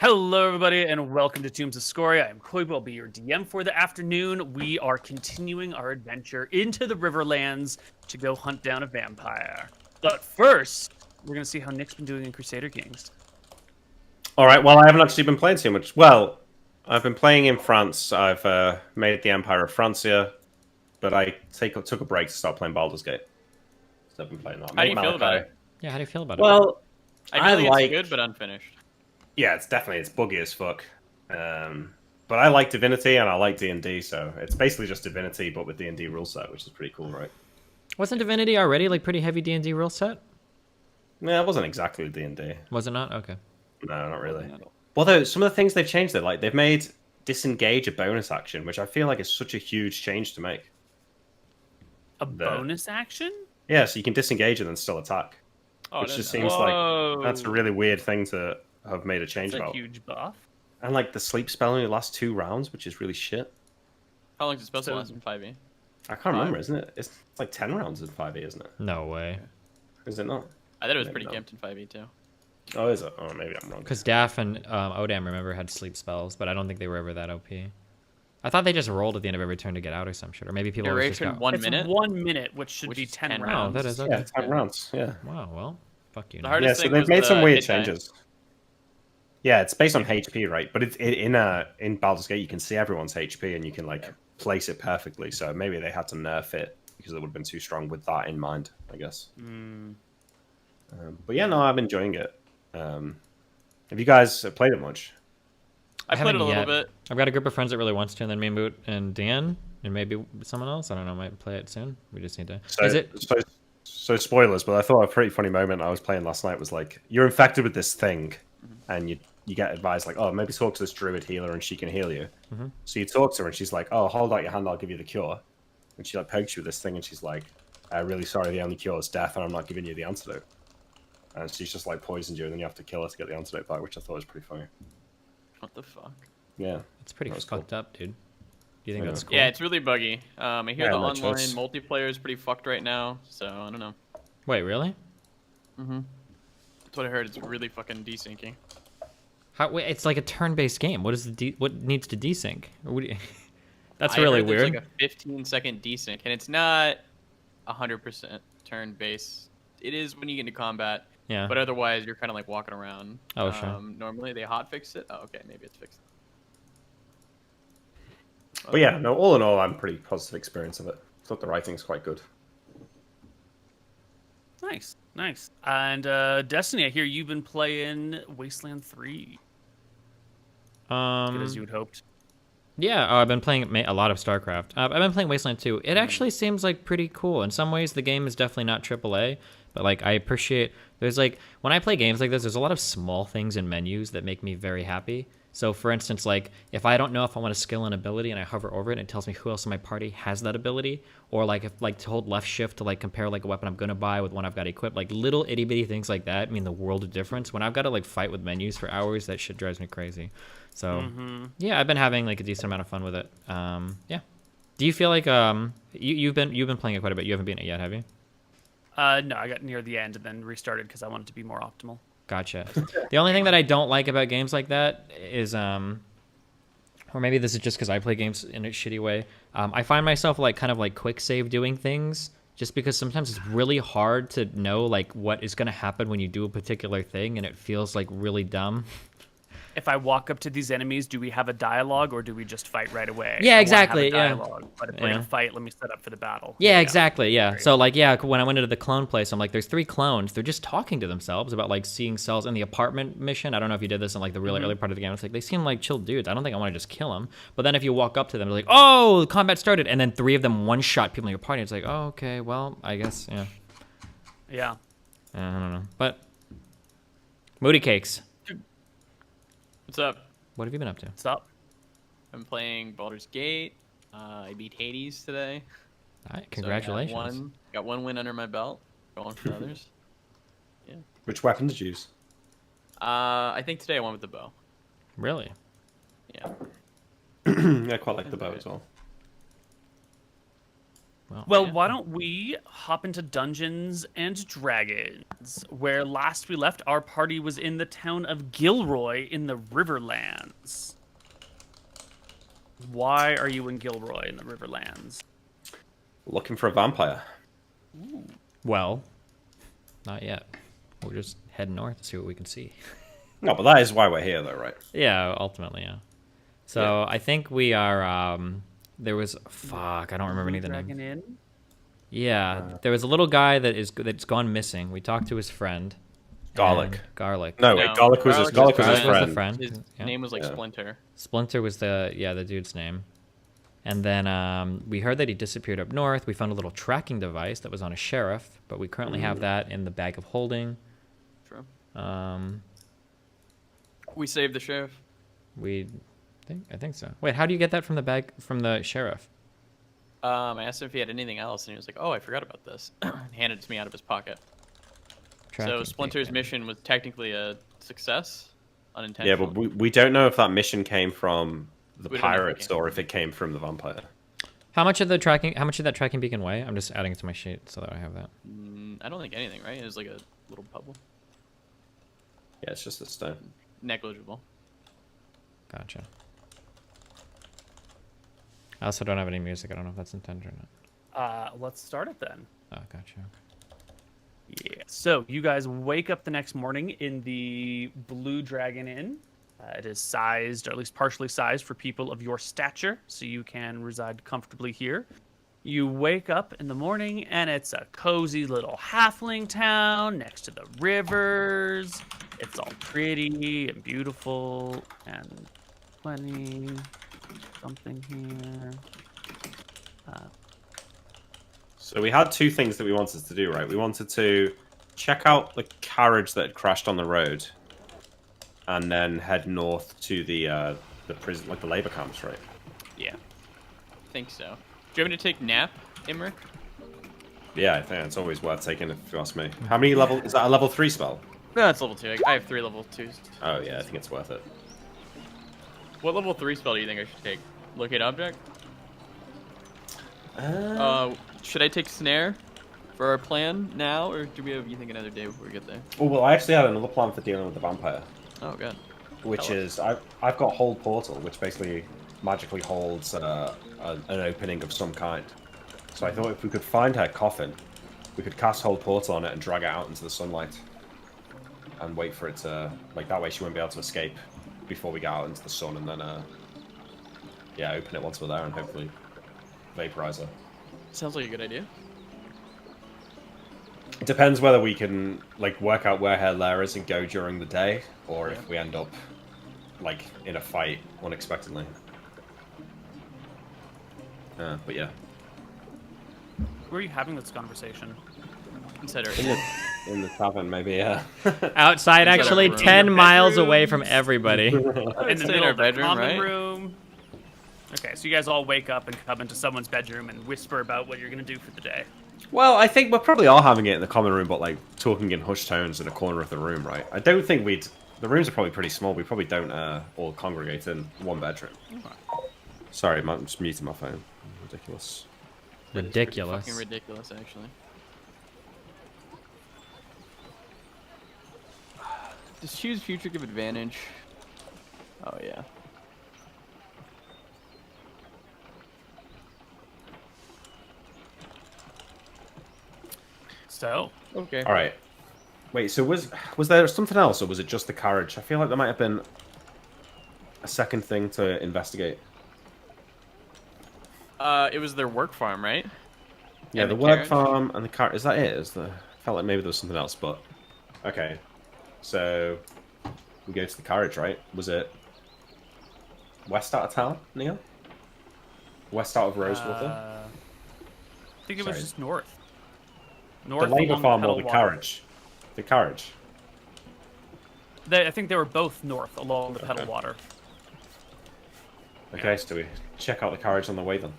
Hello, everybody, and welcome to Tombs of Scoria. I'm Koibu. I'll be your DM for the afternoon. We are continuing our adventure into the Riverlands to go hunt down a vampire. But first, we're going to see how Nick's been doing in Crusader Kings. All right, well, I haven't actually been playing too much. Well, I've been playing in France. I've made the Empire of Francia, but I took a break to start playing Baldur's Gate. So I've been playing that. How do you feel about it? Yeah, how do you feel about it? Well, I feel like it's good, but unfinished. Yeah, it's buggy as fuck. But I like Divinity and I like D&D, so it's basically just Divinity, but with D&D rule set, which is pretty cool, right? Wasn't Divinity already like pretty heavy D&D rule set? Yeah, it wasn't exactly D&D. Was it not? Okay. No, not really. Although some of the things they've changed, they've made disengage a bonus action, which I feel like is such a huge change to make. A bonus action? Yeah, so you can disengage and then still attack. Oh, which just seems like that's a really weird thing to have made a change That's a about. huge buff. And like the sleep spell only lasts 2 rounds, which is really shit. How long is it supposed to last in 5e? I can't remember, isn't it? It's like 10 rounds in 5e, isn't it? No way. Is it not? I thought it was Maybe pretty not. camped in 5e too. Oh, is it? Oh, maybe I'm wrong. Because Daff and Odam, remember, had sleep spells, but I don't think they were ever that OP. I thought they just rolled at the end of every turn to get out or some shit. Or maybe people always just Duration got... 1 It's minute. 1 minute, which should Which be is 10 10 rounds. Oh, that is okay. Yeah, 10 rounds, yeah. Wow, well, fuck you. The now. hardest Yeah, so thing they've was made the some weird hit die. changes. Yeah, it's based on HP, right? But it's in Baldur's Gate, you can see everyone's HP and you can like place it perfectly. So maybe they had to nerf it because it would have been too strong with that in mind, I guess. But yeah, no, I'm enjoying it. Have you guys played it much? I played it a haven't little yet. bit. I've got a group of friends that really wants to, and then me, Moot, and Dan, and maybe someone else. I don't know, might play it soon. We just need to... So spoilers, but I thought a pretty funny moment I was playing last night was like, you're infected with this thing, and you get advised like, oh, maybe talk to this druid healer and she can heal you. So you talk to her and she's like, oh, hold out your hand, I'll give you the cure. And she like pokes you with this thing and she's like, I'm really sorry, the only cure is death and I'm not giving you the antidote. And she's just like poisoned you and then you have to kill her to get the antidote back, which I thought was pretty funny. What the fuck? Yeah. It's pretty That was fucked cool. up, dude. Do you think Yeah. that's cool? Yeah, it's really buggy. I hear Yeah, the no online choice. multiplayer is pretty fucked right now, so I don't know. Wait, really? That's what I heard. It's really fucking desyncing. How? Wait, it's like a turn-based game. What is what needs to desync? What do you... That's I really heard there's weird. like a 15-second desync, and it's not 100% turn-based. It is when you get into combat, Yeah. but otherwise you're kind of like walking around. Oh, sure. Normally they hotfix it. Oh, okay, maybe it's fixed. But yeah, no, all in all, I'm pretty positive experience of it. I thought the writing's quite good. Nice, nice. And Destiny, I hear you've been playing Wasteland 3. Good as you had hoped. Yeah, I've been playing a lot of StarCraft. I've been playing Wasteland 2. It actually seems like pretty cool. In some ways, the game is definitely not AAA, but like I appreciate. There's like when I play games like this, there's a lot of small things in menus that make me very happy. So, for instance, like if I don't know if I want a skill and ability, and I hover over it, and it tells me who else in my party has that ability, or like if like to hold left shift to like compare like a weapon I'm gonna buy with one I've got equipped, like little itty bitty things like that mean the world of difference. When I've got to like fight with menus for hours, that shit drives me crazy. So yeah, I've been having like a decent amount of fun with it. Yeah. Do you feel like you've been playing it quite a bit? You haven't beaten it yet, have you? No, I got near the end and then restarted because I wanted to be more optimal. Gotcha. The only thing that I don't like about games like that is, or maybe this is just because I play games in a shitty way. I find myself like kind of like quick save doing things just because sometimes it's really hard to know like what is going to happen when you do a particular thing, and it feels like really dumb. If I walk up to these enemies, do we have a dialogue or do we just fight right away? Yeah, I wanna exactly, have a yeah. dialogue, but if we're Yeah. gonna fight, let me set up for the battle. Yeah, exactly. Yeah. So like, yeah, when I went into the clone place, I'm like, there's 3 clones. They're just talking to themselves about like seeing cells in the apartment mission. I don't know if you did this in like the really early part of the game. It's like they seem like chill dudes. I don't think I want to just kill them. But then if you walk up to them, they're like, oh, the combat started, and then 3 of them one-shot people in your party. It's like, oh, okay, well, I guess, yeah. Yeah. I don't know. But Moody Cakes, What's up? what have you been up to? What's up? I'm playing Baldur's Gate. I beat Hades today. All right, So congratulations. got one win under my belt. Going for others. Which weapon did you use? I think today I went with the bow. Really? Yeah. Yeah, I quite like the bow as well. Well, Yeah. why don't we hop into Dungeons and Dragons, where last we left, our party was in the town of Gilroy in the Riverlands. Why are you in Gilroy in the Riverlands? Looking for a vampire. Well, not yet. We're just heading north to see what we can see. No, but that is why we're here, though, right? Yeah, ultimately, yeah. So I think we are. There was I don't remember any of the Dragon names. Inn? Yeah, there was a little guy that's gone missing. We talked to his friend. Garlic. and Garlic. No, wait, Garlic was his Garlic was friend. the friend. His Yeah. name was like Yeah. Splinter. Splinter was the dude's name. And then we heard that he disappeared up north. We found a little tracking device that was on a sheriff, but we currently have that in the bag of holding. True. Um, We saved the sheriff. I think so. Wait, how do you get that from the sheriff? I asked him if he had anything else, and he was like, "Oh, I forgot about this." And handed it to me out of his pocket. So Tracking Splinter's beacon. mission was technically a success, Yeah, unintentional. but we don't know if that mission came from the We don't know if it pirates came or if it came from the vampire. How much did that tracking beacon weigh? I'm just adding it to my sheet so that I have that. I don't think anything, right? It was like a little pebble. Yeah, it's just a stone. Negligible. Gotcha. I also don't have any music. I don't know if that's intended or not. Let's start it then. Oh, gotcha. Okay. Yeah. So you guys wake up the next morning in the Blue Dragon Inn. It is sized, or at least partially sized, for people of your stature, so you can reside comfortably here. You wake up in the morning, and it's a cozy little halfling town next to the rivers. It's all pretty and beautiful, and plenty something here. So we had two things that we wanted to do, right? We wanted to check out the carriage that had crashed on the road, and then head north to the prison, like the labor camps, right? Yeah. I think so. Do you want me to take nap, Imric? Yeah, I think it's always worth taking if you ask me. How many level is that? A level 3 spell? No, it's level 2. I have 3 level 2s. Oh yeah, I think it's worth it. What level 3 spell do you think I should take? Locate object? Should I take snare for our plan now, or do we have, you think, another day before we get there? Oh well, I actually had another plan for dealing with the vampire, Oh, good. which Tell is I've got hold portal, which basically magically holds an opening of some kind. So I thought if we could find her coffin, we could cast hold portal on it and drag it out into the sunlight, and wait for it to, like, that way she won't be able to escape before we get out into the sun, and then yeah, open it once we're there and hopefully vaporize her. Sounds like a good idea. It depends whether we can, like, work out where her lair is and go during the day, or if we end up, like, in a fight unexpectedly. But yeah. Where are you having this conversation? Consider In it. the tavern, maybe, yeah. Outside, Inside actually, our room. 10 miles Bedrooms. away from everybody. In the stay in middle our of the bedroom, common right? room. Okay, so you guys all wake up and come into someone's bedroom and whisper about what you're gonna do for the day. Well, I think we're probably all having it in the common room, but, like, talking in hushed tones in a corner of the room, right? I don't think we'd... The rooms are probably pretty small. We probably don't all congregate in one bedroom. Sorry, I'm just muting my phone. Ridiculous. That is pretty Ridiculous. Fucking ridiculous, actually. Does choose future give advantage? Oh, yeah. So, Okay. All right. Wait, so was there something else, or was it just the carriage? I feel like there might have been a second thing to investigate. It was their work farm, right? Yeah, And the the work carriage? farm and the car. Is that it? I felt like maybe there was something else, but okay. So we go to the carriage, right? Was it west out of town, Neal? West out of Rosewater? I think it was Sorry. just north. The North labor along farm or Pedal the Water. carriage? The carriage. I think they were both north along the Pedal Okay. Water. Okay, so we check out the carriage on the way then.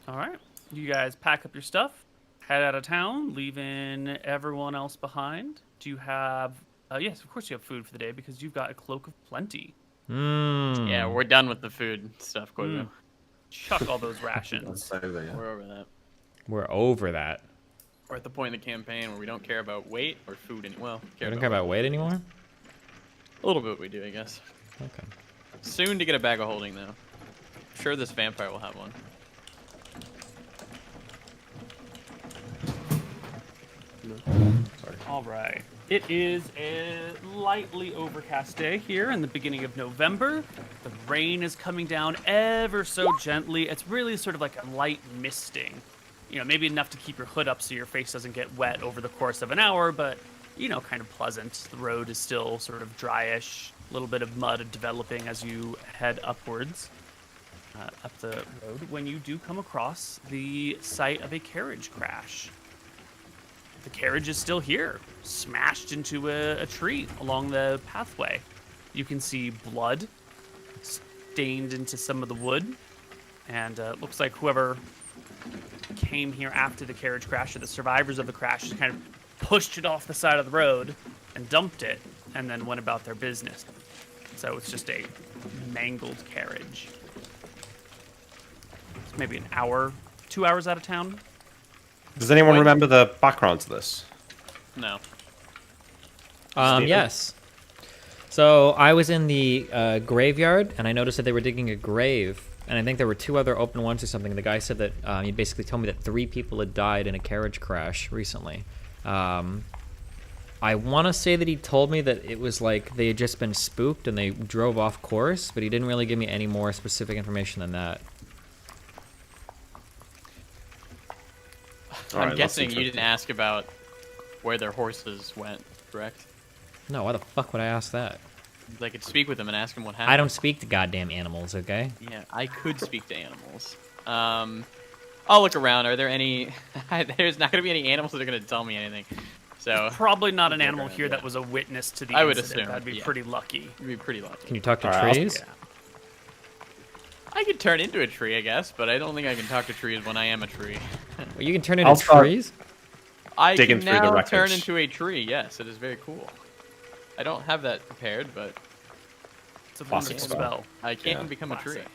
All right. You guys pack up your stuff, head out of town, leaving everyone else behind. Do you have... yes, of course you have food for the day because you've got a cloak of plenty. Mm. Yeah, we're done with the food stuff, Koibu. Chuck all those rations. Over, yeah. We're over that. We're over that. We're at the point in the campaign where we don't care about weight or food anymore. We don't care about weight anymore? A little bit we do, I guess. Okay. Soon to get a bag of holding, though. I'm sure this vampire will have one. All right. It is a lightly overcast day here in the beginning of November. The rain is coming down ever so gently. It's really sort of like a light misting. You know, maybe enough to keep your hood up so your face doesn't get wet over the course of an hour, but, you know, kind of pleasant. The road is still sort of dryish, a little bit of mud developing as you head upwards up the road when you do come across the site of a carriage crash. The carriage is still here, smashed into a tree along the pathway. You can see blood stained into some of the wood, and it looks like whoever came here after the carriage crash, or the survivors of the crash, just kind of pushed it off the side of the road and dumped it, and then went about their business. So it's just a mangled carriage. It's maybe an hour, 2 hours out of town. Does anyone remember the background to this? No. Yes. So I was in the graveyard, and I noticed that they were digging a grave, and I think there were 2 other open ones or something. The guy said that he basically told me that 3 people had died in a carriage crash recently. I want to say that he told me that it was like they had just been spooked and they drove off course, but he didn't really give me any more specific information than that. I'm guessing you didn't ask about where their horses went, correct? No, why the fuck would I ask that? I could speak with them and ask them what happened. I don't speak to goddamn animals, okay? Yeah, I could speak to animals. I'll look around. Are there any... There's not going to be any animals that are going to tell me anything. So Probably not an animal here that was a witness to the I would incident. assume, That'd be yeah. pretty lucky. You'd be pretty lucky. Can you talk to Alright, trees? Yeah. I could turn into a tree, I guess, but I don't think I can talk to trees when I am a tree. Well, you can turn into I'll start- trees? I Digging can through the now wreckage. turn into a tree. Yes, it is very cool. I don't have that prepared, but It's a Classic wonderful spell. spell. I can Yeah. become a tree. Classic.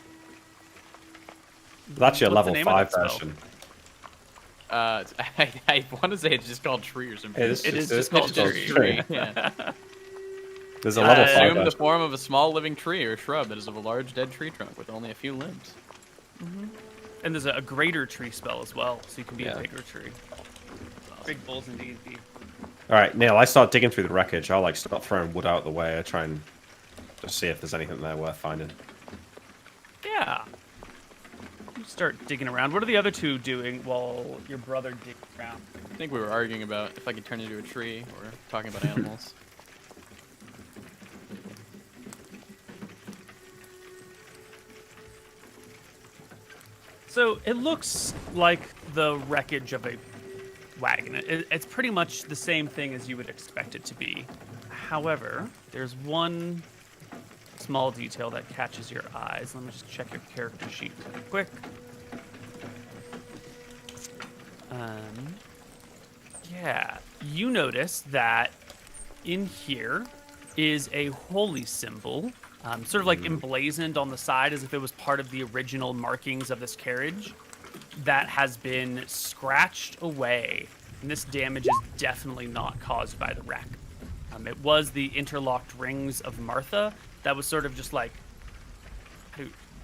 It's actually a What's the level name of 5 that spell? version. I want to say it's just called tree or something. It is just It's called just tree. Yeah. There's a level 5 Assume the version. form of a small living tree or shrub that is of a large dead tree trunk with only a few limbs. And there's a greater tree spell as well, so you can be Yeah. a bigger tree. Big bulls in D&D. Alright, Neal, I start digging through the wreckage. I'll like start throwing wood out of the way. I try and just see if there's anything there worth finding. Yeah. You start digging around. What are the other two doing while your brother digs around? I think we were arguing about if I could turn into a tree or talking about animals. So it looks like the wreckage of a wagon. It's pretty much the same thing as you would expect it to be. However, there's one small detail that catches your eyes. Let me just check your character sheet real quick. Yeah, you notice that in here is a holy symbol, sort of like emblazoned on the side as if it was part of the original markings of this carriage, that has been scratched away. And this damage is definitely not caused by the wreck. It was the interlocked rings of Martha that was sort of just like...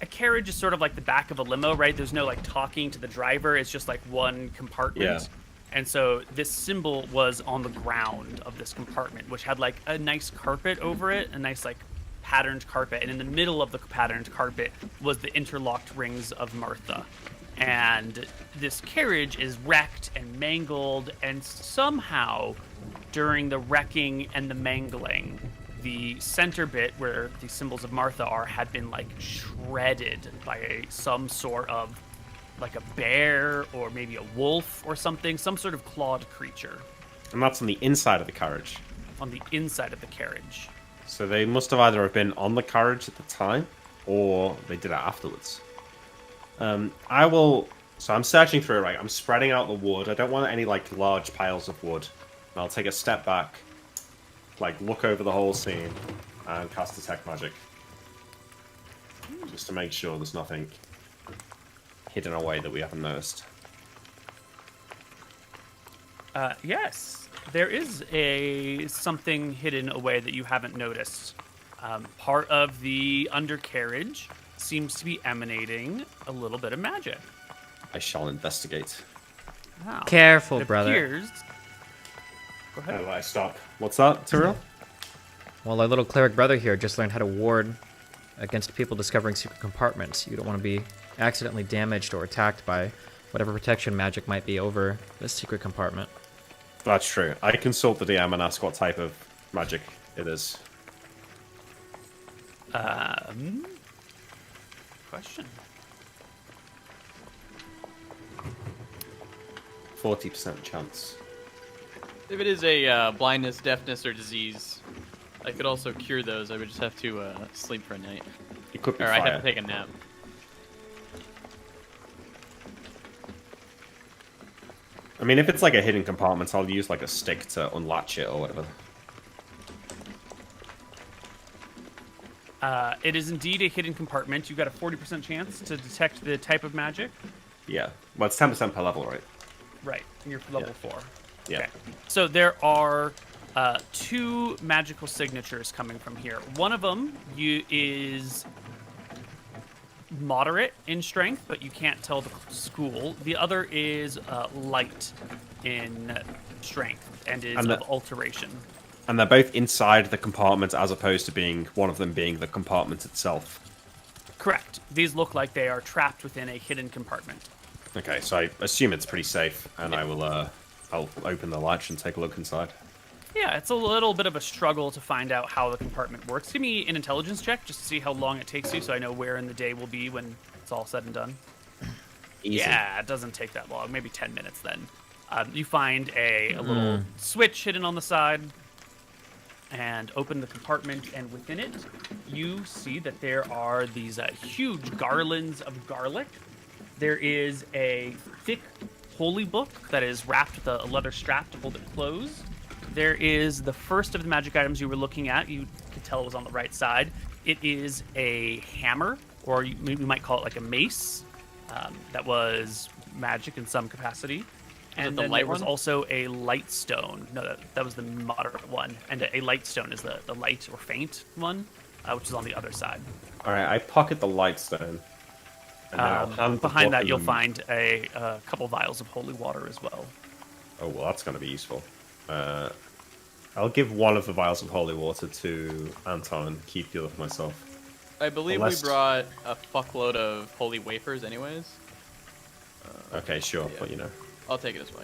A carriage is sort of like the back of a limo, right? There's no like talking to the driver. It's just like one compartment. Yeah. And so this symbol was on the ground of this compartment, which had like a nice carpet over it, a nice like patterned carpet. And in the middle of the patterned carpet was the interlocked rings of Martha. And this carriage is wrecked and mangled, and somehow during the wrecking and the mangling, the center bit where the symbols of Martha are had been like shredded by some sort of like a bear or maybe a wolf or something, some sort of clawed creature And that's on the inside of the carriage. on the inside of the carriage. So they must have either have been on the carriage at the time, or they did it afterwards. So I'm searching through it, right? I'm spreading out the wood. I don't want any, like, large piles of wood. And I'll take a step back, like, look over the whole scene, and cast Detect Magic. Just to make sure there's nothing hidden away that we haven't noticed. Yes, there is something hidden away that you haven't noticed. Part of the undercarriage seems to be emanating a little bit of magic. I shall investigate. Wow. Careful, It brother. appears... Go How ahead. do I stop? What's that, Tyrell? Well, our little cleric brother here just learned how to ward against people discovering secret compartments. You don't want to be accidentally damaged or attacked by whatever protection magic might be over this secret compartment. That's true. I consult the DM and ask what type of magic it is. Question. 40% chance. If it is a blindness, deafness, or disease, I could also cure those. I would just have to sleep for a night. It could be Or fire. I'd have to take a nap. I mean, if it's like a hidden compartment, I'll use like a stick to unlatch it or whatever. It is indeed a hidden compartment. You've got a 40% chance to detect the type of magic. Yeah. Well, it's 10% per level, right? Right. And you're level 4. Yeah. Okay. So there are 2 magical signatures coming from here. One of them is moderate in strength, but you can't tell the school. The other is light in strength and is of alteration. And they're both inside the compartment as opposed to being one of them being the compartment itself. Correct. These look like they are trapped within a hidden compartment. Okay, so I assume it's pretty safe, and I will, I'll open the latch and take a look inside. Yeah, it's a little bit of a struggle to find out how the compartment works. Give me an intelligence check just to see how long it takes you so I know where in the day will be when it's all said and done. Easy. Yeah, it doesn't take that long. Maybe 10 minutes then. You find a little switch hidden on the side and open the compartment, and within it you see that there are these huge garlands of garlic. There is a thick holy book that is wrapped with a leather strap to hold it closed. There is the first of the magic items you were looking at. You could tell it was on the right side. It is a hammer, or you might call it like a mace, that was magic in some capacity. And the then light there was one? also a light stone. No, that was the moderate one. And a light stone is the light or faint one, which is on the other side. Alright, I pocket the light stone. And then I'll hand the Behind book that, and you'll then- find a couple vials of holy water as well. Oh, well, that's going to be useful. I'll give one of the vials of holy water to Anton and keep the other for myself. I believe Unless- we brought a fuckload of holy wafers anyways. Okay, sure, Yeah. but you know. I'll take it as well,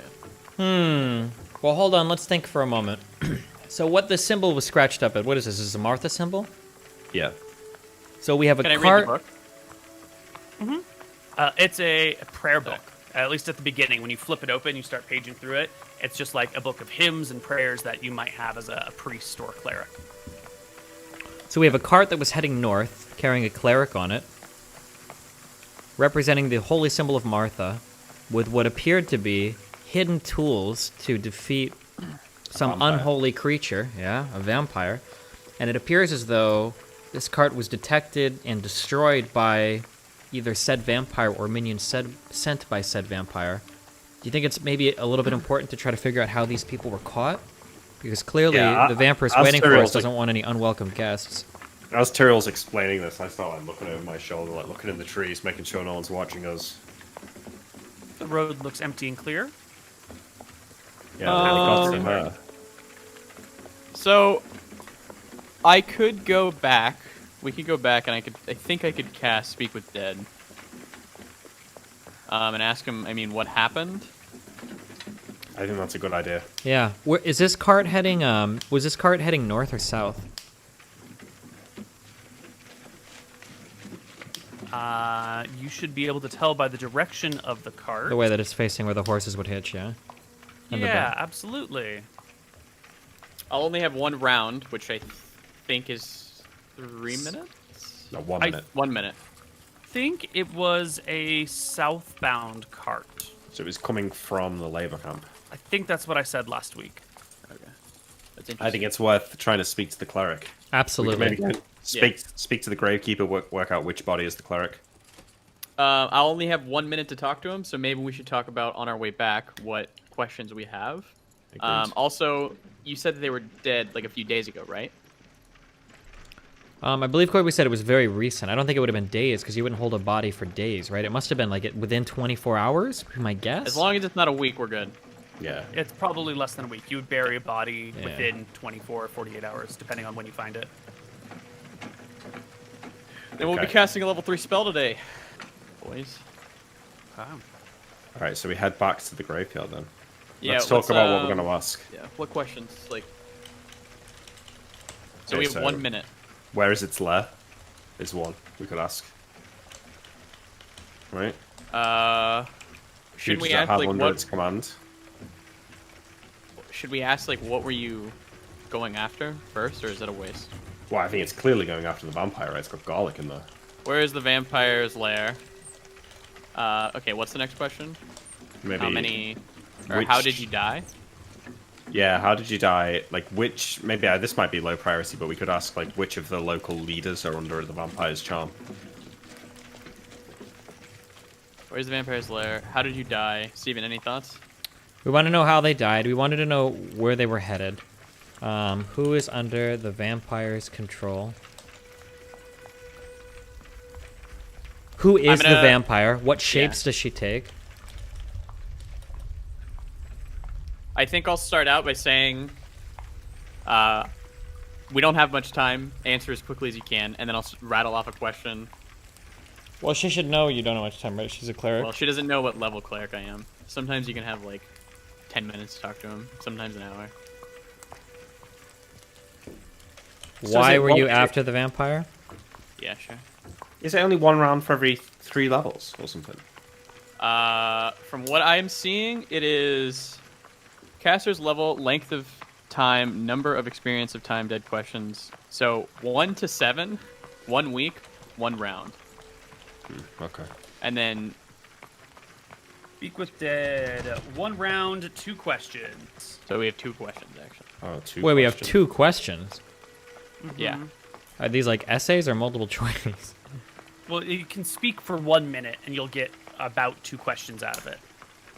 yeah. Well, hold on. Let's think for a moment. So what the symbol was scratched up at, what is this? Is this a Martha symbol? Yeah. So we have a Can I read cart. the book? It's a prayer book. At least at the beginning, when you flip it open, you start paging through it. It's just like a book of hymns and prayers that you might have as a priest or a cleric. So we have a cart that was heading north, carrying a cleric on it, representing the holy symbol of Martha, with what appeared to be hidden tools to defeat some Vampire. unholy creature, a vampire. And it appears as though this cart was detected and destroyed by either said vampire or minions sent by said vampire. Do you think it's maybe a little bit important to try to figure out how these people were caught? Because clearly Yeah, the vampires as waiting for Tyrell's us doesn't want any unwelcome guests. As Tyrell's explaining this, I start like looking over my shoulder, like looking in the trees, making sure no one's watching us. The road looks empty and clear. Yeah, and it got to her. So, I could go back. We could go back, and I think I could cast Speak with Dead. And ask him, what happened? I think that's a good idea. Yeah. Is this cart heading, was this cart heading north or south? You should be able to tell by the direction of the cart. The way that it's facing where the horses would hitch, yeah? And the Yeah, back. absolutely. I'll only have one round, which I think is 3 minutes? No, 1 minute. 1 minute. Think it was a southbound cart. So it was coming from the labor camp. I think that's what I said last week. Okay. That's interesting. I think it's worth trying to speak to the cleric. We Absolutely. can maybe speak to the gravekeeper, work out which body is the cleric. I'll only have 1 minute to talk to him, so maybe we should talk about on our way back what questions we have. Agreed. Also, you said that they were dead like a few days ago, right? I believe Koibu said it was very recent. I don't think it would have been days because you wouldn't hold a body for days, right? It must have been like within 24 hours, would be my guess. As long as it's not a week, we're good. Yeah. It's probably less than a week. You would bury a body Yeah. within 24 or 48 hours, depending on when you find it. Then we'll be Okay. casting a level 3 spell today, boys. Wow. All right, so we head back to the graveyard then. Yeah, Let's talk about what we're going to ask. Yeah, what questions? Like, so Okay, we have 1 minute. Where is its lair? Is one we could ask. Right? Should Who we does it ask have like under what? its command? Should we ask like what were you going after first, or is that a waste? Well, I think it's clearly going after the vampire, right? It's got garlic in there. Where is the vampire's lair? Okay, what's the next question? Maybe. How many? Or how which- did you die? Yeah, how did you die? Like, which... Maybe this might be low priority, but we could ask, like, which of the local leaders are under the vampire's charm? Where's the vampire's lair? How did you die? Steven, any thoughts? We want to know how they died. We wanted to know where they were headed. Who is under the vampire's control? Who is the gonna- vampire? What shapes does she take? I think I'll start out by saying, we don't have much time. Answer as quickly as you can, and then I'll rattle off a question. Well, she should know you don't have much time, right? She's a cleric. Well, she doesn't know what level cleric I am. Sometimes you can have like 10 minutes to talk to him. Sometimes an hour. Why it were you won't- after the vampire? Yeah, sure. Is it only one round for every 3 levels or something? From what I'm seeing, it is caster's level, length of time, number of experience of time, dead questions. So 1 to 7, 1 week, 1 round, Okay. and then Speak with Dead. 1 round, 2 questions. so we have 2 questions actually. Oh, 2 Wait, we have questions. 2 questions. Yeah. Are these like essays or multiple choice? Well, you can speak for 1 minute, and you'll get about 2 questions out of it.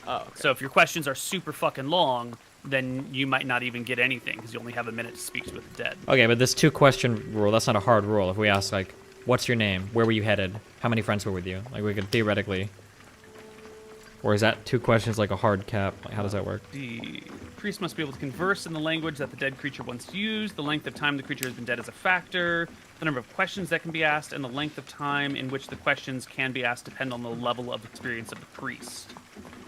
Oh, okay. So if your questions are super fucking long, then you might not even get anything, because you only have a minute to speak with the dead. Okay, but this 2-question rule, that's not a hard rule. If we ask, like, what's your name? Where were you headed? How many friends were with you? Like, we could theoretically... Or is that 2 questions like a hard cap? Like, how does that work? The priest must be able to converse in the language that the dead creature once used. The length of time the creature has been dead is a factor. The number of questions that can be asked, and the length of time in which the questions can be asked depend on the level of experience of the priest.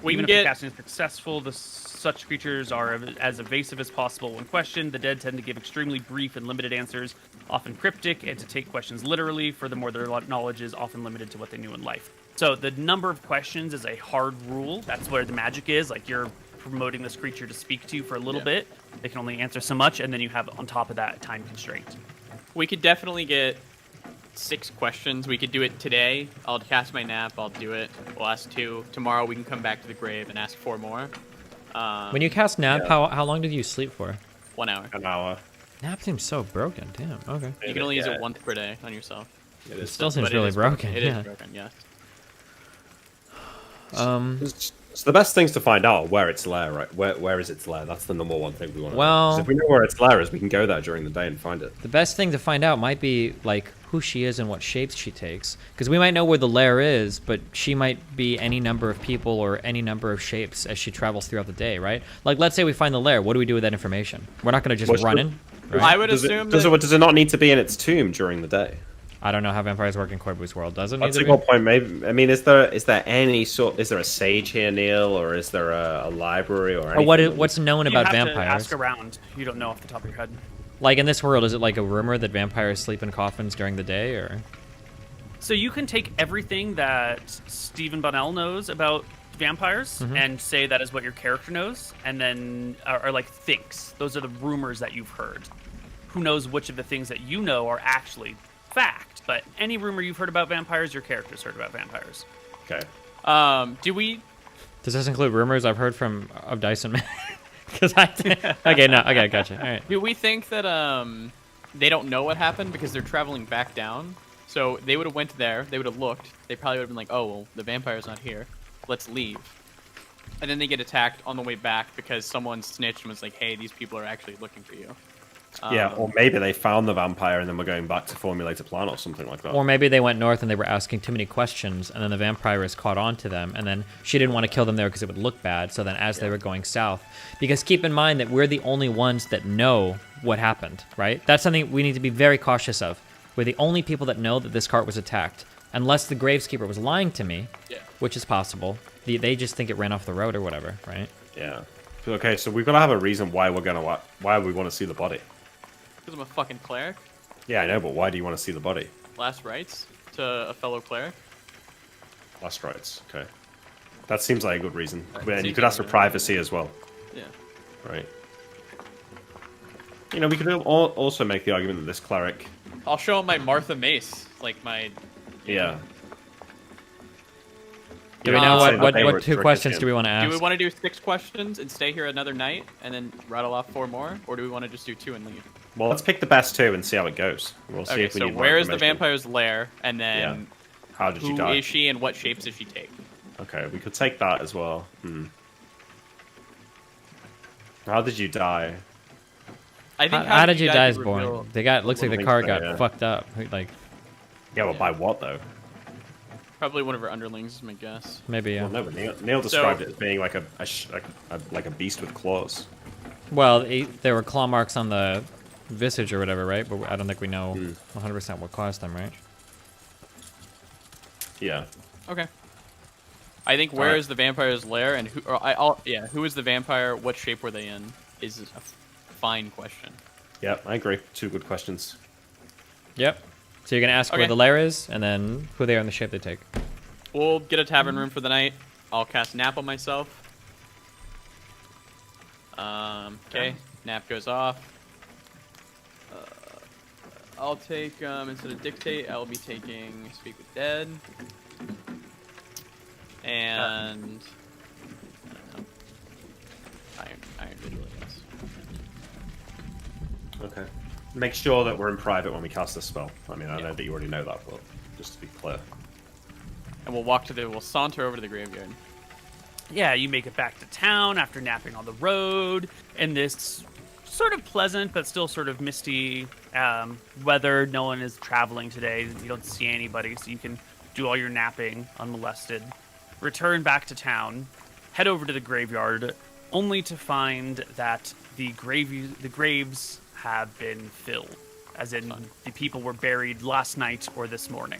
We Even can if the get casting is successful, such creatures are as evasive as possible when questioned. The dead tend to give extremely brief and limited answers, often cryptic, and to take questions literally. Furthermore, their knowledge is often limited to what they knew in life. So the number of questions is a hard rule. That's where the magic is. Like, you're promoting this creature to speak to you for a little bit. They can only answer so much, and then you have, on top of that, a time constraint. we could definitely get 6 questions. We could do it today. I'll cast my nap. I'll do it. We'll ask 2. Tomorrow we can come back to the grave and ask 4 more. When you cast nap, how long did you sleep for? 1 hour. An hour. Nap seems so broken. Damn, okay. You can only use Yeah. it once per day on yourself. It is. Still seems But it really is broken, It yeah. is broken, yes. So the best things to find out are where its lair, right? Where is its lair? That's the number one thing we want to know. Well- 'Cause if we know where its lair is, we can go there during the day and find it. The best thing to find out might be, like, who she is and what shapes she takes. Because we might know where the lair is, but she might be any number of people or any number of shapes as she travels throughout the day, right? Like, let's say we find the lair. What do we do with that information? We're not going to just What's run the- in. I Right? would Does assume does it not need to be in its tomb during the day? I don't know how vampires work in Koibu's world. Does it need That's to a be? good point. Maybe, I mean, is there any sort? Is there a sage here, Neal, or is there a library or anything? Or what's known You about have to vampires? ask around. You don't know off the top of your head. Like, in this world, is it like a rumor that vampires sleep in coffins during the day, or...? So you can take everything that Stephen Bonnell knows about vampires and say that is what your character knows, and then are like thinks. Those are the rumors that you've heard. Who knows which of the things that you know are actually fact? But any rumor you've heard about vampires, your character's heard about vampires. Okay. do we... Does this include rumors I've heard of Dyson? Because okay, no, okay, gotcha. All right. Do we think that they don't know what happened because they're traveling back down? So they would have went there, they would have looked, they probably would have been like, oh, well, the vampire's not here. Let's leave. and then they get attacked on the way back because someone snitched and was like, "Hey, these people are actually looking for you." Yeah, or maybe they found the vampire and then we're going back to formulate a plan or something like that. Or maybe they went north and they were asking too many questions, and then the vampiress caught on to them, and then she didn't want to kill them there because it would look bad. So then, as they were going south, because keep in mind that we're the only ones that know what happened, right? That's something we need to be very cautious of. We're the only people that know that this cart was attacked, unless the Graveskeeper was lying to me, which is possible. They just think it ran off the road or whatever, right? Yeah. Okay, so we've got to have a reason why we want to see the body. Because I'm a fucking cleric. Yeah, I know, but why do you want to see the body? Last rites to a fellow cleric. Last rites, okay. That seems like a good reason. And you could seems ask for like a- privacy as well. Yeah. Right. You know, we could also make the argument that this cleric... I'll show him my Martha Mace, like my. Yeah. Do we know what two questions do we want to ask? Do we want to do 6 questions and stay here another night and then rattle off 4 more, or do we want to just do 2 and leave? Well, let's pick the best 2 and see how it goes. We'll see Okay, if we so need more where is the information. vampire's lair, and then How did she who die? is she and what shapes does she take? Okay, we could take that as well. How did you die? I think How did you die is guys boring. reveal- They got looks like the think car so, got yeah. fucked up. Like Yeah, well, by what though? Probably one of her underlings, is my guess. maybe yeah. Well, no, Neal described it as being like a beast with claws. Well, there were claw marks on the visage or whatever, right? But I don't think we know 100% what caused them, right? Yeah. Okay. I think where is the vampire's lair and who is the vampire? What shape were they in? Is a fine question. Yeah, I agree. 2 good questions. Yep. So you're gonna ask where Okay. the lair is, and then who they are and the shape they take. We'll get a tavern room for the night. I'll cast nap on myself. Okay, nap goes off. I'll take instead of dictate, I'll be taking speak with dead. And I don't know. Iron Vigil, I guess. Okay. Make sure that we're in private when we cast this spell. I mean, I know that you already know that, but just to be clear. And we'll saunter over to the graveyard. Yeah, you make it back to town after napping on the road in this sort of pleasant but still sort of misty weather. No one is traveling today. You don't see anybody, so you can do all your napping unmolested. Return back to town, head over to the graveyard, only to find that the graves have been filled, as in the people were buried last night or this morning.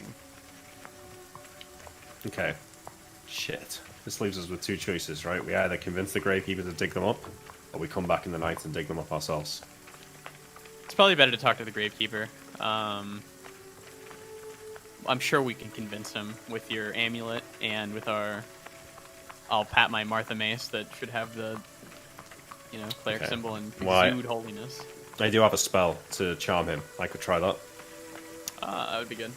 Okay. Shit. This leaves us with 2 choices, right? We either convince the gravekeeper to dig them up, or we come back in the night and dig them up ourselves. It's probably better to talk to the gravekeeper. I'm sure we can convince him with your amulet and with our. I'll pat my Martha Mace that should have the, cleric symbol and exude holiness. I do have a spell to charm him. I could try that. That would be good.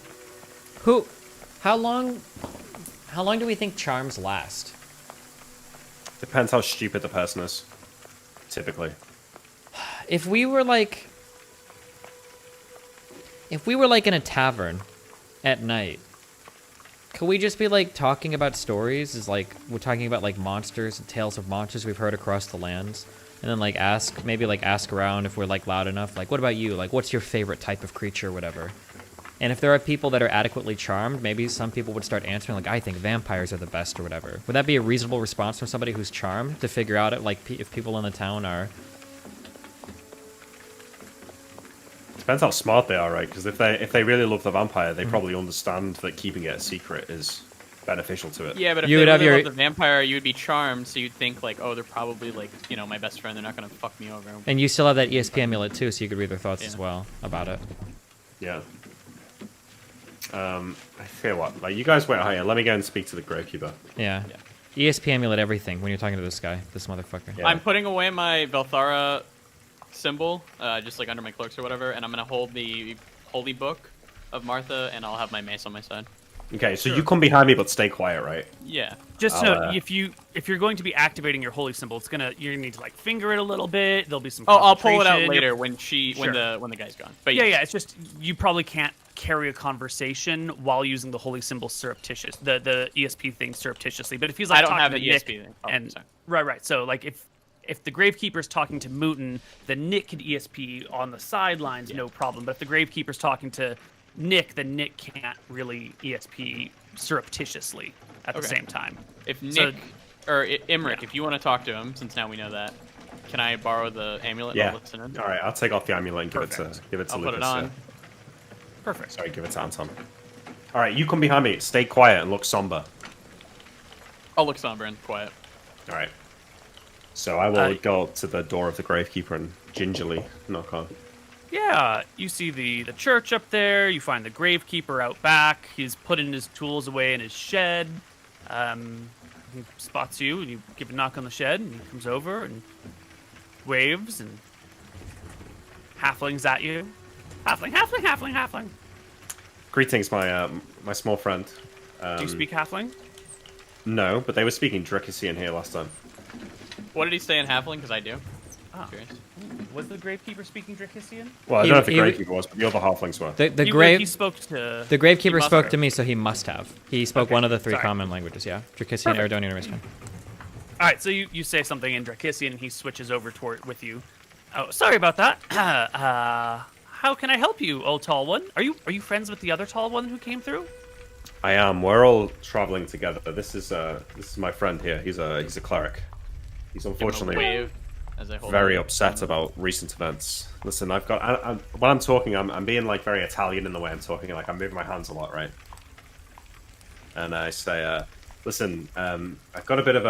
How long do we think charms last? Depends how stupid the person is. Typically. If we were like in a tavern at night, could we just be like talking about stories? Is like we're talking about like monsters and tales of monsters we've heard across the lands, and then like ask around if we're like loud enough. Like, what about you? Like, what's your favorite type of creature, or whatever? And if there are people that are adequately charmed, maybe some people would start answering like, I think vampires are the best, or whatever. Would that be a reasonable response from somebody who's charmed to figure out if people in the town are? Depends how smart they are, right? Because if they really love the vampire, they probably understand that keeping it a secret is beneficial to it. Yeah, but if You they would have really your- love the vampire, you would be charmed, so you'd think like, oh, they're probably like, my best friend. They're not gonna fuck me over. And you still have that ESP amulet too, so you could read their thoughts as Yeah. well about it. Yeah. I feel what? Like, you guys wait higher. Let me go and speak to the gravekeeper. Yeah. ESP amulet everything when you're talking to this guy, this motherfucker. Yeah. I'm putting away my Velthara symbol, just like under my cloaks or whatever, and I'm gonna hold the holy book of Martha, and I'll have my mace on my side. Okay, so you come behind me, but stay quiet, right? Yeah. Just I'll, know if you're going to be activating your holy symbol, you're gonna need to like finger it a little bit. There'll be some. Oh, I'll pull it out concentration. later when Sure. the guy's gone. But Yeah. It's just you probably can't carry a conversation while using the holy symbol the ESP thing surreptitiously. But if he's like I don't talking have to the Nick ESP thing. Oh, and sorry. right. So like if the Gravekeeper's talking to Mooten, then Nick can ESP on the sidelines, no problem. But if the Gravekeeper's talking to Nick, then Nick can't really ESP surreptitiously at the same time. If Nick So- or Imric, if you want to talk to him, since now we know that, can I borrow the amulet? And Yeah. I'll listen in? All right, I'll take off the amulet and give it Perfect. to Lucas. I'll put it on. Perfect. Sorry, give it to Anton. All right, you come behind me. Stay quiet and look somber. I'll look somber and quiet. All right. So I will go up to the door of the Gravekeeper and gingerly knock on. Yeah, you see the church up there. You find the Gravekeeper out back. He's putting his tools away in his shed. He spots you, and you give a knock on the shed, and he comes over and waves, and halflings at you. Halfling. Greetings, my small friend. Do you speak halfling? No, but they were speaking Dracusian here last time. What did he say in Halfling? Because I do. Ah. Curious. Was the Gravekeeper speaking Dracusian? Well, I He- don't know if the he- Gravekeeper was, but the other halflings were. The He grave spoke to the Gravekeeper he must spoke have. to me, so he must have. He spoke Okay, one of the three sorry. common languages. Yeah, Dracusian, Perfect. Eridonian, and Riscan. All right, so you say something in Dracusian, and he switches over with you. Oh, sorry about that. How can I help you, old tall one? Are you friends with the other tall one who came through? I am. We're all traveling together. This is my friend here. He's a cleric. He's unfortunately Wave as I hold very it. upset about recent events. Listen, when I'm talking, I'm being like very Italian in the way I'm talking. Like I'm moving my hands a lot, right? And I say, listen, I've got a bit of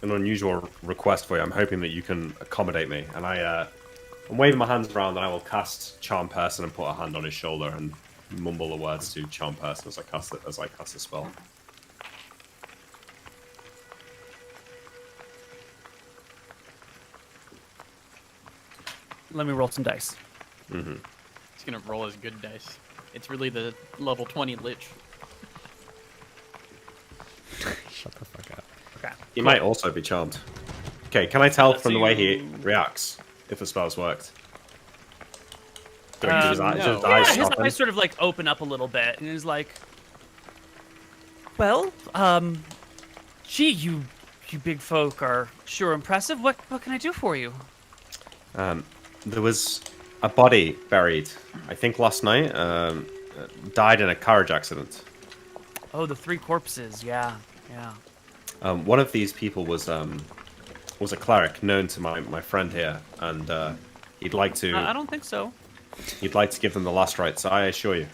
an unusual request for you. I'm hoping that you can accommodate me. And I'm waving my hands around, and I will cast Charm Person and put a hand on his shoulder and mumble the words to Charm Person as I cast the spell. Let me roll some dice. He's gonna roll his good dice. It's really the level 20 lich. Shut the fuck up. Okay. He might also be charmed. Okay, can I tell Let's from the way he see. reacts if the spell's worked? Do Um, his eyes, no. his Yeah, eyes his soften? eyes sort of like open up a little bit, and he's like, "Well, gee, you big folk are sure impressive. What can I do for you?" There was a body buried, I think last night. Died in a carriage accident. Oh, the 3 corpses. Yeah. One of these people was a cleric known to my friend here, and he'd like I to don't think so. give them the last rites. I assure you.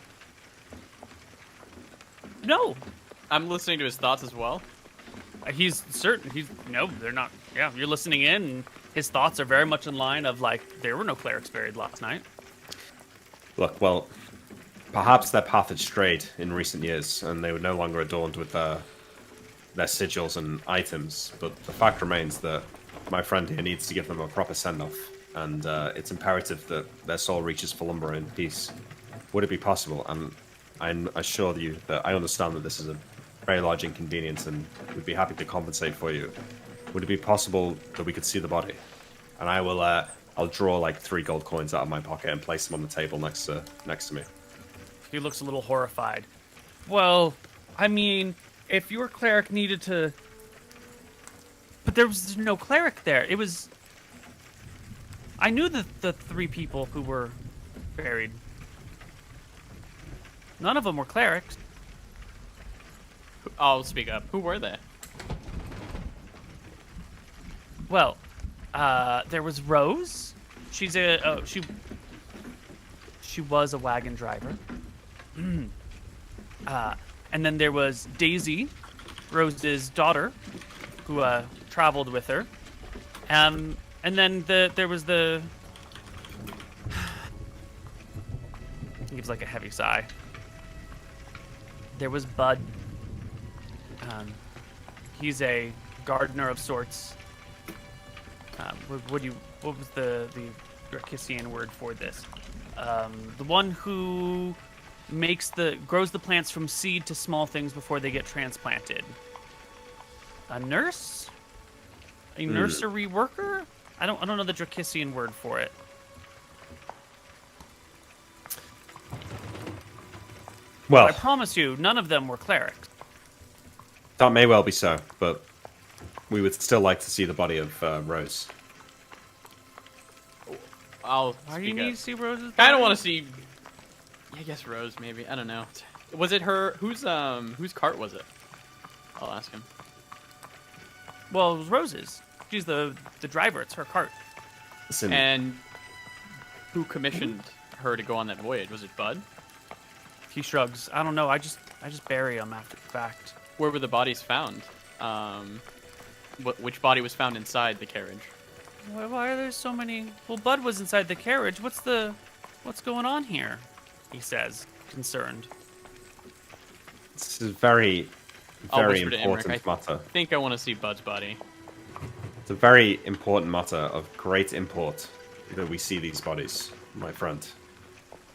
No, I'm listening to his thoughts as well. he's certain. No, they're not. Yeah, you're listening in, and his thoughts are very much in line of like there were no clerics buried last night. Look, well, perhaps their path had strayed in recent years, and they were no longer adorned with their sigils and items. But the fact remains that my friend here needs to give them a proper send-off, and it's imperative that their soul reaches Falumbra in peace. Would it be possible? And I assure you that I understand that this is a very large inconvenience, and would be happy to compensate for you. Would it be possible that we could see the body? And I will. I'll draw like 3 gold coins out of my pocket and place them on the table next to me. He looks a little horrified. Well, I mean, if your cleric needed to... But there was no cleric there. It was... I knew the 3 people who were buried. None of them were clerics. I'll speak up. Who were they? Well, there was Rose. She was a wagon driver. And then there was Daisy, Rose's daughter, who traveled with her. And then there was the... He gives like a heavy sigh. There was Bud. He's a gardener of sorts. What was the Dracusian word for this? The one who grows the plants from seed to small things before they get transplanted. A nurse? A nursery worker? I don't know the Dracissian word for it. Well, I promise you, none of them were clerics. that may well be so, but we would still like to see the body of Rose. I'll Why do you need to see Rose's I don't body? want to see. I guess Rose, maybe. I don't know. Was it her? Whose cart was it? I'll ask him. Well, it was Rose's. She's the driver. It's her cart. Listen, And who commissioned her to go on that voyage? Was it Bud? He shrugs. I don't know. I just bury them after the fact. Where were the bodies found? Which body was found inside the carriage? Why are there so many? Well, Bud was inside the carriage. What's going on here? He says, concerned. this is very, I'll very whisper to important Emmerich, matter. I think I want to see Bud's body. It's a very important matter of great import that we see these bodies, my friend.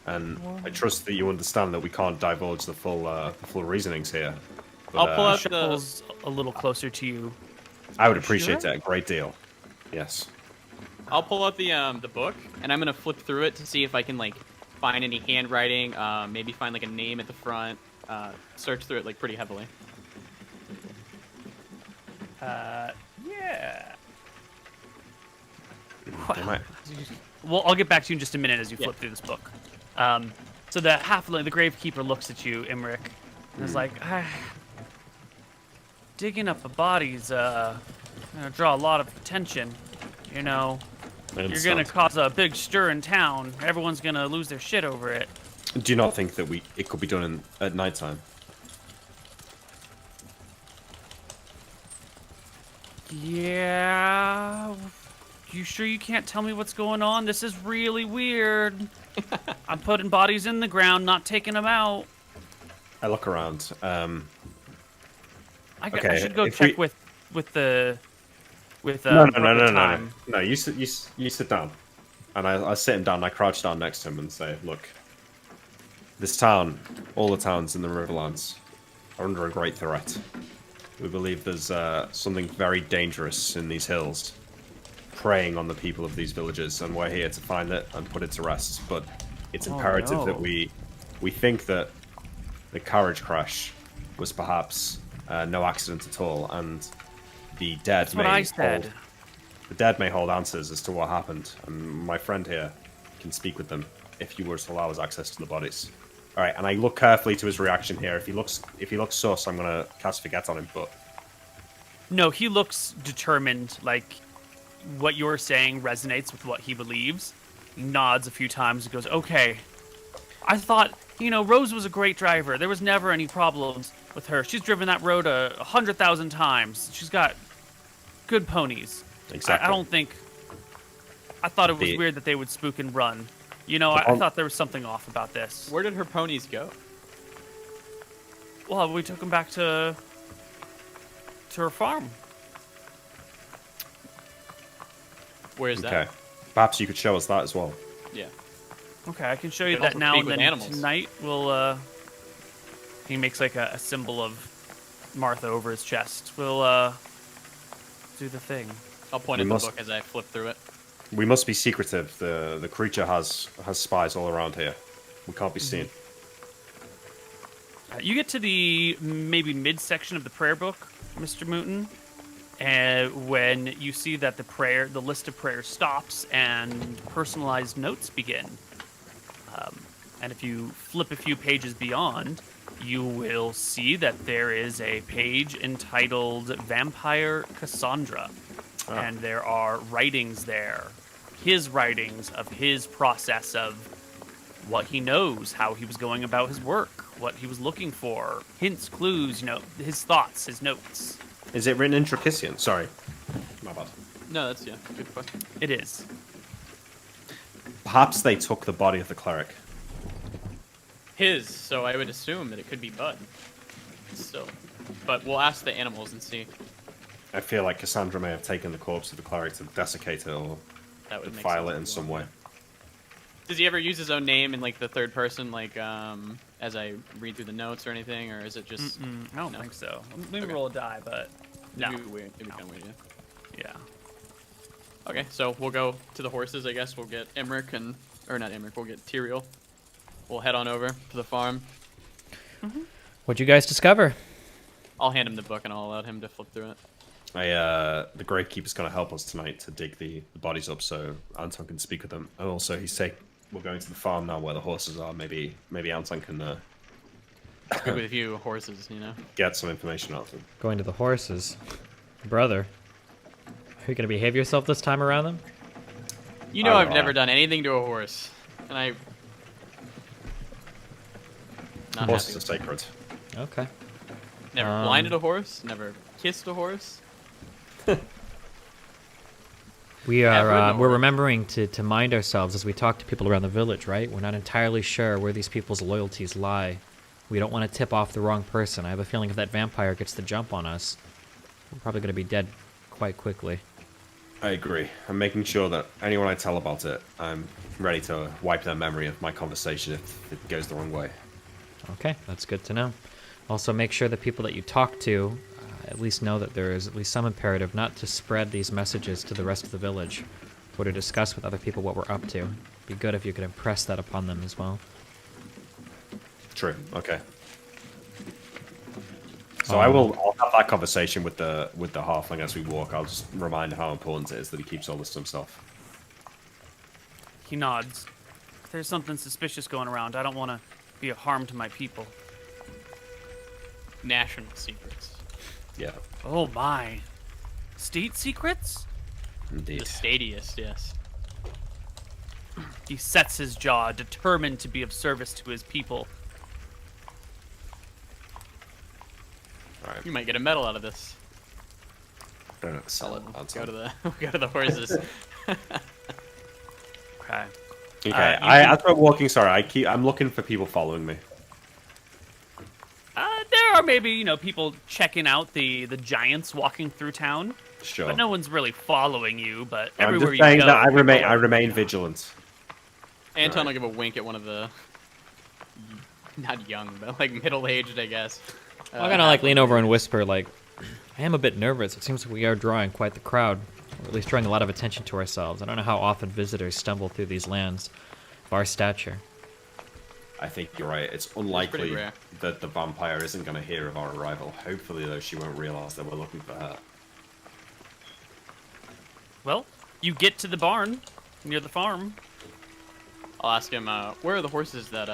And I trust that you understand that we can't divulge the full reasonings here. But, I'll pull out the. Shuffles a little closer to you. I would appreciate Sure? it a great deal. Yes. I'll pull out the book and I'm gonna flip through it to see if I can like find any handwriting. Maybe find like a name at the front. Search through it like pretty heavily. Yeah. They might- Well, I'll get back to you in just a minute as you flip Yeah. through this book. So the halfling, the gravekeeper, looks at you, Emmerich, and is like, digging up a body's gonna draw a lot of attention. You know, I you're gonna understand. cause a big stir in town. Everyone's gonna lose their shit over it. Do you not think that it could be done at nighttime? Yeah. You sure you can't tell me what's going on? This is really weird. I'm putting bodies in the ground, not taking them out. I look around. I Okay, should go if check we- with the No. time. No, you sit down. And I sit him down, and I crouch down next to him and say, look, this town, all the towns in the Riverlands, are under a great threat. We believe there's something very dangerous in these hills, preying on the people of these villages, and we're here to find it and put it to rest. But it's imperative no. that we think that the carriage crash was perhaps no accident at all, and the dead That's what I said. the dead may hold answers as to what happened, and my friend here can speak with them if you were to allow us access to the bodies. All right, and I look carefully to his reaction here. If he looks sus, I'm gonna cast Forget on him. But No, he looks determined. Like what you're saying resonates with what he believes. He nods a few times and goes, "Okay, I thought Rose was a great driver. There was never any problems with her. She's driven that road 100,000 times. She's got good ponies. exactly, I don't think. I thought it was The- weird that they would spook and run. I thought there was something off about this. Where did her ponies go? Well, we took them back to her farm. Where's Okay, that? perhaps you could show us that as well. Yeah. Okay, I can show you can that also now speak and with then animals. tonight. We'll. He makes like a symbol of Martha over his chest. We'll do the thing. I'll point We at the must- book as I flip through it. We must be secretive. The creature has spies all around here. We can't be seen. You get to the maybe midsection of the prayer book, MrMouton, and when you see that the list of prayers stops and personalized notes begin. And if you flip a few pages beyond, you will see that there is a page entitled Vampire Cassandra. And there are writings there. His writings of his process of what he knows, how he was going about his work, what he was looking for, hints, clues, his thoughts, his notes. Is it written in Dracissian? Sorry, my bad. No, that's good question. It is. Perhaps they took the body of the cleric. His, so I would assume that it could be Bud. Still. But we'll ask the animals and see. I feel like Cassandra may have taken the corpse of the cleric to desiccate it or That would make file sense it in as some well. way. Does he ever use his own name in like the third person, like as I read through the notes or anything, or is it just? I don't No. think so. Maybe Okay. roll a die, but no. It'd be weird. It'd be kind of weird. Yeah. Yeah. Okay, so we'll go to the horses, I guess. We'll get Emmerich or not Emmerich. We'll get Tyrael. We'll head on over to the farm. What'd you guys discover? I'll hand him the book and I'll allow him to flip through it. The Gravekeeper's going to help us tonight to dig the bodies up so Anton can speak with them. And also, we're going to the farm now where the horses are. Maybe Anton can Speak with a few horses, you know. get some information out of them. Going to the horses. Brother. Are you going to behave yourself this time around them? You know, I've Alright. never done anything to a horse, and I. Not Horses happy. are sacred. Okay. Never blinded a horse. Never kissed a horse. We Ever are nor- we're remembering to mind ourselves as we talk to people around the village, right? We're not entirely sure where these people's loyalties lie. We don't want to tip off the wrong person. I have a feeling if that vampire gets the jump on us, we're probably going to be dead quite quickly. I agree. I'm making sure that anyone I tell about it, I'm ready to wipe their memory of my conversation if it goes the wrong way. Okay, that's good to know. Also, make sure the people that you talk to at least know that there is at least some imperative not to spread these messages to the rest of the village or to discuss with other people what we're up to. It'd be good if you could impress that upon them as well. True. Okay. So I'll have that conversation with the halfling as we walk. I'll just remind him how important it is that he keeps all this to himself. He nods. There's something suspicious going around. I don't want to be a harm to my people. National secrets. Yeah, Oh my. State secrets? indeed. The stadiest, yes. He sets his jaw, determined to be of service to his people. All right. You might get a medal out of this. Don't have to sell it. Go to the go to the horses. Okay. Okay. you As we're walking, sorry, I'm looking for people following me. There are maybe, people checking out the giants walking through town. Sure. But no one's really following you, but I'm everywhere just you saying go... that I people are- remain vigilant. Anton Right. will give a wink at one of the not young, but like middle-aged, I guess. I'm gonna lean over and whisper, like, I am a bit nervous. It seems like we are drawing quite the crowd, or at least drawing a lot of attention to ourselves. I don't know how often visitors stumble through these lands of our stature. I think you're right. It's pretty unlikely rare. that the vampire isn't going to hear of our arrival. Hopefully, though, she won't realize that we're looking for her. Well, you get to the barn near the farm. I'll ask him, where are the horses that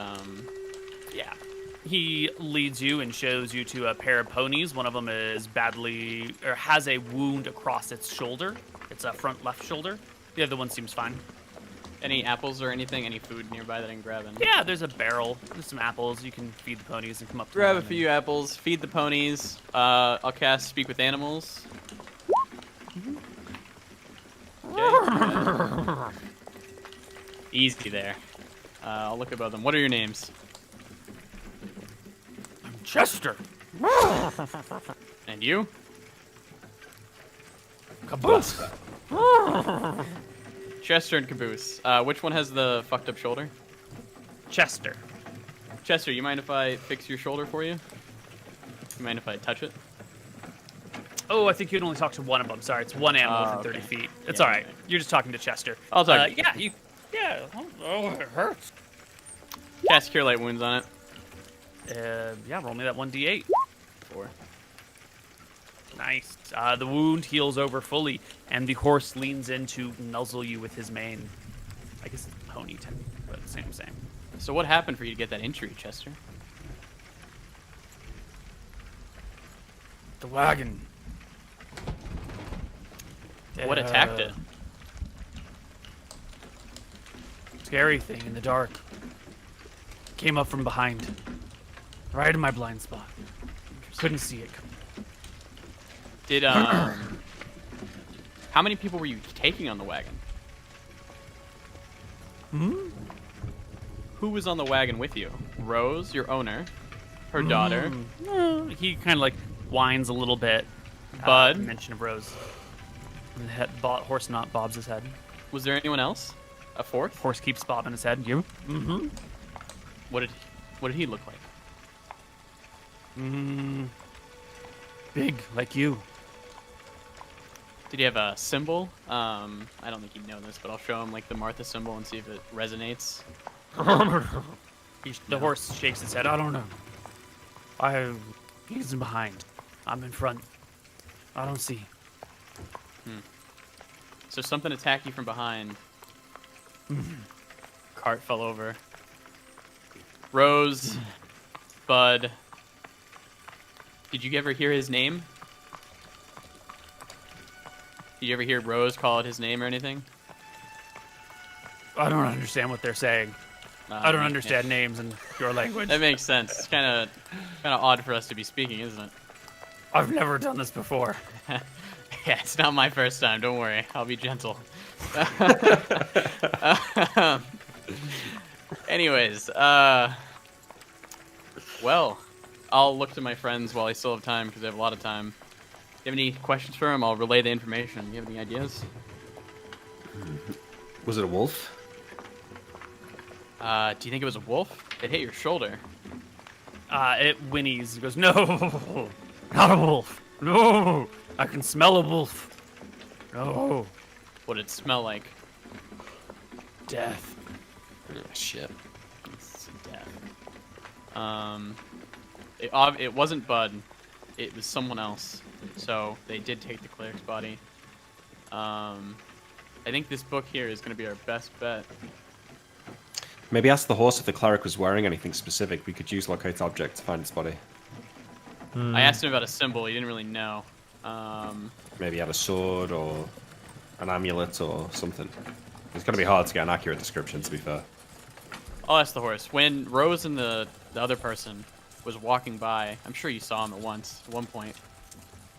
Yeah. He leads you and shows you to a pair of ponies. One of them is has a wound across its shoulder. It's a front left shoulder. The other one seems fine. any apples or anything, any food nearby that I can grab in? Yeah, there's a barrel. There's some apples. You can feed the ponies and come up to Grab a them few apples, feed the ponies. I'll cast Speak with Animals. Okay. Easy there. I'll look above them. What are your names? and- Chester. And you? Caboose. Chester and Caboose. Which one has the fucked up shoulder? Chester. Chester, you mind if I fix your shoulder for you? You mind if I touch it? Oh, I think you can only talk to one of them. Sorry, it's one animal within 30 okay. feet. It's Yeah, all right. okay. You're just talking to Chester. I'll talk. Yeah, you. Yeah. Oh, it hurts. Cast Cure Light Wounds on it. Yeah, roll me that 1d8. 4. Nice. The wound heals over fully, and the horse leans in to nuzzle you with his mane. I guess it's pony type, but same. So what happened for you to get that injury, Chester? The wagon. What attacked it? Scary thing in the dark. Came up from behind. Right in my blind spot. Couldn't see it coming. Did how many people were you taking on the wagon? Who was on the wagon with you? Rose, your owner, her daughter, He kind of like whines a little bit. Bud. Mention of Rose. And the horse not bobs his head. Was there anyone else? A fourth? Horse keeps bobbing his head. You? What did What did he look like? Big, like you. Did he have a symbol? I don't think he'd know this, but I'll show him like the Martha symbol and see if it resonates. The horse shakes his head. I don't know. He's in behind. I'm in front. I don't see. So something attacked you from behind. Cart fell over. Rose, Bud. Did you ever hear his name? Did you ever hear Rose call it his name or anything? I don't understand what they're saying. I don't understand names in your language. That makes sense. It's kind of odd for us to be speaking, isn't it? I've never done this before. Yeah, it's not my first time. Don't worry. I'll be gentle. Anyways, well, I'll look to my friends while I still have time because I have a lot of time. Do you have any questions for him? I'll relay the information. Do you have any ideas? Was it a wolf? Do you think it was a wolf? It hit your shoulder. It whinnies. It goes, no, not a wolf. No, I can smell a wolf. No, What did it smell like? death. Oh, shit. It's death. It wasn't Bud. It was someone else. So they did take the cleric's body. I think this book here is going to be our best bet. Maybe ask the horse if the cleric was wearing anything specific. We could use locate object to find its body. I asked him about a symbol. He didn't really know. Maybe he had a sword or an amulet or something. It's going to be hard to get an accurate description, to be fair. I'll ask the horse. When Rose and the other person was walking by, I'm sure you saw him at one point.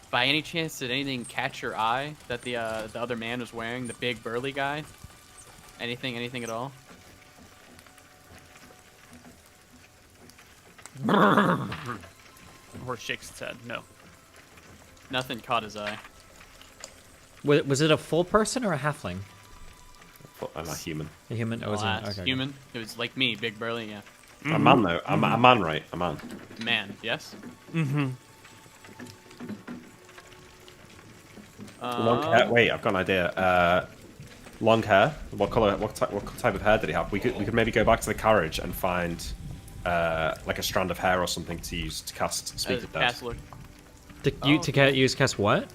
By any chance, did anything catch your eye that the other man was wearing? The big burly guy? Anything at all? The horse shakes its head. No. Nothing caught his eye. Was it a full person or a halfling? I'm a human. A human? Oh, was Well, it? Okay. human. It was like me, big burly. Yeah. A man, though. A man, right? A man. Man. Yes. Long hair. Wait, I've got an idea. Long hair. What color? What type of hair did he have? We could maybe go back to the carriage and find like a strand of hair or something to use to cast Speak with Dead. Cast look. Use cast what?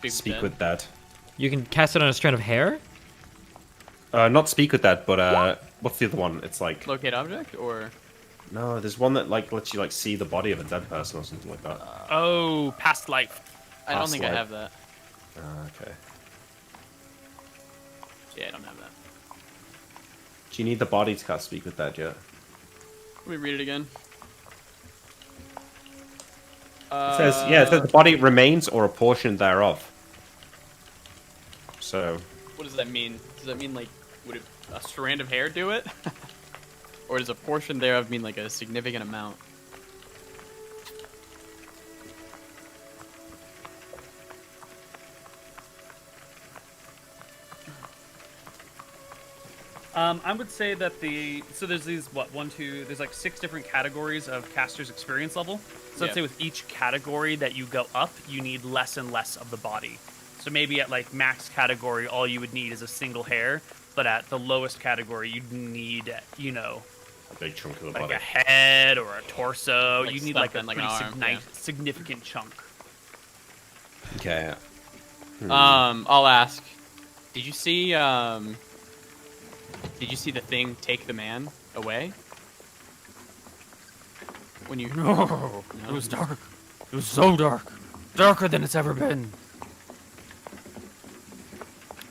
Speak with Dead. You can cast it on a strand of hair? Not Speak with Dead, but what's the other one? It's like Locate object or no. There's one that like lets you like see the body of a dead person or something like that. Oh, past life. I don't Past think I life. have that. Okay. Yeah, I don't have that. Do you need the body to cast Speak with Dead yet? Let me read it again. It says the body remains or a portion thereof. So What does that mean? Does that mean like would a strand of hair do it? Or does a portion thereof mean like a significant amount? I would say that there's these there's like 6 different categories of caster's experience level. So I'd say with each category that you go up, you need less and less of the body. So maybe at like max category, all you would need is a single hair, but at the lowest category, you'd need, a big chunk of the like body. a head or a torso. Like You need like a something, like pretty an arm, significant chunk. Okay. I'll ask. Did you see the thing take the man away? When you No, it was dark. It was so dark. Darker than it's ever been.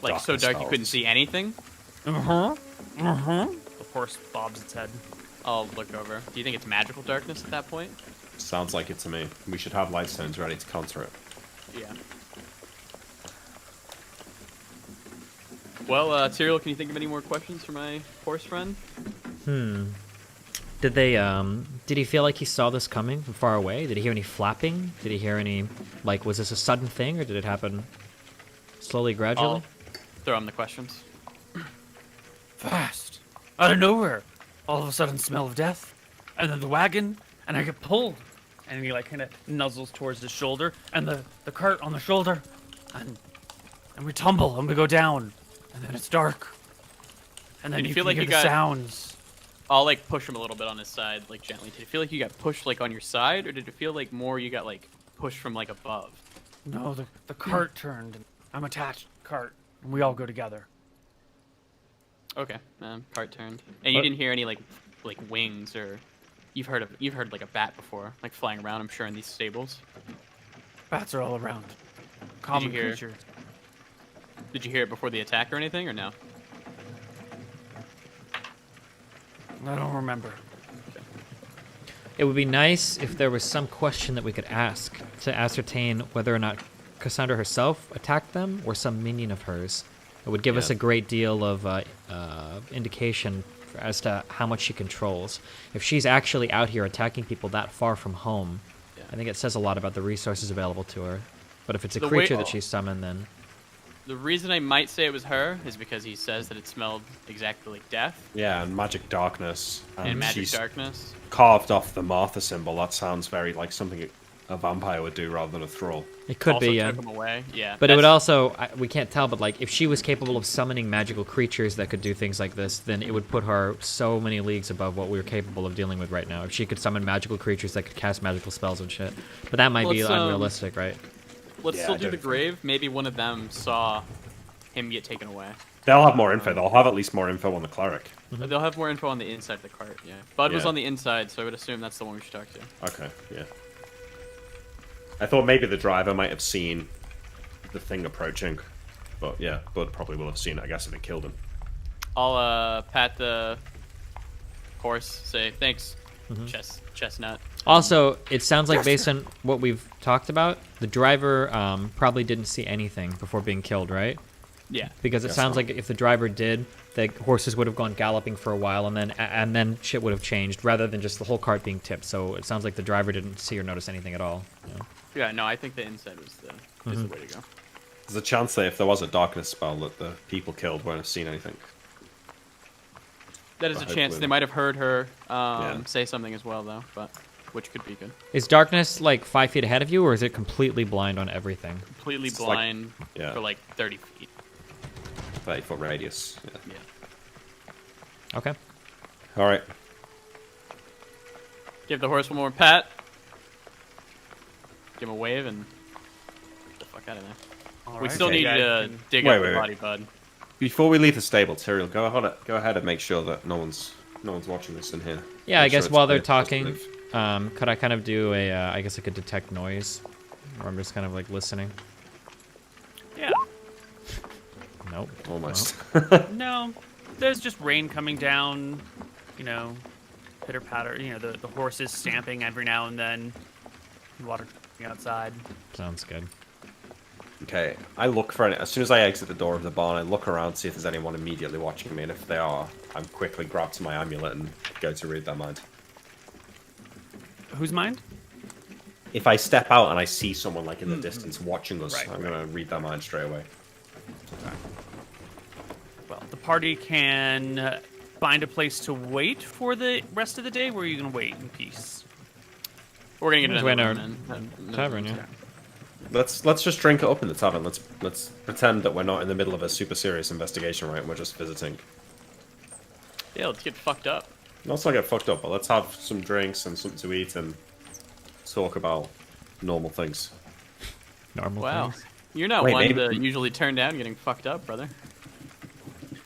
like so Darkness dark you falls. couldn't see anything? Of course, bobs its head. I'll look over. Do you think it's magical darkness at that point? Sounds like it to me. We should have light stones ready to counter it. Yeah. Well, Tyrael, can you think of any more questions for my horse friend? Did he feel like he saw this coming from far away? Did he hear any flapping? Did he hear any, like, was this a sudden thing or did it happen slowly, gradually? I'll throw him the questions. Fast. Out of nowhere. All of a sudden, smell of death. and then the wagon, and I get pulled. And he like kind of nuzzles towards the shoulder, and the cart on the shoulder, and we tumble and we go down, and then it's dark, and then Did you you feel can like hear you the got- sounds. I'll like push him a little bit on his side, like gently. Did it feel like you got pushed like on your side, or did it feel like more you got like pushed from like above? No, the cart turned, and I'm attached to the cart, and we all go together. Okay, cart turned, and you What? didn't hear any like wings or you've heard like a bat before, like flying around. I'm sure in these stables. Bats are all around. Common hear- creature. Did you hear it before the attack or anything, or no? I don't remember. It would be nice if there was some question that we could ask to ascertain whether or not Cassandra herself attacked them or some minion of hers. It would give us Yeah. a great deal of indication as to how much she controls. If she's actually out here attacking people that far from home, Yeah. I think it says a lot about the resources available to her. But if it's a The way- creature that she's summoned, then The reason I might say it was her is because he says that it smelled exactly like death Yeah, and magic darkness. and magic she's darkness. carved off the Martha symbol. That sounds very like something a vampire would do rather than a thrall. it could Also be, yeah. took him away. Yeah, But it would that's- also, we can't tell, but like if she was capable of summoning magical creatures that could do things like this, then it would put her so many leagues above what we're capable of dealing with right now. If she could summon magical creatures that could cast magical spells and shit. But that might be Let's, unrealistic, right? Let's Yeah, still I do the don't think- grave. Maybe one of them saw him get taken away. They'll have more info. They'll have at least more info on the cleric. But they'll have more info on the inside of the cart. Yeah, Bud was Yeah. on the inside, so I would assume that's the one we should talk to. Okay, yeah. I thought maybe the driver might have seen the thing approaching, but yeah, Bud probably will have seen it, I guess, if it killed him. I'll pat the horse, say thanks, Mm-hmm. chestnut. Also, it sounds like based on what we've talked about, the driver probably didn't see anything before being killed, right? Yeah, Because it Guess sounds so. like if the driver did, the horses would have gone galloping for a while, and then shit would have changed, rather than just the whole cart being tipped. So it sounds like the driver didn't see or notice anything at all. You know? yeah. No, I think the inside was is the way to go. There's a chance that if there was a darkness spell that the people killed won't have seen anything. That is a But chance. hopefully- They might have heard her Yeah. say something as well, though, but which could be good. Is darkness like 5 feet ahead of you, or is it completely blind on everything? Completely It's like- blind yeah. for like 30 feet. 30-foot radius. Yeah. Yeah. Okay. All right. Give the horse one more pat. Give him a wave and get the fuck out of there. All We right. still Okay. need You guys to can- dig Wait, up wait, the wait. body, bud. Before we leave the stable, Tyrael, go ahead and make sure that no one's watching this in here. Yeah, I Make sure guess it's while they're clear, talking, positive. could I kind of do a, I guess I could detect noise, or I'm just kind of like listening. Yeah. Nope. Almost. No, there's just rain coming down. You know, pitter patter. You know, the horses stamping every now and then. Water coming outside. Sounds good. Okay, I look for it. As soon as I exit the door of the barn, I look around, see if there's anyone immediately watching me, and if they are, I'm quickly grab to my amulet and go to read their mind. Whose mind? If I step out and I see someone like in the distance watching us, Right, I'm gonna read their mind straight away. Well, the party can find a place to wait for the rest of the day. Where are you gonna wait in peace? We're gonna get Let's another wait in one our then. tavern, yeah. Let's just drink it up in the tavern. Let's pretend that we're not in the middle of a super serious investigation, right? We're just visiting. Yeah, let's get fucked up. Let's not get fucked up, but let's have some drinks and something to eat and talk about normal things. Normal Wow. things. You're not Wait, one maybe- to usually turn down getting fucked up, brother.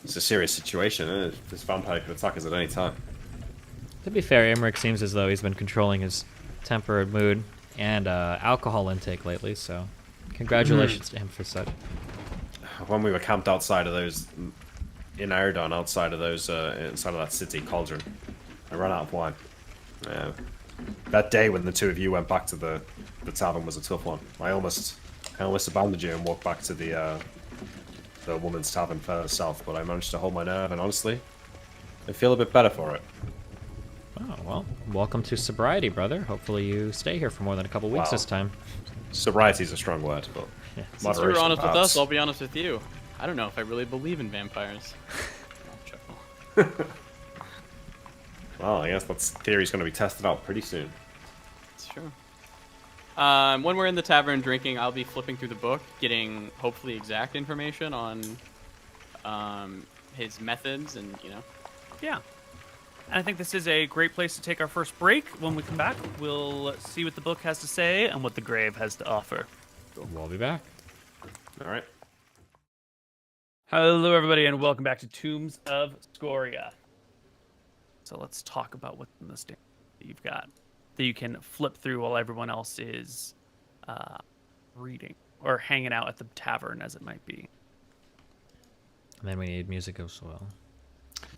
It's a serious situation. Isn't it? This vampire could attack us at any time. To be fair, Emmerich seems as though he's been controlling his temper and mood and alcohol intake lately, so congratulations to him for such. When we were camped outside of those in Aridon, outside of that city cauldron, I ran out of wine. That day when the two of you went back to the tavern was a tough one. I almost abandoned you and walked back to the woman's tavern further south, but I managed to hold my nerve, and honestly, I feel a bit better for it. Oh, well, welcome to sobriety, brother. Hopefully you stay here for more than a couple weeks Wow. this time. Sobriety is a strong word, but Yeah. Since you were moderation, honest with perhaps. us, I'll be honest with you. I don't know if I really believe in vampires. Chuckle. Well, I guess that theory's going to be tested out pretty soon. It's true. When we're in the tavern drinking, I'll be flipping through the book, getting hopefully exact information on his methods and, you know. Yeah. And I think this is a great place to take our first break. When we come back, we'll see what the book has to say and what the grave has to offer. We'll be back. All right. Hello, everybody, and welcome back to Tombs of Scoria. So let's talk about what's in this game that you've got that you can flip through while everyone else is reading or hanging out at the tavern, as it might be. And then we need music as well.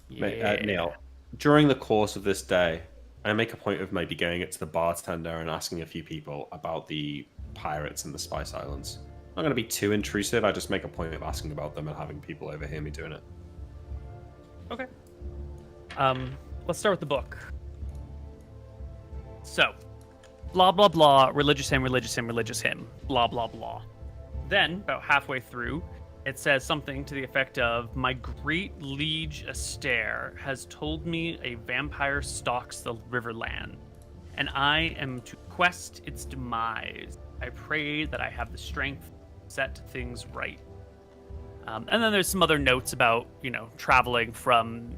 Yeah. Neal, during the course of this day, I make a point of maybe going up to the bartender and asking a few people about the pirates and the Spice Islands. I'm not going to be too intrusive. I just make a point of asking about them and having people overhear me doing it. Okay. Let's start with the book. So, blah, blah, blah, religious hymn, religious hymn, religious hymn, blah, blah, blah. Then, about halfway through, it says something to the effect of, my great liege Astaire has told me a vampire stalks the riverland, and I am to quest its demise. I pray that I have the strength to set things right. And then there's some other notes about, you know, traveling from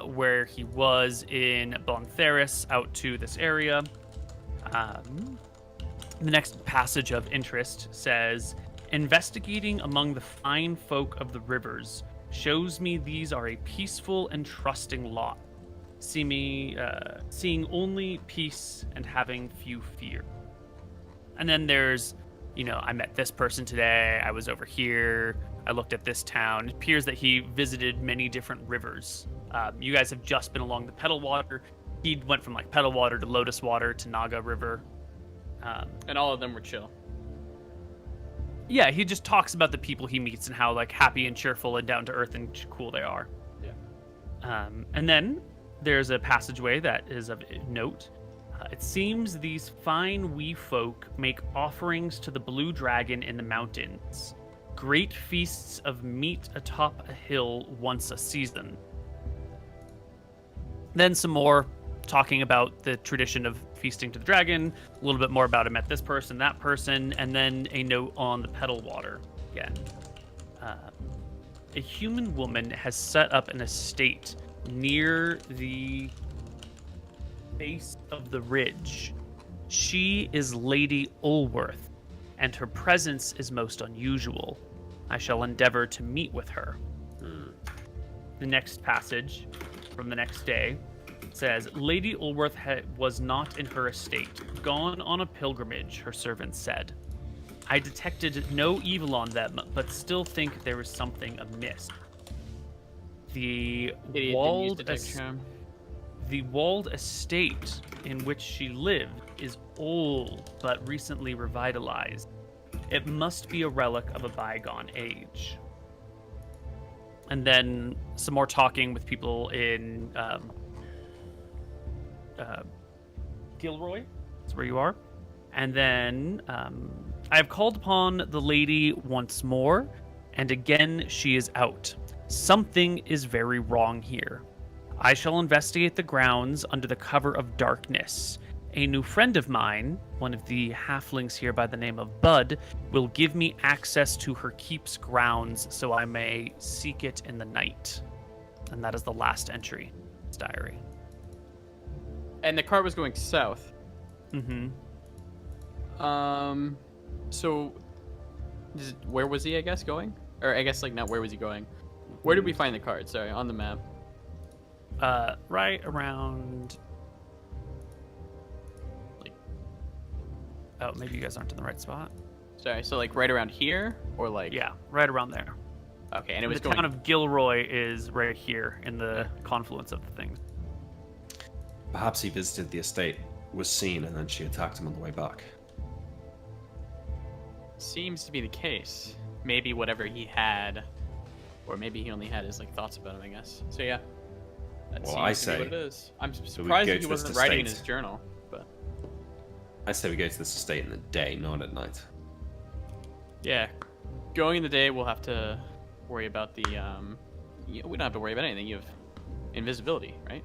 where he was in Bontheris out to this area. The next passage of interest says, investigating among the fine folk of the rivers shows me these are a peaceful and trusting lot, seeing only peace and having few fear. And then there's, you know, I met this person today, I was over here, I looked at this town. It appears that he visited many different rivers. You guys have just been along the Petal Water. He went from like Petal Water to Lotus Water to Naga River. And all of them were chill. Yeah, he just talks about the people he meets and how like happy and cheerful and down to earth and cool they are. Yeah. And then there's a passageway that is of note. It seems these fine wee folk make offerings to the blue dragon in the mountains. Great feasts of meat atop a hill once a season. Then some more talking about the tradition of feasting to the dragon, a little bit more about him at this person, that person, and then a note on the Petal Water again. A human woman has set up an estate near the base of the ridge. She is Lady Ulworth, and her presence is most unusual. I shall endeavor to meet with her. The next passage from the next day says, Lady Ulworth was not in her estate, gone on a pilgrimage, her servant said. I detected no evil on them, but still think there is something amiss. The walled estate in which she lived is old, but recently revitalized. It must be a relic of a bygone age. And then some more talking with people in Gilroy. That's where you are. And then I have called upon the lady once more, and again she is out. Something is very wrong here. I shall investigate the grounds under the cover of darkness. A new friend of mine, one of the halflings here by the name of Bud, will give me access to her keep's grounds so I may seek it in the night. And that is the last entry in his diary. And the car was going south. Mm-hmm. So, where was he, I guess, going? Or I guess, like, not where was he going? Where did we find the card? Sorry, on the map. Right around... Oh, maybe you guys aren't in the right spot. Sorry, so like right around here, or like? Yeah, right around there. Okay, and it was the going... town of Gilroy is right here in the confluence of the things. Perhaps he visited the estate, was seen, and then she attacked him on the way back. Seems to be the case. Maybe whatever he had, or maybe he only had his like thoughts about him, I guess. So yeah, that Well, seems I to say- be what it is. I'm we surprised go that he to wasn't this writing in estate. his journal, but I say we go to this estate in the day, not at night. yeah, going in the day we'll have to worry about the we don't have to worry about anything. You have invisibility, right?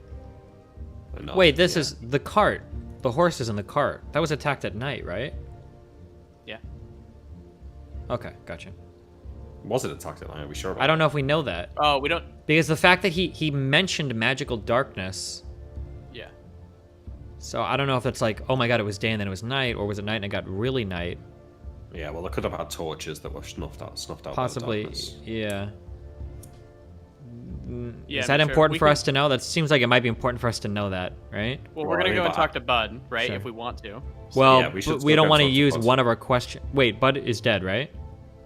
enough. Wait, this is the cart. The horse is in the cart. That was attacked at night, right? Yeah. Okay, gotcha. Was it attacked at night? Are we sure about I don't know if we know that. Oh, we don't. Because the fact that he mentioned magical darkness, Yeah. so I don't know if that's like, oh my god, it was day and then it was night, or was it night and it got really night? Yeah, well, they could have had torches that were snuffed out Possibly, by the darkness. yeah. Yeah, Is that sure. important We for can- us to know? That seems like it might be important for us to know that, right? Well, Well, we're I gonna mean, go and but talk to Bud, right? Sure. If we want to. Well, yeah, we should we still don't go want to talk to use Bud. one of our questions. Wait, Bud is dead, right?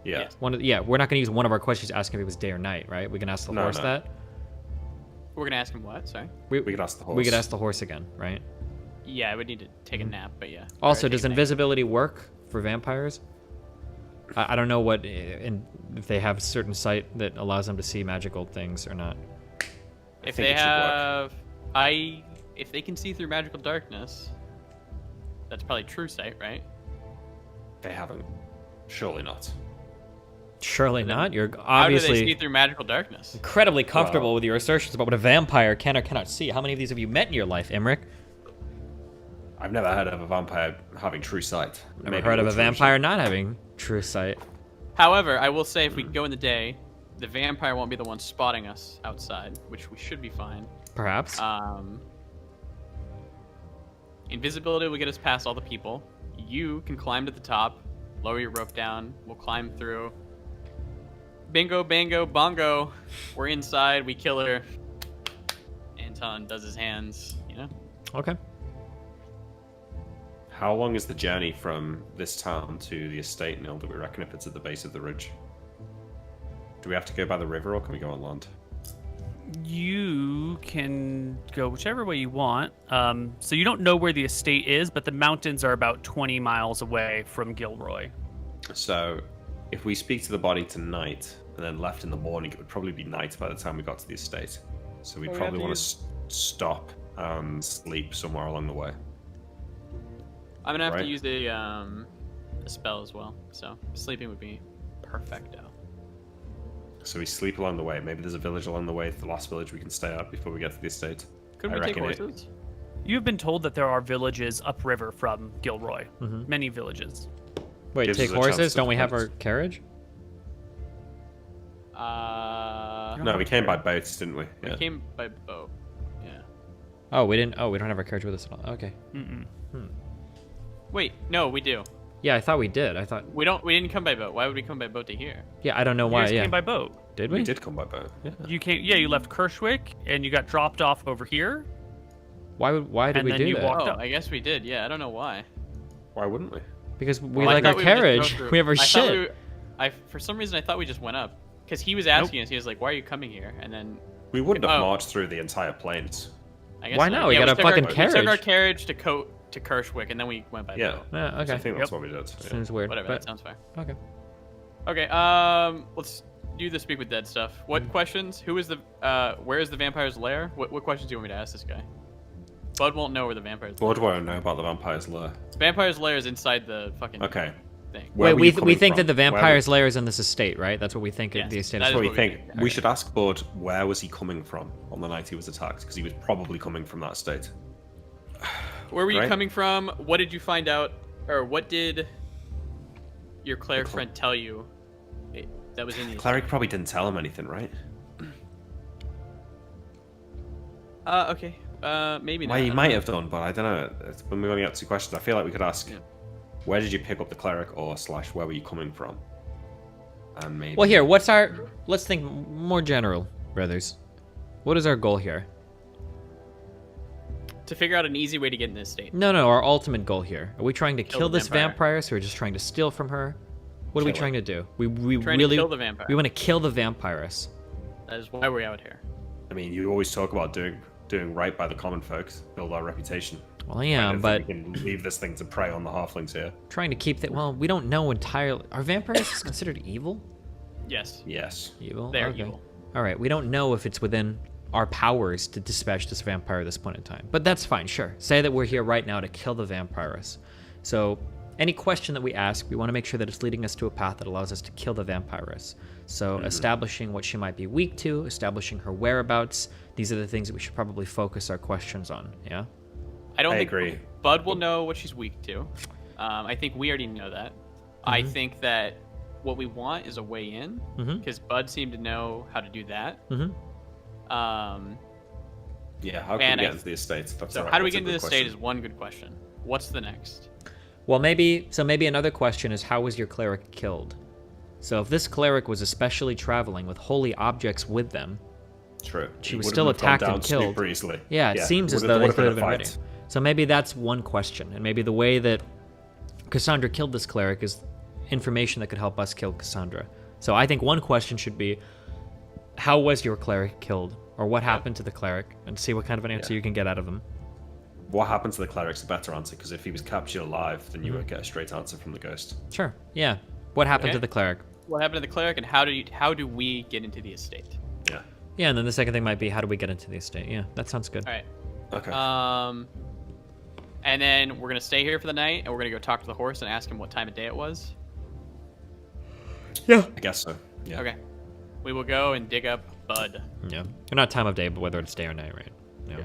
Yeah. Yes. Yeah, we're not going to use one of our questions to ask if it was day or night, right? We can ask the No, horse no. that. We're gonna ask him what? Sorry. We could ask the horse. We could ask the horse again, right? Yeah, I would need to take a nap, but yeah. Also, Alright, does take a nap. invisibility work for vampires? I don't know what if they have a certain sight that allows them to see magical things or not. If think they it should work. have, if they can see through magical darkness, that's probably true sight, right? They haven't. Surely not. Surely not. You're How do they obviously see through magical darkness? incredibly comfortable Well- with your assertions about what a vampire can or cannot see. How many of these have you met in your life, Emmerich? I've never heard of a vampire having true sight. Never Maybe heard of a illusion. vampire not having true sight. However, I will say if we go in the day, the vampire won't be the one spotting us outside, which we should be fine. Perhaps. Invisibility will get us past all the people. You can climb to the top, lower your rope down. We'll climb through. Bingo, bango, bongo. We're inside. We kill her. Anton does his hands. You know. Okay. How long is the journey from this town to the estate, Neal, do we reckon, if it's at the base of the ridge? Do we have to go by the river or can we go on land? You can go whichever way you want. So you don't know where the estate is, but the mountains are about 20 miles away from Gilroy. So, if we speak to the body tonight and then left in the morning, it would probably be night by the time we got to the estate. So we'd Well, we probably have to want to stop and sleep somewhere along the way. I'm gonna have Right. to use a spell as well. So sleeping would be perfecto. So we sleep along the way. Maybe there's a village along the way, the last village we can stay at before we get to the estate. Could I we take reckon it- horses? You've been told that there are villages upriver from Gilroy. Mhm. Many villages. Wait, Gives take us a chance horses? to Don't we have find- our carriage? No, we came by boats, didn't we? We came by boat. Yeah. Oh, we didn't. Oh, we don't have our carriage with us at all. Okay. Mm-mm. Wait, no, we do. Yeah, I thought we did. I thought. We don't. We didn't come by boat. Why would we come by boat to here? Yeah, I don't know You why. guys Yeah. came by boat. Did We we? did come by boat. Yeah. You came. Yeah, you left Kershwick and you got dropped off over here. Why would? Why did And we then do you that? walked Oh, up. I guess we did. Yeah, I don't know why. Why wouldn't we? Because we Well, I like thought our we would just go carriage. through- We have our I thought shit. for some reason I thought we just went up because he was asking us. He was like, "Why are you coming here?" And then We wouldn't have Oh. marched through the entire plains. I guess Why not. not? We got a took fucking We took our carriage. carriage to Kershwick, and then we went by Yeah. boat. Yeah, So okay. I think that's what we did. Yeah. Seems weird. Whatever. but- That sounds fair. Okay. Okay. Let's do the speak with dead stuff. What questions? Who is the? Where is the vampire's lair? What questions do you want me to ask this guy? Bud won't know where the vampire's. What do I know about the vampire's lair? Vampire's lair is inside the fucking Okay. thing. Where Wait, were we you we coming think from? that the Where vampire's lair is in this estate, right? That's what we think Yes, the estate that is. is What do what you we think? think. We should ask Bud where was he coming from on the night he was attacked, because he was probably coming from that estate. Where were you Right. coming from? What did you find out, or what did your cleric friend tell you that was in the Cleric probably didn't tell him anything, right? Okay. Maybe not. Well, I he don't might know. have done, but I don't know. When we only got 2 questions, I feel like we could ask, Yeah. where did you pick up the cleric, or / where were you coming from? And maybe. Well, here, let's think more general, brothers. What is our goal here? To figure out an easy way to get in this state. No, our ultimate goal here. Are we trying to kill the this vampire. vampire, so we're just trying to steal from her? What are we Kill her. trying to do? We Trying really to kill the vampire. we want to kill the vampiress. That is why we're out here. I mean, you always talk about doing right by the common folks, build our reputation. Well, yeah, I don't but think we can leave this thing to prey on the halflings here. trying to keep that. Well, we don't know entirely. Are vampires considered evil? Yes. Yes. Evil. They're Okay. evil. All right, we don't know if it's within our powers to dispatch this vampire at this point in time, but that's fine. Sure, say that we're here right now to kill the vampiress. So, any question that we ask, we want to make sure that it's leading us to a path that allows us to kill the vampiress. So establishing what she might be weak to, establishing her whereabouts, these are the things that we should probably focus our questions on. Yeah. I don't I think agree. Bud will know what she's weak to. I think we already know that. I think that what we want is a way in, because Bud seemed to know how to do that. Yeah, how can we get into the estate? That's So all right. how do we That's get a into the good estate question. is one good question. What's the next? Well, maybe another question is, how was your cleric killed? So if this cleric was especially traveling with holy objects with them, True. she It was wouldn't still have gone attacked down and killed. super easily. Yeah, it seems as would though they would could have been been a ready. fight. So maybe that's one question, and maybe the way that Cassandra killed this cleric is information that could help us kill Cassandra. So I think one question should be, how was your cleric killed? Or what happened to the cleric? And see what kind of an answer you can get out of them. What happened to the cleric's a better answer, because if he was captured alive, then you would get a straight answer from the ghost. Sure, yeah. What happened Okay. to the cleric? What happened to the cleric, and how do we get into the estate? Yeah. Yeah, and then the second thing might be, how do we get into the estate? Yeah, that sounds good. All right. Okay. And then we're gonna stay here for the night, and we're gonna go talk to the horse and ask him what time of day it was. Yeah. I guess so. Yeah. Okay. We will go and dig up Bud. Yeah. Or not time of day, but whether it's day or night, right? Yeah.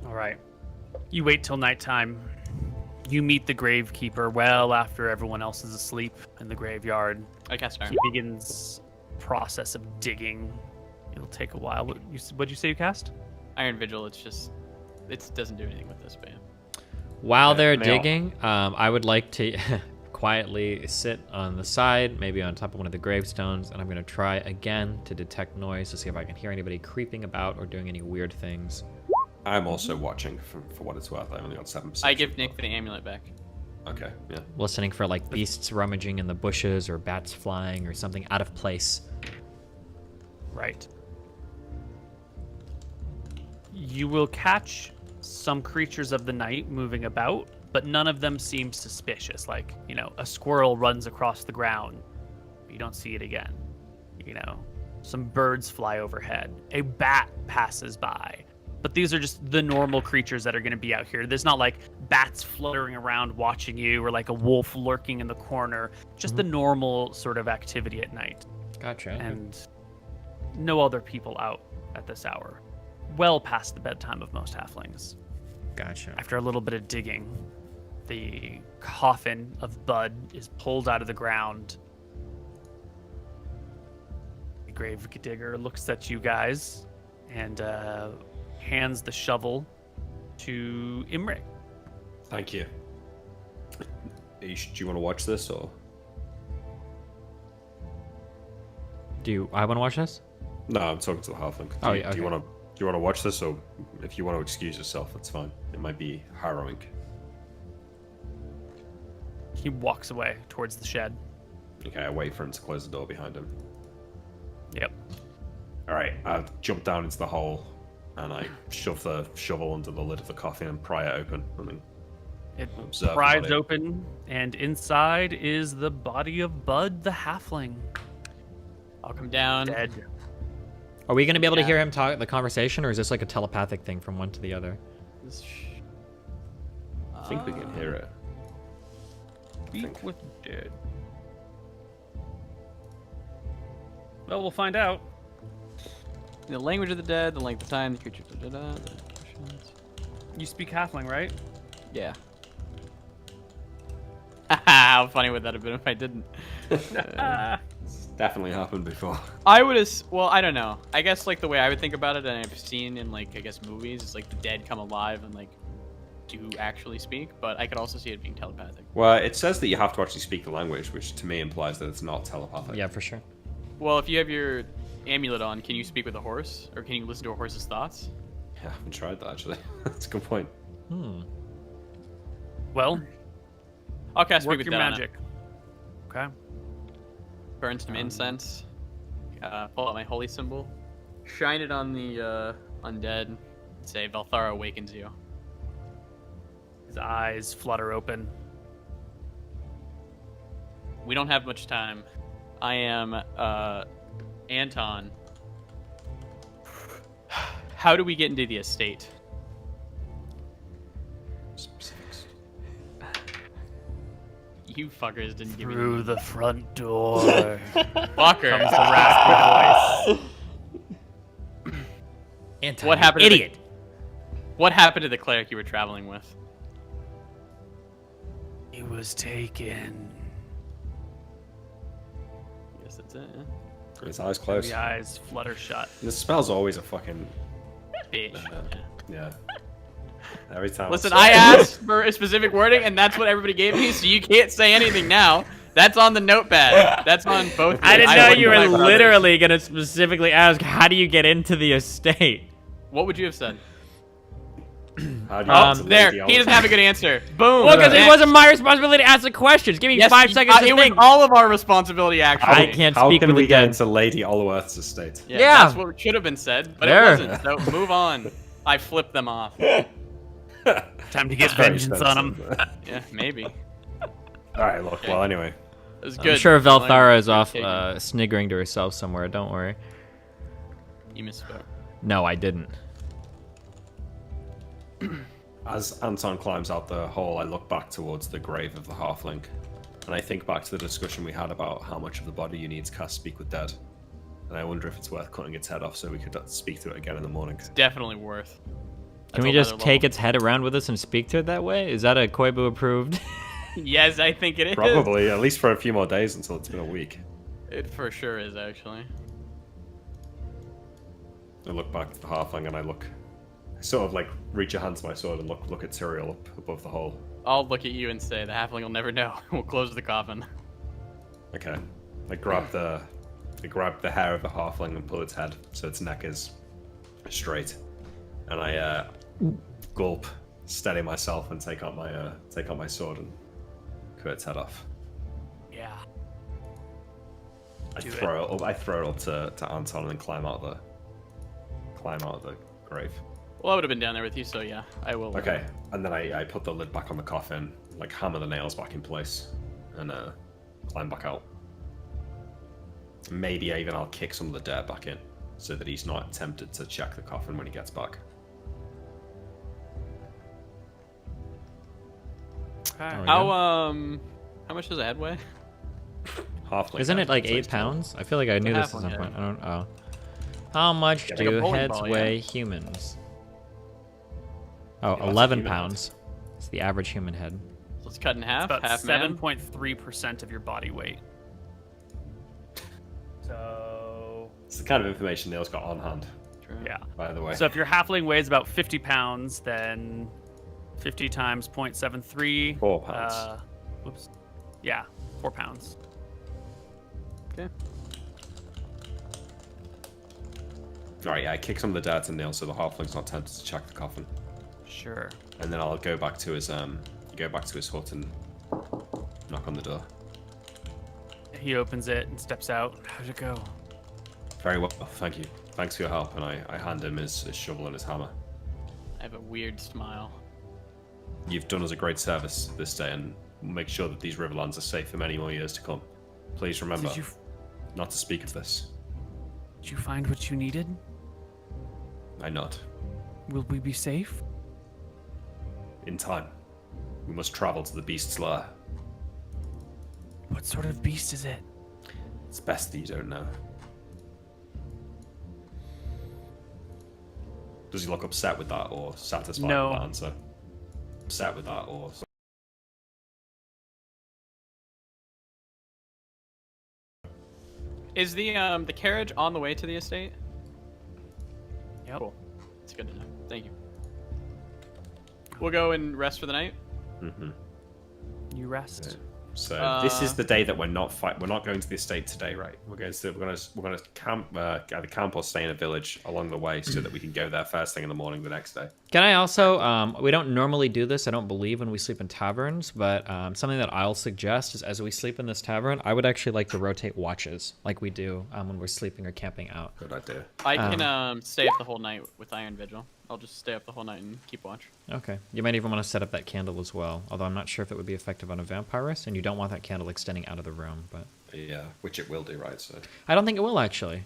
All right. You wait till nighttime. You meet the gravekeeper well after everyone else is asleep in the graveyard. I cast Iron. He begins process of digging. It'll take a while. What'd you say you cast? Iron Vigil. It doesn't do anything with this, but yeah. While they're Neal. digging, I would like to quietly sit on the side, maybe on top of one of the gravestones, and I'm going to try again to detect noise to see if I can hear anybody creeping about or doing any weird things. I'm also watching for what it's worth. I only got 7%. I give Nick the amulet back. Okay, yeah. Listening for like beasts rummaging in the bushes or bats flying or something out of place. Right. You will catch some creatures of the night moving about, but none of them seem suspicious. Like, a squirrel runs across the ground. You don't see it again. Some birds fly overhead. A bat passes by. But these are just the normal creatures that are going to be out here. There's not like bats fluttering around watching you or like a wolf lurking in the corner. Just the normal sort of activity at night. Gotcha. And no other people out at this hour. Well past the bedtime of most halflings. Gotcha. After a little bit of digging, the coffin of Bud is pulled out of the ground. The grave digger looks at you guys and hands the shovel to Imre. Thank you. Do you want to watch this, or? I want to watch this? No, I'm talking to the halfling. Oh, Do yeah, you okay. want to watch this, or if you want to excuse yourself, that's fine. It might be harrowing. He walks away towards the shed. Okay, I wait for him to close the door behind him. Yep. All right, I jump down into the hole, and I shove the shovel under the lid of the coffin and pry it open. It Observe the pries body. open, and inside is the body of Bud the halfling. I'll come down. Dead. Are we going to be able to Yeah. hear him talk the conversation, or is this like a telepathic thing from one to the other? I think we can hear it. Speak with dead. Well, we'll find out. The language of the dead, the length of time, the creature. You speak halfling, right? Yeah. How funny would that have been if I didn't? Definitely happened before. I would have. Well, I don't know. I guess like the way I would think about it, and I've seen in like I guess movies, is like the dead come alive and like do actually speak. But I could also see it being telepathic. Well, it says that you have to actually speak the language, which to me implies that it's not telepathic. Yeah, for sure. Well, if you have your amulet on, can you speak with a horse, or can you listen to a horse's thoughts? Yeah, I haven't tried that actually. That's a good point. Well, I'll cast speak work with your dead on it. magic. Okay. Burn some incense. Pull out my holy symbol. Shine it on the undead. Say Valthara awakens you. His eyes flutter open. We don't have much time. I am Anton. How do we get into the estate? Specifics. You fuckers didn't give me Through the front door. fucker. Comes the raspy voice. Anton, What you happened to the- idiot? What happened to the cleric you were traveling with? He was taken. Yes, that's it. Yeah. His eyes closed. The eyes flutter shut. The spell's always a fucking Bitch. yeah. Every time. Listen, I asked for a specific wording, and that's what everybody gave me, so you can't say anything now. That's on the notepad. That's on both. I didn't know wouldn't you were like others. literally gonna specifically ask, how do you get into the estate? What would you have said? How do you Oh, answer there. Lady He Oliver? doesn't have a good answer. Boom. Well, because it Next. wasn't my responsibility to ask the questions. Give me Yes, 5 seconds to it was think. all of our responsibility, actually. I can't How speak can with we the get dead. into Lady Oliver's estate? Yeah. That's what should have been said, but There. it wasn't. So move on. I flipped them off. Time to get Very vengeance on him. expensive. Yeah, maybe. All right, look. Well, anyway, It was I'm good. sure Velthara is Like, off taken. sniggering to herself somewhere. Don't worry. You misspoke. No, I didn't. as Anton climbs out the hole, I look back towards the grave of the halfling, and I think back to the discussion we had about how much of the body you need to cast Speak with Dead, and I wonder if it's worth cutting its head off so we could speak to it again in the morning. Definitely worth. Can we just take its head around with us and speak to it that way? Is that a Koibu approved? Yes, I think it is. Probably, at least for a few more days until it's been a week. It for sure is, actually. I look back to the halfling and I sort of like reach a hand to my sword and look at Tyrael up above the hole. I'll look at you and say, the halfling will never know. We'll close the coffin. Okay. I grab the hair of the halfling and pull its head so its neck is straight, and I gulp, steady myself, and take out my sword and cut its head off. Yeah. I Do throw it up to Anton and then climb out of the grave. Well, I would have been down there with you, so yeah, I will. Okay, and then I put the lid back on the coffin, like hammer the nails back in place, and climb back out. Maybe I'll kick some of the dirt back in, so that he's not tempted to check the coffin when he gets back. How much does a head weigh? Halfling. Isn't guy, it like so 8 it's 10. pounds? I feel like I knew this at halfling, some yeah. point. I don't. Oh. How much Yeah, like a do bowling heads ball, yeah. weigh humans? Oh, Yeah, that's a 11 human pounds. It's the average human head. So let's cut in half. About Half man. 7.3% of your body weight. So It's the kind of information Neal's got on hand, True. yeah. by the way. So if your halfling weighs about 50 pounds, then 50 times 0.73. 4 pounds. Whoops. Yeah, 4 pounds. Okay. Right, yeah, I kick some of the dirt to Neal so the halfling's not tempted to check the coffin, Sure. and then I'll go back to his hut and knock on the door. He opens it and steps out. How'd it go? Very well, thank you. Thanks for your help, and I hand him his shovel and his hammer. I have a weird smile. You've done us a great service this day, and we'll make sure that these riverlands are safe for many more years to come. Please remember Did not to speak of this. you find what you needed? I nod. Will we be safe? In time, we must travel to the beast's lair. What sort of beast is it? It's best that you don't know. Does he look upset with that, or satisfied No. with that answer? Upset with that, or... Is the carriage on the way to the estate? Yep. Cool. It's good to know. Thank you. We'll go and rest for the night. Mhm. You rest. So this is the day that we're not We're not going to the estate today, right? We're going to camp, either camp or stay in a village along the way, so that we can go there first thing in the morning the next day. Can I also, we don't normally do this, I don't believe, when we sleep in taverns, but something that I'll suggest is as we sleep in this tavern, I would actually like to rotate watches like we do when we're sleeping or camping out. Good idea. I can stay up the whole night with Iron Vigil. I'll just stay up the whole night and keep watch. Okay. You might even want to set up that candle as well, although I'm not sure if it would be effective on a vampirist, and you don't want that candle extending out of the room, but... Yeah, which it will do, right? So I don't think it will, actually.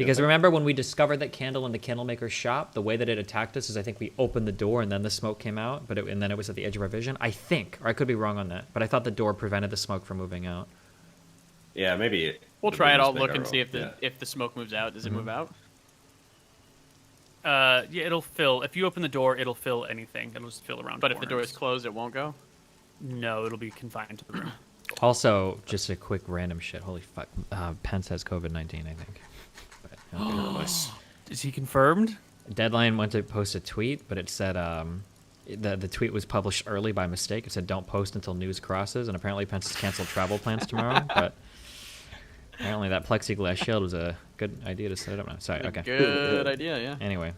Because remember when we discovered that candle in the candlemaker's shop, the way that it attacked us is I think we opened the door and then the smoke came out, and then it was at the edge of our vision. I think, or I could be wrong on that, but I thought the door prevented the smoke from moving out. Yeah, maybe. We'll the try it. room's I'll look bigger and see or- if the smoke moves out. Does it move out? Yeah, it'll fill. If you open the door, it'll fill anything. It'll just fill around. But if the door is corners. closed, it won't go. No, it'll be confined to the room. Also, just a quick random shit. Holy fuck. Pence has COVID-19, I think. But, okay. Nice. Is he confirmed? Deadline went to post a tweet, but it said the tweet was published early by mistake. It said don't post until news crosses, and apparently Pence has canceled travel plans tomorrow. But apparently that plexiglass shield was a good idea to set it up now. Sorry, okay. Good idea, yeah. Anyway,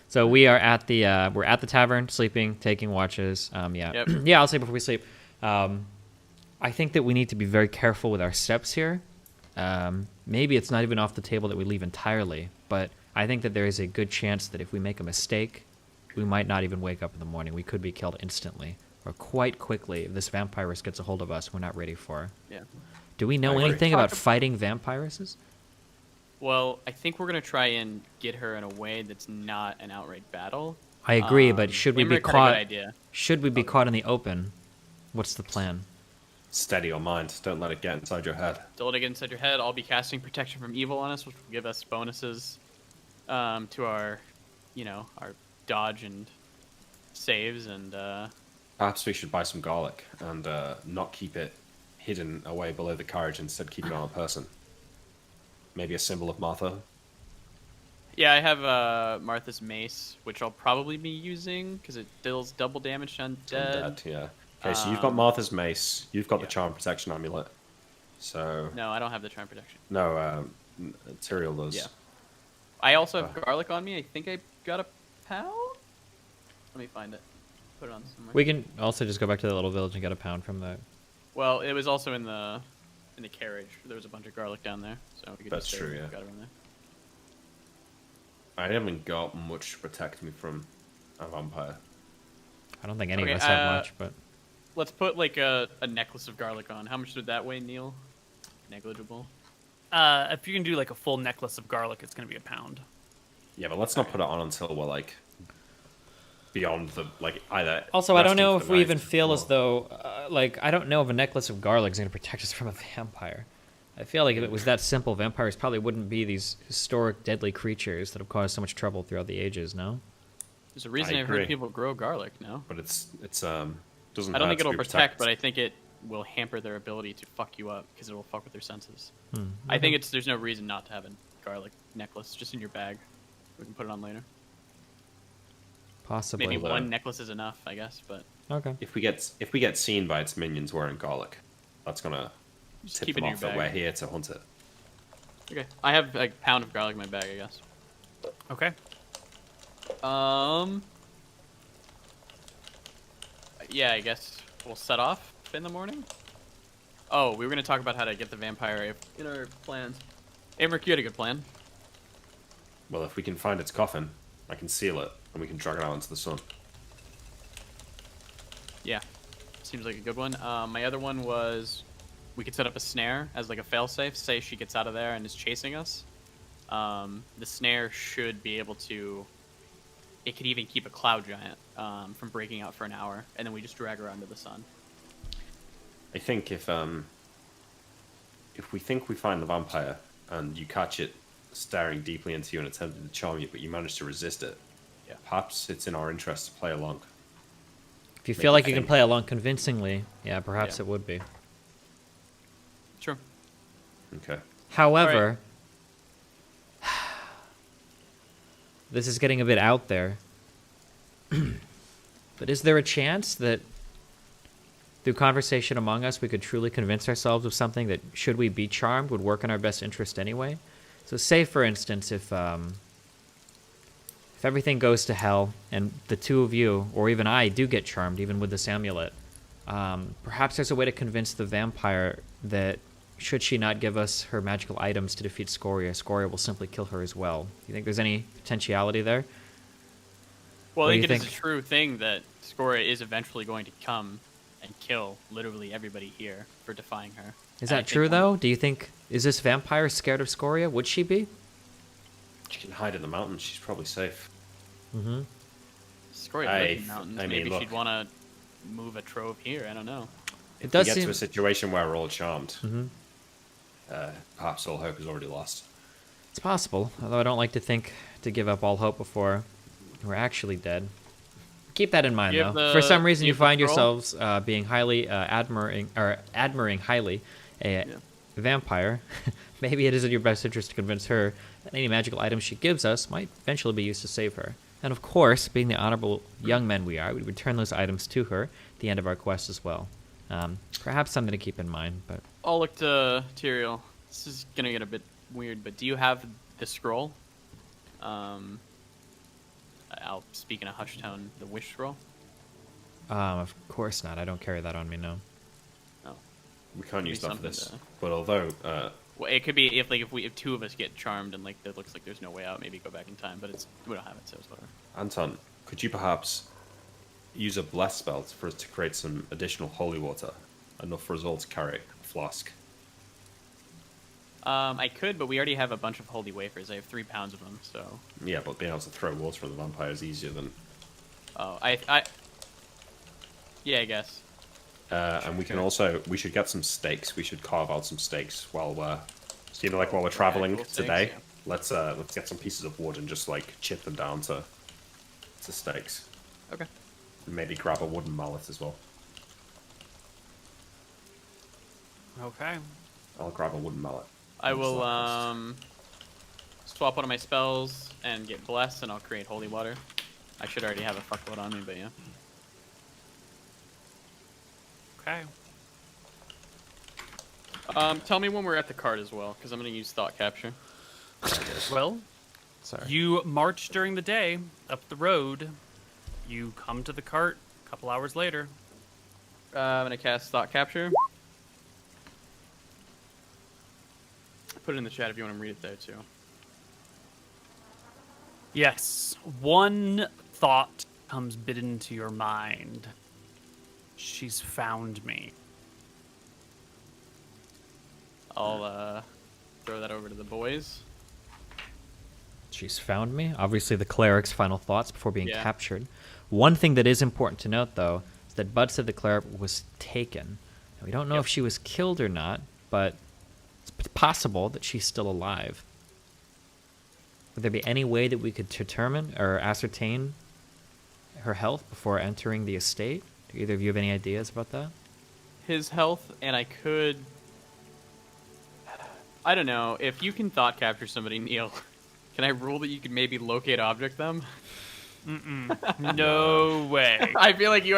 so we are at the we're at the tavern, sleeping, taking watches. Yeah, Yep. yeah. I'll say before we sleep. I think that we need to be very careful with our steps here. Maybe it's not even off the table that we leave entirely, but I think that there is a good chance that if we make a mistake, we might not even wake up in the morning. We could be killed instantly or quite quickly if this vampirus gets a hold of us we're not ready for. Yeah. Do we know I agree. anything about fighting vampiruses? Well, I think we're gonna try and get her in a way that's not an outright battle. I agree, but should we be Limerick had a good caught? idea. Should we be caught in the open? What's the plan? Steady your mind. Don't let it get inside your head. Don't let it get inside your head. I'll be casting protection from evil on us, which will give us bonuses to our, our dodge and saves and. Perhaps we should buy some garlic and not keep it hidden away below the carriage. Instead, keep it on a person. Maybe a symbol of Martha. Yeah, I have Martha's mace, which I'll probably be using because it deals double damage to undead. Undead, yeah. Okay, so you've got Martha's mace. You've got the yeah. charm protection amulet. So No, I don't have the charm protection. no, Tyrael does. Yeah. I also have garlic on me. I think I got a pound. Let me find it. Put it on somewhere. We can also just go back to the little village and get a pound from that. Well, it was also in the carriage. There was a bunch of garlic down there, so we could That's just say true, we yeah. got it in there. I haven't got much to protect me from a vampire. I don't think any Okay, of us have much, but Let's put like a necklace of garlic on. How much did that weigh, Neal? Negligible. If you can do like a full necklace of garlic, it's gonna be a pound. Yeah, but let's not put it on until we're like beyond the either. also I don't resting know for if the we night even feel as or- though I don't know if a necklace of garlic is going to protect us from a vampire. I feel like if it was that simple, vampires probably wouldn't be these historic deadly creatures that have caused so much trouble throughout the ages. No. There's a reason I I've heard agree. people grow garlic. No, But it's doesn't. I don't hurt think to it'll be protect, protected. but I think it will hamper their ability to fuck you up because it will fuck with their senses. Hmm. I think there's no reason not to have a garlic necklace just in your bag. We can put it on later. Possibly. Maybe Well, one necklace is enough, I guess. But Okay. If we get seen by its minions wearing garlic, that's gonna just tip keep it them in off your that we're bag. here to hunt it. Okay, I have a pound of garlic in my bag, I guess. Okay. Yeah, I guess we'll set off in the morning. Oh, we were gonna talk about how to get the vampire in our plans. Amric, you had a good plan. Well, if we can find its coffin, I can seal it, and we can drag it out into the sun. Yeah, seems like a good one. My other one was we could set up a snare as like a failsafe. Say she gets out of there and is chasing us. The snare should be able to. It could even keep a cloud giant from breaking out for an hour, and then we just drag her onto the sun. I think if we think we find the vampire and you catch it staring deeply into you and attempting to charm you, but you manage to resist it, Yeah. perhaps it's in our interest to play along. If you feel like you can think. play along convincingly, yeah, perhaps Yeah. it would be. Sure. Okay. However, this is getting a bit out there. But is there a chance that through conversation among us, we could truly convince ourselves of something that, should we be charmed, would work in our best interest anyway? So say, for instance, if everything goes to hell and the two of you, or even I, do get charmed, even with this amulet, perhaps there's a way to convince the vampire that should she not give us her magical items to defeat Scoria, Scoria will simply kill her as well. Do you think there's any potentiality there? Well, What I do think you it is a think? true thing that Scoria is eventually going to come and kill literally everybody here for defying her. Is And I that think true, one- though? Do you think... Is this vampire scared of Scoria? Would she be? She can hide in the mountains. She's probably safe. Mm-hmm. Scoria I- lives in mountains. I mean, Maybe look. she'd want to move a trove here. I don't know. If does we get seem- to a situation where we're all charmed, Mm-hmm. perhaps all hope is already lost. It's possible, although I don't like to think to give up all hope before we're actually dead. Keep that in mind, You have though. the- For some reason, you you have the find scroll? yourselves being highly admiring highly a vampire. Maybe it is in your best interest to convince her that any magical items she gives us might eventually be used to save her. And of course, being the honorable young men we are, we'd return those items to her at the end of our quest as well. Perhaps something to keep in mind, but I'll look to Tyrael. This is gonna get a bit weird, but do you have the scroll? I'll speak in a hushed tone. The wish scroll. of course not. I don't carry that on me, no. Oh, We can't Maybe use that for something this. to- But although, well, it could be if two of us get charmed and like it looks like there's no way out. Maybe go back in time, but we don't have it, so it's whatever. Anton, could you perhaps use a bless spell for us to create some additional holy water? Enough for us all to carry a flask. I could, but we already have a bunch of holy wafers. I have 3 pounds of them, so. Yeah, but being able to throw water at the vampire is easier than... Oh, yeah, I guess. and we can also... We should get some stakes. We should carve out some stakes while we're... So, while we're traveling actual stakes, today, yeah. let's get some pieces of wood and just, chip them down to stakes. Okay. And maybe grab a wooden mallet as well. Okay. I'll grab a wooden mallet. I What's will that swap one of my spells and get blessed, and I'll create holy water. I should already have a fuckload on me, but yeah. Okay. Tell me when we're at the cart as well, because I'm gonna use thought capture. Well, Sorry. you march during the day up the road. You come to the cart a couple hours later. I'm gonna cast thought capture. Put it in the chat if you want to read it there too. Yes, one thought comes bidden into your mind. She's found me. I'll throw that over to the boys. She's found me. Obviously, the cleric's final thoughts before being Yeah. captured. One thing that is important to note, though, is that Bud said the cleric was taken. Now, we don't know if she was killed or not, but it's possible that she's still alive. Would there be any way that we could determine or ascertain her health before entering the estate? Do either of you have any ideas about that? His health, and I could. I don't know. If you can thought capture somebody, Neal, can I rule that you could maybe locate object them? No way. I feel like you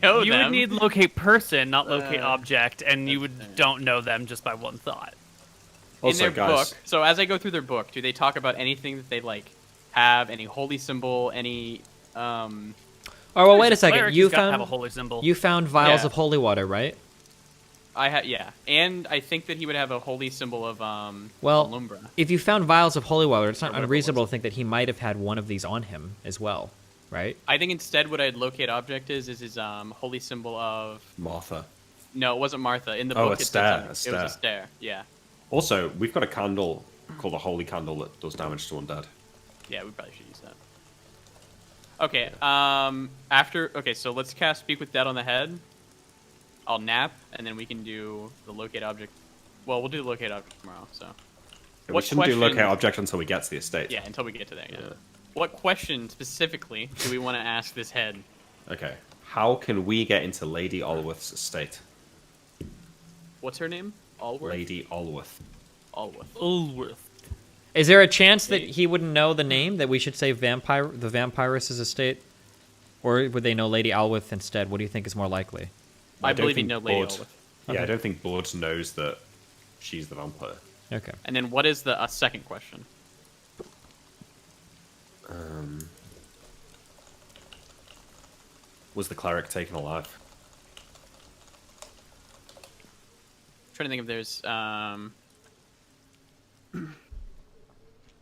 know You them. would need locate person, not locate object, and you that's fair. don't know them just by one thought. In Also, their guys, book. So as I go through their book, do they talk about anything that they have? Any holy symbol? Any Oh, well, wait a second. Cleric You has gotta have a found holy symbol. you found vials Yeah. of holy water, right? yeah, and I think that he would have a holy symbol of Well, Alumbra. if you found vials of holy water, it's not whatever it unreasonable was. to think that he might have had one of these on him as well, right? I think instead what I'd locate object is his holy symbol of. Martha. No, it wasn't Martha. In the Oh, book, a it stair, said a it was a stair. stair. Yeah, Also, we've got a candle called a holy candle that does damage to undead. yeah, we probably should use that. Okay. So let's cast Speak with Dead on the head. I'll nap, and then we can do the locate object. Well, we'll do the locate object tomorrow. So. We What shouldn't do locate question- object until we get to the estate. Yeah, until we get to there. Yeah. Yeah. What question specifically do we want to ask this head? Okay. How can we get into Lady Alworth's estate? What's her name? Allworth. Lady Alworth. Allworth. Ulworth. Is there a chance that Hey. he wouldn't know the name, that we should say the vampiress's estate? Or would they know Lady Alworth instead? What do you think is more likely? I don't believe you think know Lady Bud- Allworth. Yeah, I don't think Bud knows that she's the vampire. Okay. And then what is the second question? Was the cleric taken alive? trying to think if there's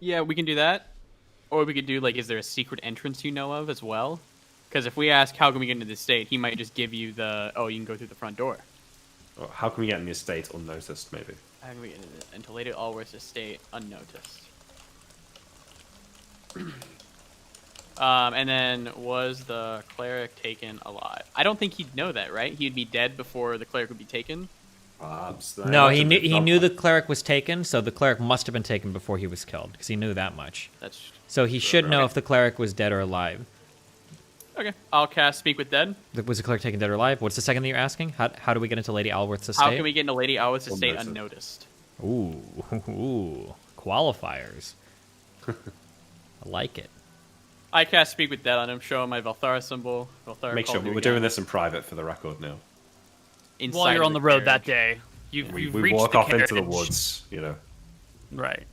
yeah, we can do that, or we could do is there a secret entrance you know of as well? Because if we ask how can we get into the estate, he might just give you the you can go through the front door. Or how can we get in the estate unnoticed? Maybe. How can we get into Lady Allworth's estate unnoticed? And then was the cleric taken alive? I don't think he'd know that, right? He'd be dead before the cleric would be taken. No, he knew the cleric was taken, so the cleric must have been taken before he was killed, because he knew that much. That's So he should know if the cleric was dead or alive. okay. I'll cast Speak with Dead. Was the cleric taken dead or alive? What's the second that you're asking? How do we get into Lady Alworth's estate? How can we get into Lady Allworth's estate unnoticed? Ooh, qualifiers. I like it. I cast Speak with Dead on him, show him my Velthara symbol. Velthara Make sure called me we're again. doing this in private for the record now. Inside While you're of on the road carriage. that day, We you've reached walk the off into the carriage. woods, you know. Right.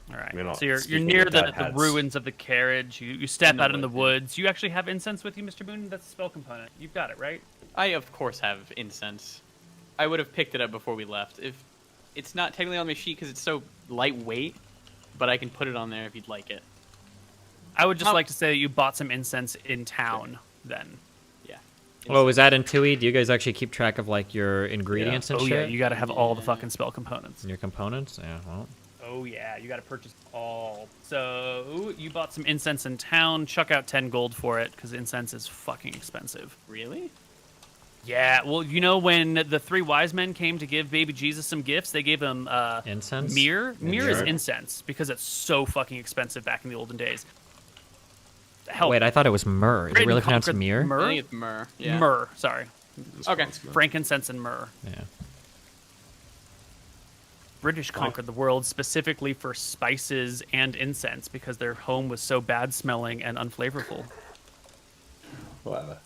All right. We're not So you're speaking near of the dead heads. ruins of the carriage. You step In the out in the woods, woods. You actually have incense with you, Mr. Moon? That's a spell component. You've got it, right? I of course have incense. I would have picked it up before we left. If it's not technically on my sheet because it's so lightweight, but I can put it on there if you'd like it. I would just Oh. like to say that you bought some incense in town then. Yeah. Oh, was that in TUI? Do you guys actually keep track of like your ingredients and Oh, shit? yeah. You got to have all the fucking spell components. And your components? Yeah, well. Oh, yeah. You got to purchase all. So you bought some incense in town. Chuck out 10 gold for it because incense is fucking expensive. Really? Yeah. Well, you know, when the three wise men came to give baby Jesus some gifts, they gave him Incense? Myrrh. Myrrh is Myrrh. incense because it's so fucking expensive back in the olden days. Hell, Wait, I thought it was myrrh. Is it Britain really pronounced conquered myrrh? I Myrrh? think it's myrrh. Yeah. Myrrh, sorry. Okay. Frankincense and myrrh. Yeah. British conquered the world specifically for spices and incense because their home was so bad smelling and unflavorful. Whatever.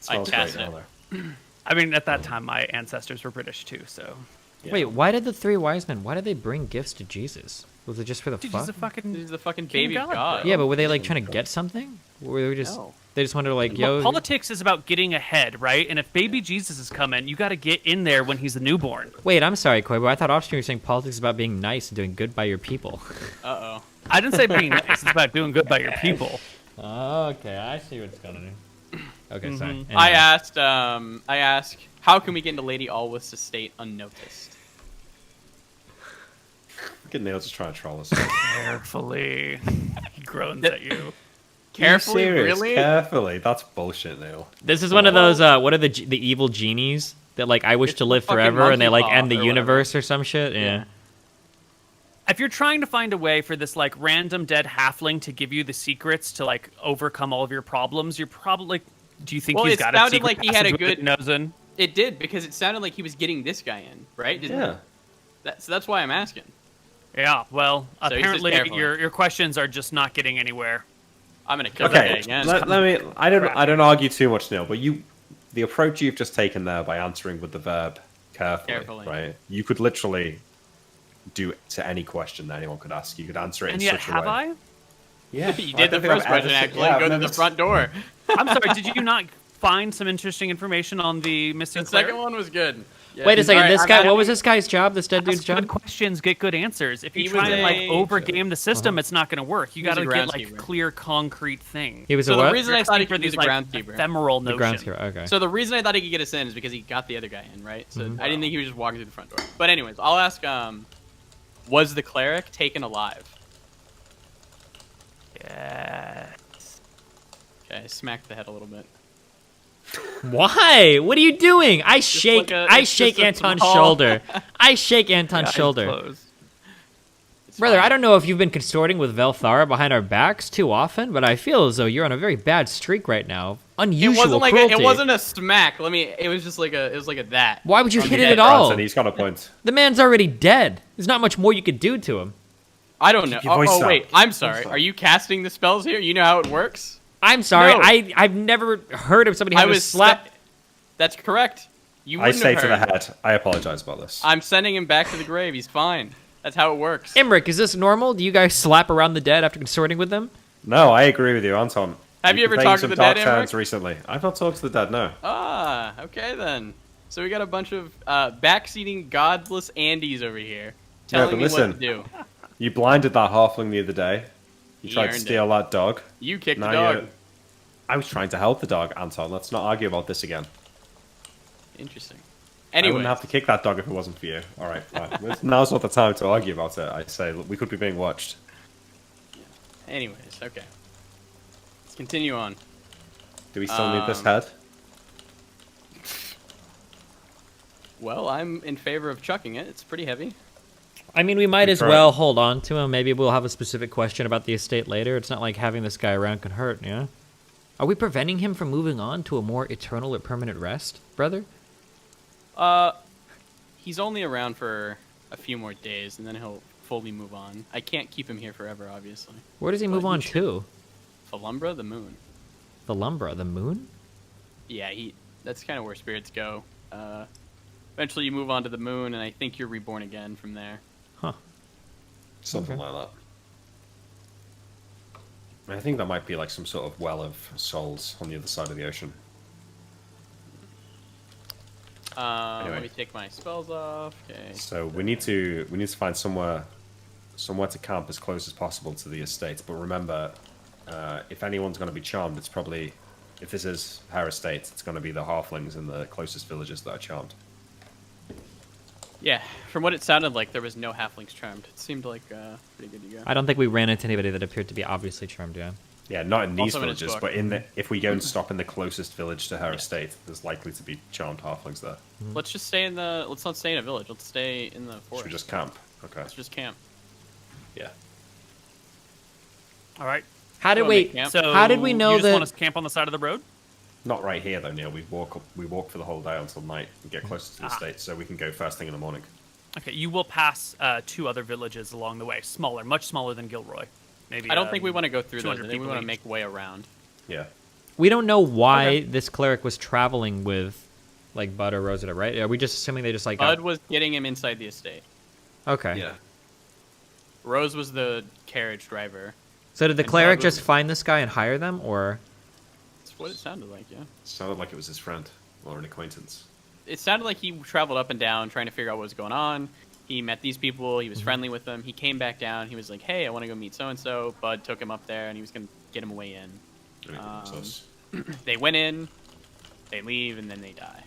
I Smells cast great it. now, though. I mean, at that time, my ancestors were British too, so. Yeah. Wait, why did the three wise men, why did they bring gifts to Jesus? Was it just for the Dude, fuck? he's a fucking. He's the fucking King baby God, of God. bro. Yeah, but were they like trying to get something? Or were they just No. they just wanted to like, Look, yo, politics is about getting ahead, right? And if baby Jesus is coming, you got to get in there when he's a newborn. wait, I'm sorry, Koibu. I thought offstream you were saying politics is about being nice and doing good by your people. Uh-oh. I didn't say being nice. It's about doing good by your people. Okay, I see what's going on. Okay, sorry. Anyway. I ask, how can we get into Lady Allworth's estate unnoticed? Look at Neal just trying to troll us. Carefully. He groans at you. Carefully, Are you serious? really? Carefully. That's bullshit, Neal. This is one of those what are the evil genies that like I wish It's to the live fucking forever and they monkey like paw end the or whatever. universe or some shit? Yeah. If you're trying to find a way for this like random dead halfling to give you the secrets to like overcome all of your problems, you're probably. Do you think Well, he's it got a sounded secret like he had a passage with good- it nose in? It did, because it sounded like he was getting this guy in, right? Didn't Yeah. it? So that's why I'm asking. Yeah. Well, So he's just apparently careful. your questions are just not getting anywhere. I'm gonna kill that guy Okay, again. let me. I don't argue too much, Neal. But the approach you've just taken there by answering with the verb carefully, right? You could literally do it to any question that anyone could ask. You could answer it And in yet, such a have way. I? Yeah, You I did the don't think first I've ever question, said- actually. yeah, Go I've to never the front door. I'm sorry. Did you not find some interesting information on the missing The second cleric? one was good. Yeah. Wait a second, Alright, this I'm guy. happy- What was this guy's job? This dead dude's Ask job? good questions, get good answers. If you He try was and like a- over game the system, it's not going to work. You was got a to get like groundskeeper. clear, concrete things. He was So a the what? reason You're I thought he asking for could these be the like groundskeeper. ephemeral The notions. groundskeeper. Okay. So the reason I thought he could get us in is because he got the other guy in, right? So I didn't think he was just walking through the front door. But anyways, I'll ask, was the cleric taken alive? Yeah. Okay, I smacked the head a little bit. Why? What are you doing? I shake. like a- I it's shake just a Anton's small- shoulder. I shake Anton's Eyes shoulder. closed. It's Brother, fine. I don't know if you've been consorting with Velthara behind our backs too often, but I feel as though you're on a very bad streak right now. It Unusual wasn't like cruelty. it wasn't a smack. It was just like a that. Why would you hit it dead. at all? Branson, he's got a point. The man's already dead. There's not much more you could do to him. I don't know. Keep your voice down. Wait, I'm sorry. Voice down. Are you casting the spells here? You know how it works? I'm sorry. No. I've never heard of somebody I having a was slap. That's correct. You I wouldn't say have to the heard. head, I apologize about this. I'm sending him back to the grave. He's fine. That's how it works. Emmerich, is this normal? Do you guys slap around the dead after consorting with them? No, I agree with you, Anton. Have you You've ever been talked to playing the some dark dead, turns Emmerich? recently? I've not talked to the dead, no. Ah, okay then. So we got a bunch of backseating godless Andes over here telling but me listen. what to do. You blinded that halfling the other day. You He tried to earned steal that dog. You kicked Now the dog. I was trying to help the dog, Anton. Let's not argue about this again. Interesting. I Anyway, wouldn't have to kick that dog if it wasn't for you. All right, fine. Now's not the time to argue about it. I say we could be being watched. anyways, okay. Let's continue on. Do we still need this head? Well, I'm in favor of chucking it. It's pretty heavy. I mean, we might as try. well hold on to him. Maybe we'll have a specific question about the estate later. It's not like having this guy around can hurt, yeah? Are we preventing him from moving on to a more eternal or permanent rest, brother? He's only around for a few more days, and then he'll fully move on. I can't keep him here forever, obviously. Where does he move on to? Falumbra, the moon. The Lumbra, the moon? Yeah, that's kind of where spirits go. Eventually you move on to the moon, and I think you're reborn again from there. Huh. Something like that. I think that might be like some sort of well of souls on the other side of the ocean. Anyway. Let me take my spells off. Okay. So we need to find somewhere to camp as close as possible to the estate. But remember, if anyone's going to be charmed, it's probably, if this is her estate, it's going to be the halflings in the closest villages that are charmed. Yeah, from what it sounded like, there was no halflings charmed. It seemed like pretty good to go. I don't think we ran into anybody that appeared to be obviously charmed, yeah. Yeah, not in these Also in his villages, book. but if we go and stop in the closest village to her estate, there's likely to be charmed halflings there. Let's just stay in the. Let's not stay in a village. Let's stay in the Should forest. we just camp? Okay. Let's just camp. Yeah. All right. How did Go on, we? make camp. So How did we know you just that? want us to camp on the side of the road? Not right here though, Neal. We walk for the whole day until night and get closer to the estate, so we can go first thing in the morning. Okay, you will pass 2 other villages along the way. Smaller, much smaller than Gilroy. Maybe. I don't think we want to go through those. I 200 think we people want to each. make way around. Yeah. We don't know why Okay. this cleric was traveling with, like, Bud or Rosetta, right? Are we just assuming they just, like... Bud was getting him inside the estate. Okay. Yeah. Rose was the carriage driver. So did the And cleric Bud was- just find this guy and hire them, or... That's what it sounded like, yeah. Sounded like it was his friend or an acquaintance. It sounded like he traveled up and down trying to figure out what was going on. He met these people. He was Mm-hmm. friendly with them. He came back down. He was like, hey, I want to go meet so-and-so. Bud took him up there, and he was going to get him a way in. So They went in, they leave, and then they die.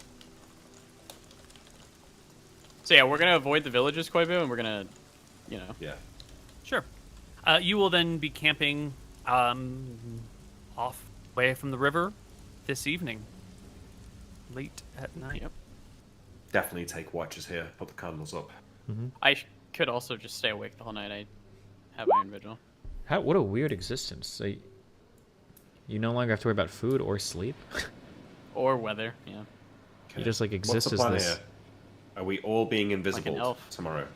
So yeah, we're going to avoid the villages, Koibu, and we're going to, yeah. Sure. You will then be camping off way from the river this evening. Late at night. Yep. Definitely take watches here. Put the candles up. I could also just stay awake the whole night. I have Iron Vigil. What a weird existence. So you no longer have to worry about food or sleep. Or weather, yeah. Okay. You just, like, What's exist the as plan this- here? Are we all being invisible elf. tomorrow?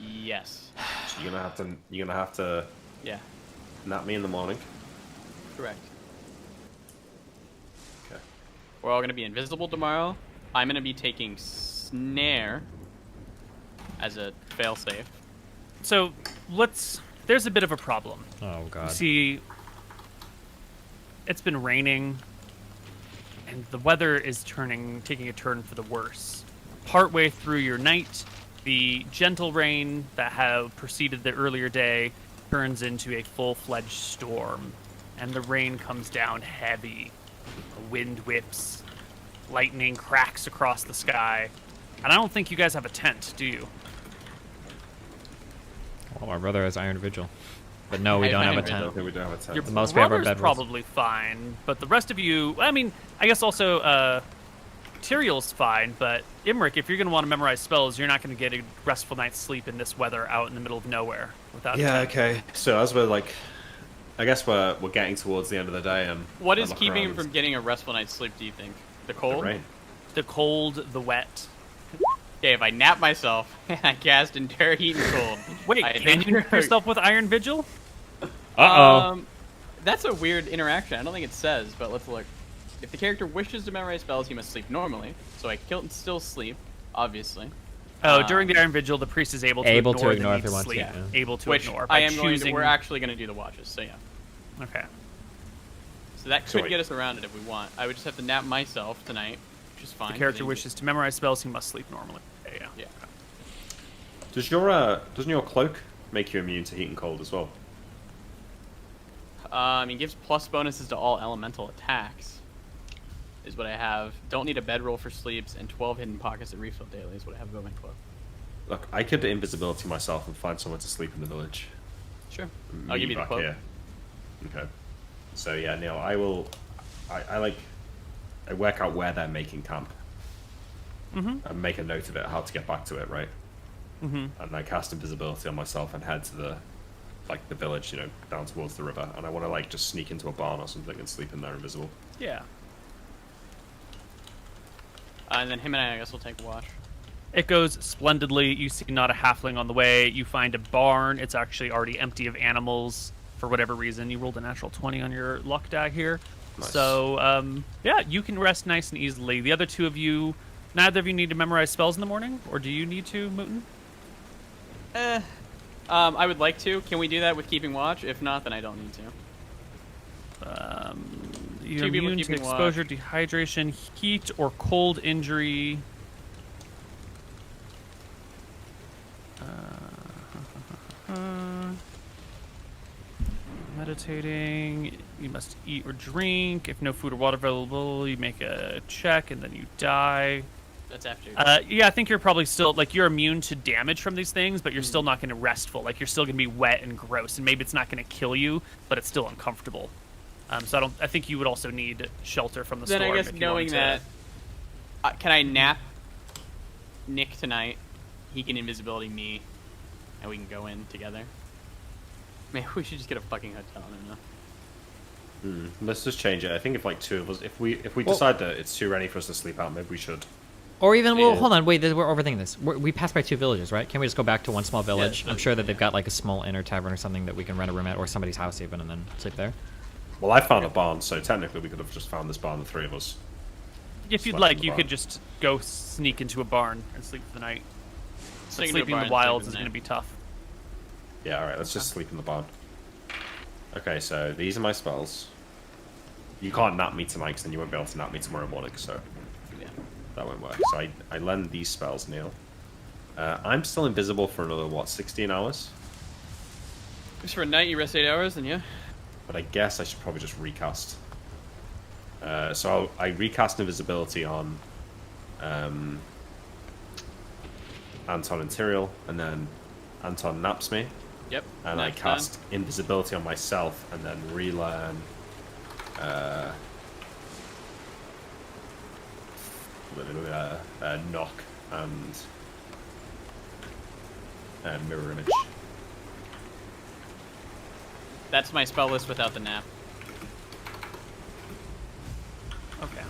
Yes. So you're gonna have to Yeah, nap me in the morning. correct. Okay. We're all going to be invisible tomorrow. I'm going to be taking Snare as a failsafe. So there's a bit of a problem. Oh, God. See, it's been raining, and the weather is taking a turn for the worse. Partway through your night, the gentle rain that have preceded the earlier day turns into a full-fledged storm, and the rain comes down heavy. The wind whips, lightning cracks across the sky, and I don't think you guys have a tent, do you? Well, my brother has Iron Vigil. But no, we I don't have a Iron I Vigil. don't tent. think we don't have a tent. Your The most we have are brother's bedrolls. probably fine, but the rest of you, I mean, I guess also Tyrael's fine, but Imric, if you're going to want to memorize spells, you're not going to get a restful night's sleep in this weather out in the middle of nowhere without a Yeah. tent. Okay. So as we're like, I guess we're getting towards the end of the day, and What I is look keeping him around, from getting a restful night's sleep, do you think? The the cold? rain. The cold, the wet. Okay, if I nap myself and I cast Endure Heat and Cold. Wait, I can you nap yourself with Iron Vigil? Uh-oh. That's a weird interaction. I don't think it says, but let's look. If the character wishes to memorize spells, he must sleep normally. So I can still sleep, obviously. Oh, during the Iron Vigil, the priest is able to Able ignore to ignore the if need he wants, sleep. yeah. Able to Which ignore by I am going to. choosing. We're actually going to do the watches, so yeah. Okay. So that So could wait. get us around it if we want. I would just have to nap myself tonight, which is fine. The character 'cause wishes to memorize spells, he must sleep normally. Yeah. Yeah. Doesn't your cloak make you immune to heat and cold as well? It gives plus bonuses to all elemental attacks. Is what I have. Don't need a bedroll for sleeps, and 12 hidden pockets that refill daily is what I have about my cloak. Look, I could invisibility myself and find somewhere to sleep in the village. Sure. I'll give you the back cloak. here. Okay. So yeah, Neal, I work out where they're making camp. And make a note of it, how to get back to it, right? And I cast invisibility on myself and head to the village, down towards the river. And I want to just sneak into a barn or something and sleep in there invisible. Yeah. And then him and I guess will take a watch. It goes splendidly. You see not a halfling on the way. You find a barn. It's actually already empty of animals for whatever reason. You rolled a natural 20 on your luck die here. Nice. So, yeah, you can rest nice and easily. The other two of you, neither of you need to memorize spells in the morning, or do you need to, Mooten? I would like to. Can we do that with keeping watch? If not, then I don't need to. You're immune to exposure, dehydration, heat, or cold injury. Meditating. You must eat or drink. If no food or water available, you make a check and then you die. That's after. Yeah, I think you're probably still you're immune to damage from these things, but you're still not going to restful. You're still going to be wet and gross, and maybe it's not going to kill you, but it's still uncomfortable. So I think you would also need shelter from the storm. Then I guess knowing that, can I nap Nick tonight? He can invisibility me, and we can go in together. Maybe we should just get a fucking hotel. I don't know. Let's just change it. I think if two of us, if we decide that it's too rainy for us to sleep out, maybe we should. Or even, hold on, wait, we're overthinking this. We passed by 2 villages, right? Can we just go back to one small village? I'm sure that they've got a small inn or tavern or something that we can rent a room at, or somebody's house even, and then sleep there. Well, I found a barn, so technically we could have just found this barn, the 3 of us. If you'd like, you could just go sneak into a barn and sleep for the night. But sleeping in the wilds is going to be tough. Yeah, alright, let's just sleep in the barn. Okay, so these are my spells. You can't nap me tonight, because then you won't be able to nap me tomorrow morning, so yeah, that won't work. So I lend these spells, Neal. I'm still invisible for another, 16 hours? Just for a night, you rest 8 hours, then yeah. But I guess I should probably just recast. So I recast invisibility on Anton and Tyrael, and then Anton naps me. Yep. And I cast invisibility on myself, and then relearn. Knock and mirror image. That's my spell list without the nap. Okay.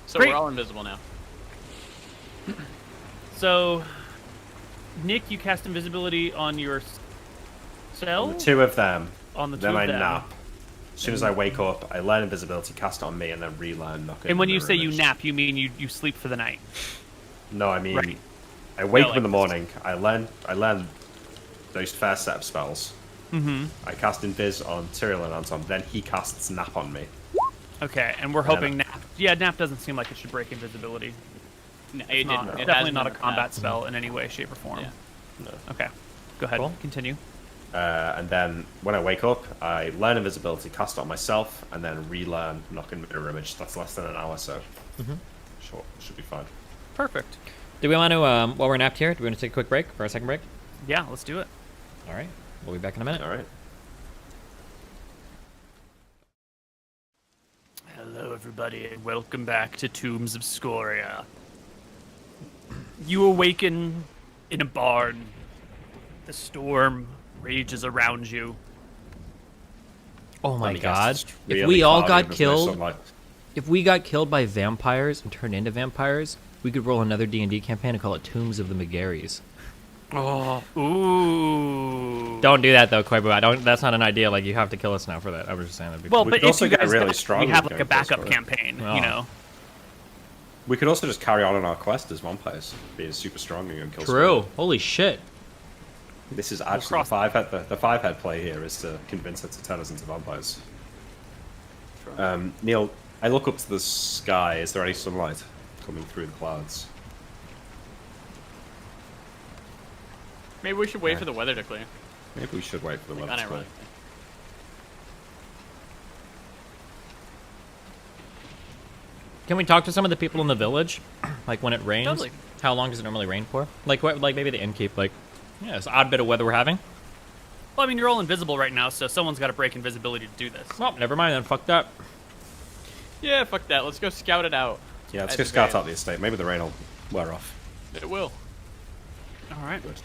So Great. we're all invisible now. So, Nick, you cast invisibility on yourself? On the 2 of them. On the 2 then of I them. nap. As soon as I wake up, I learn invisibility, cast it on me, and then relearn knock. And when you say you nap, you mean you sleep for the night? No, I mean Right. I wake up in the morning. I learn those first set of spells. I cast invis on Tyrael and Anton. Then he casts nap on me. Okay, and we're hoping nap. Yeah, nap doesn't seem like it should break invisibility. No, It's not, didn't. It definitely hasn't not a in the combat past. spell in any way, shape, or form. Yeah. No. Okay, go ahead. Cool. Continue. And then when I wake up, I learn invisibility, cast it on myself, and then relearn knock and mirror image. That's less than an hour, so sure, should be fine. Perfect. Do we want to, while we're napped here, do we want to take a quick break for our second break? Yeah, let's do it. All right. We'll be back in a minute. All right. Hello, everybody, and welcome back to Tombs of Scoria. You awaken in a barn. The storm rages around you. Oh my Let me guess, god. it's If really we all cloudy, got there's no killed, sunlight. if we got killed by vampires and turned into vampires, we could roll another D&D campaign and call it Tombs of the McGarrys. Oh, ooh. Don't do that though, Koibu. That's not an idea. You have to kill us now for that. I was just saying that'd be Well, We but could if also you get guys really die, strong we have with a going backup first, campaign, Oh. you know. We could also just carry on our quest as vampires, being super strong and kill True. someone. Holy shit. This is actually cross- the five head play here is to convince her to turn us into vampires. Neal, I look up to the sky. Is there any sunlight coming through the clouds? Maybe we should wait Yeah. for the weather to clear. Maybe we should wait for the weather to clear. Unironically. Can we talk to some of the people in the village? Like when it rains? Totally. How long does it normally rain for? Like what? Like maybe the innkeep. Like, yeah, it's an odd bit of weather we're having. Well, I mean, you're all invisible right now, so someone's got to break invisibility to do this. Well, never mind then. Fuck that. Yeah, fuck that. Let's go scout it out. Yeah, let's At go the scout very out the estate. Maybe the rain will wear off. It will. All right. Good.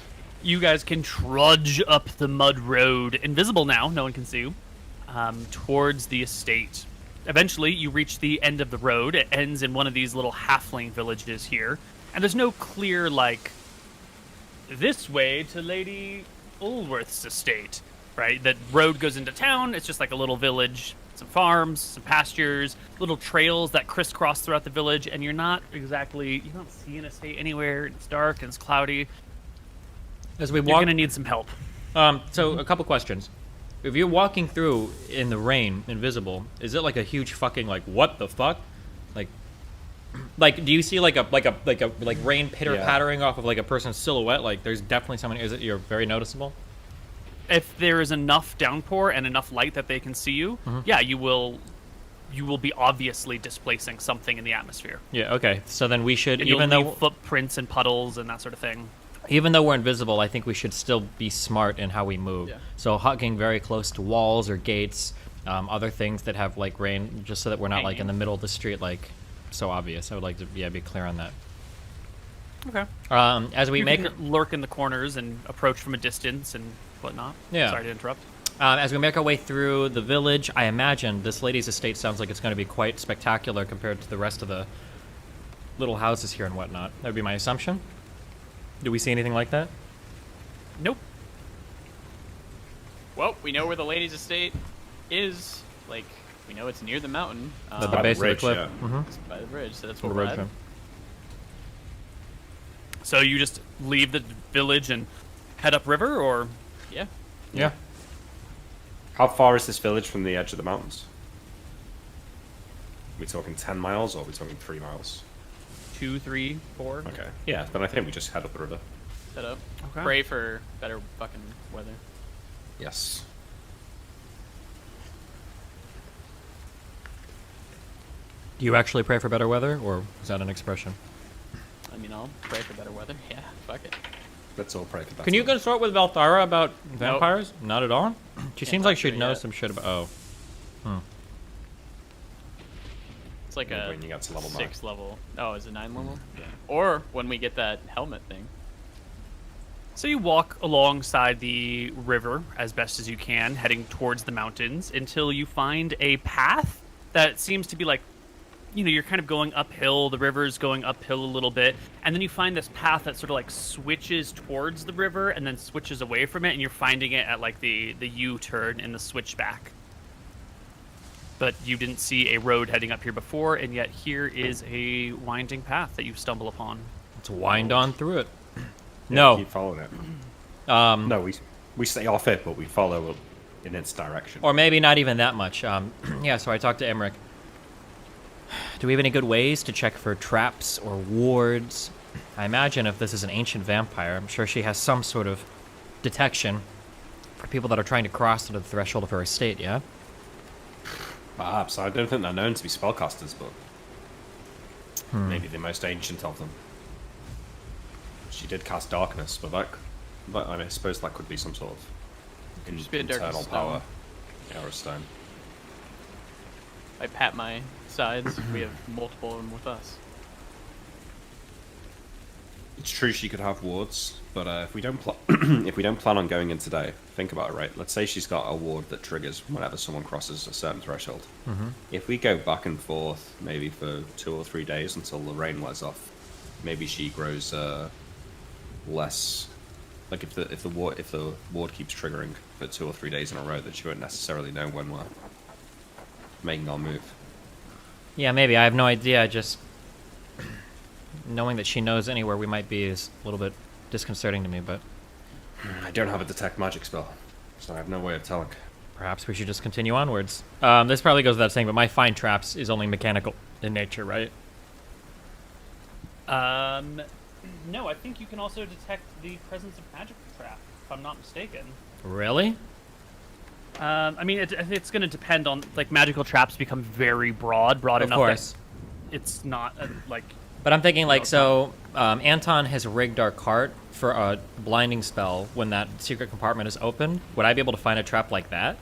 You guys can trudge up the mud road, invisible now, no one can see you, towards the estate. Eventually, you reach the end of the road. It ends in one of these little halfling villages here. And there's no clear, like, this way to Lady Ulworth's estate, right? The road goes into town. It's just like a little village, some farms, some pastures, little trails that crisscross throughout the village. And you're not exactly, you don't see an estate anywhere. It's dark and it's cloudy. As we You're walk, going to need some help. so a couple questions. If you're walking through in the rain, invisible, is it like a huge fucking like what the fuck? Like do you see like rain pitter pattering off of like a person's silhouette? Like there's definitely someone. Is it you're very noticeable? If there is enough downpour and enough light that they can see you, yeah, you will be obviously displacing something in the atmosphere. Yeah. Okay. So then we should, And even you'll though leave footprints and puddles and that sort of thing. even though we're invisible, I think we should still be smart in how we move. Yeah. So hugging very close to walls or gates, other things that have like rain, just so that we're not like in the middle of the street, like so obvious. I would like to be clear on that. Okay. As we You make can lurk in the corners and approach from a distance and whatnot. Yeah. Sorry to interrupt. as we make our way through the village, I imagine this lady's estate sounds like it's going to be quite spectacular compared to the rest of the little houses here and whatnot. That would be my assumption. Do we see anything like that? Nope. Well, we know where the lady's estate is. Like, we know it's near the mountain. The by the base bridge, of the cliff. yeah. Mm-hmm. It's by the bridge, so that's The what we're bridge, at. So you just leave the village and head upriver, or Yeah. Yeah. How far is this village from the edge of the mountains? Are we talking 10 miles or are we talking 3 miles? 2, 3, 4? Okay. Yeah, then I think we just head up the river. Set up. Okay. Pray for better fucking weather. Yes. Do you actually pray for better weather, or is that an expression? I mean, I'll pray for better weather. Yeah, fuck it. Let's all pray for that. Can you consort with Valthara about vampires? Not at all? She Can't seems talk like to she'd her know yet. some shit about... Oh. It's like a when you get to level 9. 6 level. Oh, is it 9 level? Yeah. Or when we get that helmet thing. So you walk alongside the river as best as you can, heading towards the mountains until you find a path that seems to be like, you know, you're kind of going uphill, the river's going uphill a little bit, and then you find this path that sort of like switches towards the river and then switches away from it, and you're finding it at like the U-turn in the switchback. But you didn't see a road heading up here before, and yet here is a winding path that you stumble upon. Let's wind on through it. Yeah, No. Keep following it. Um, No, we stay off it, but we follow in its direction. Or maybe not even that much. Yeah, so I talked to Emmerich. Do we have any good ways to check for traps or wards? I imagine if this is an ancient vampire, I'm sure she has some sort of detection for people that are trying to cross the threshold of her estate, yeah? Perhaps. I don't think they're known to be spellcasters, but maybe the most ancient of them. She did cast darkness, but I mean, I suppose that could be some sort of just be a dark internal stone. power. Yeah, or a stone. I pat my sides. We have multiple of them with us. It's true she could have wards, but if we don't if we don't plan on going in today, think about it, right? Let's say she's got a ward that triggers whenever someone crosses a certain threshold. If we go back and forth, maybe for 2 or 3 days until the rain wears off, maybe she grows less. Like if the ward keeps triggering for 2 or 3 days in a row, that she won't necessarily know when we're making our move. Yeah, maybe. I have no idea. Just knowing that she knows anywhere we might be is a little bit disconcerting to me, but I don't have a detect magic spell, so I have no way of telling. perhaps we should just continue onwards. This probably goes without saying, but my find traps is only mechanical in nature, right? No, I think you can also detect the presence of magical trap, if I'm not mistaken. Really? I mean, it's going to depend on, like, magical traps become very broad Of enough course. that it's not, like... But I'm thinking, like, No, Anton has rigged our cart for a blinding spell when that secret compartment is open. Would I be able to find a trap like that?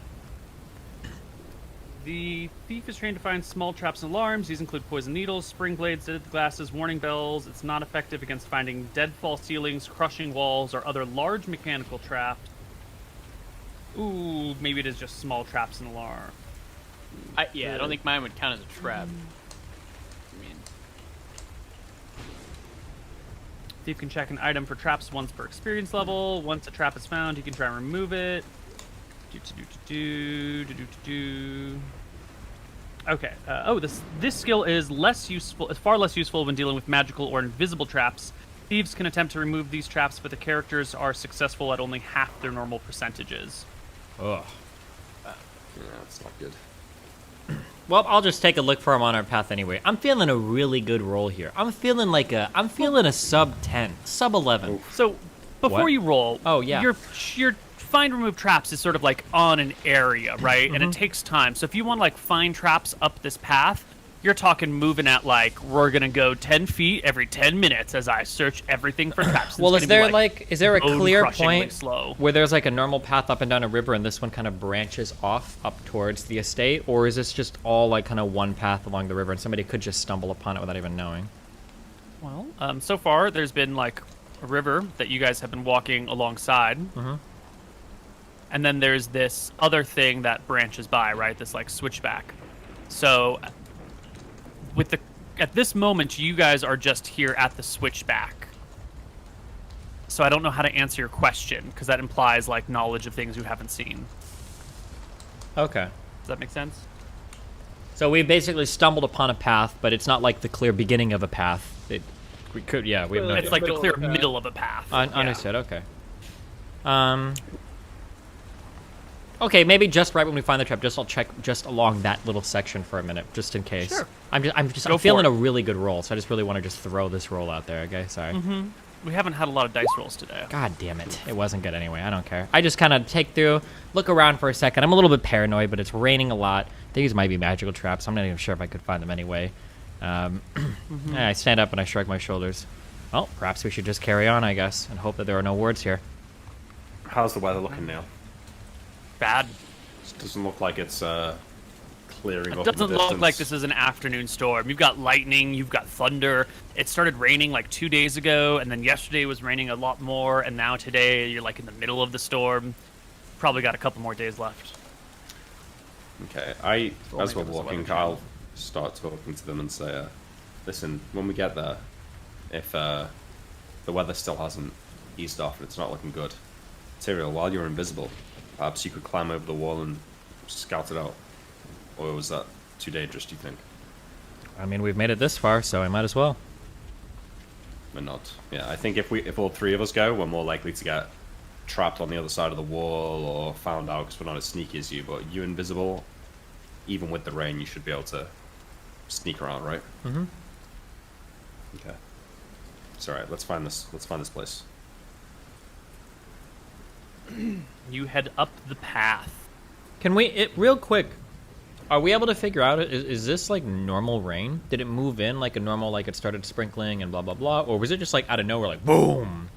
The thief is trained to find small traps and alarms. These include poison needles, spring blades, dead glasses, warning bells. It's not effective against finding deadfall ceilings, crushing walls, or other large mechanical traps. Ooh, maybe it is just small traps and alarm. I don't think mine would count as a trap. I mean, Thief can check an item for traps once per experience level. Once a trap is found, he can try and remove it. Okay. This skill is far less useful when dealing with magical or invisible traps. Thieves can attempt to remove these traps, but the characters are successful at only half their normal percentages. Ugh. Yeah, that's not good. Well, I'll just take a look for him on our path anyway. I'm feeling a really good roll here. I'm feeling a sub 10, sub 11. So, before What? you roll, Oh, yeah. your find remove traps is sort of like on an area, right? And it takes time. So if you want to like find traps up this path, you're talking moving at like we're gonna go 10 feet every 10 minutes as I search everything for traps. Well, It's is gonna there be, is there a clear bone-crushingly point slow. where there's like a normal path up and down a river and this one kind of branches off up towards the estate, or is this just all like kind of one path along the river and somebody could just stumble upon it without even knowing? Well, so far there's been like a river that you guys have been walking alongside. And then there's this other thing that branches by, right? This like switchback. So at this moment, you guys are just here at the switchback. So I don't know how to answer your question because that implies like knowledge of things you haven't seen. Okay. Does that make sense? So we basically stumbled upon a path, but it's not like the clear beginning of a path. We have no It's idea. like the Middle clear of a path. middle of a path. Yeah. Understood. Okay. Okay, maybe just right when we find the trap, I'll check just along that little section for a minute, just in case. Sure. I'm Go feeling for a it. really good roll, so I just really want to just throw this roll out there. Okay, sorry. We haven't had a lot of dice rolls today. God damn it, it wasn't good anyway. I don't care. I just kind of take through, look around for a second. I'm a little bit paranoid, but it's raining a lot. These might be magical traps. I'm not even sure if I could find them anyway. I stand up and I shrug my shoulders. Well, perhaps we should just carry on, I guess, and hope that there are no words here. How's the weather looking now? Bad. It doesn't look like it's clearing It up in the doesn't look distance. like this is an afternoon storm. You've got lightning, you've got thunder. It started raining like 2 days ago, and then yesterday was raining a lot more, and now today you're like in the middle of the storm. Probably got a couple more days left. Okay, only as we're because of walking, weather I'll start talking to them and say, listen, when we get there, if the weather still hasn't eased off and it's not looking good, Tyrael, while you're invisible, perhaps you could climb over the wall and scout it out. Or was that too dangerous, do you think? I mean, we've made it this far, so I might as well. We're not. Yeah, I think if all three of us go, we're more likely to get trapped on the other side of the wall or found out because we're not as sneaky as you. But you invisible, even with the rain, you should be able to sneak around, right? Mm-hmm. Okay. It's all right. Let's find this place. You head up the path. Can we, real quick, are we able to figure out, is this like normal rain? Did it move in like a normal, like it started sprinkling and blah, blah, blah? Or was it just like out of nowhere, like boom?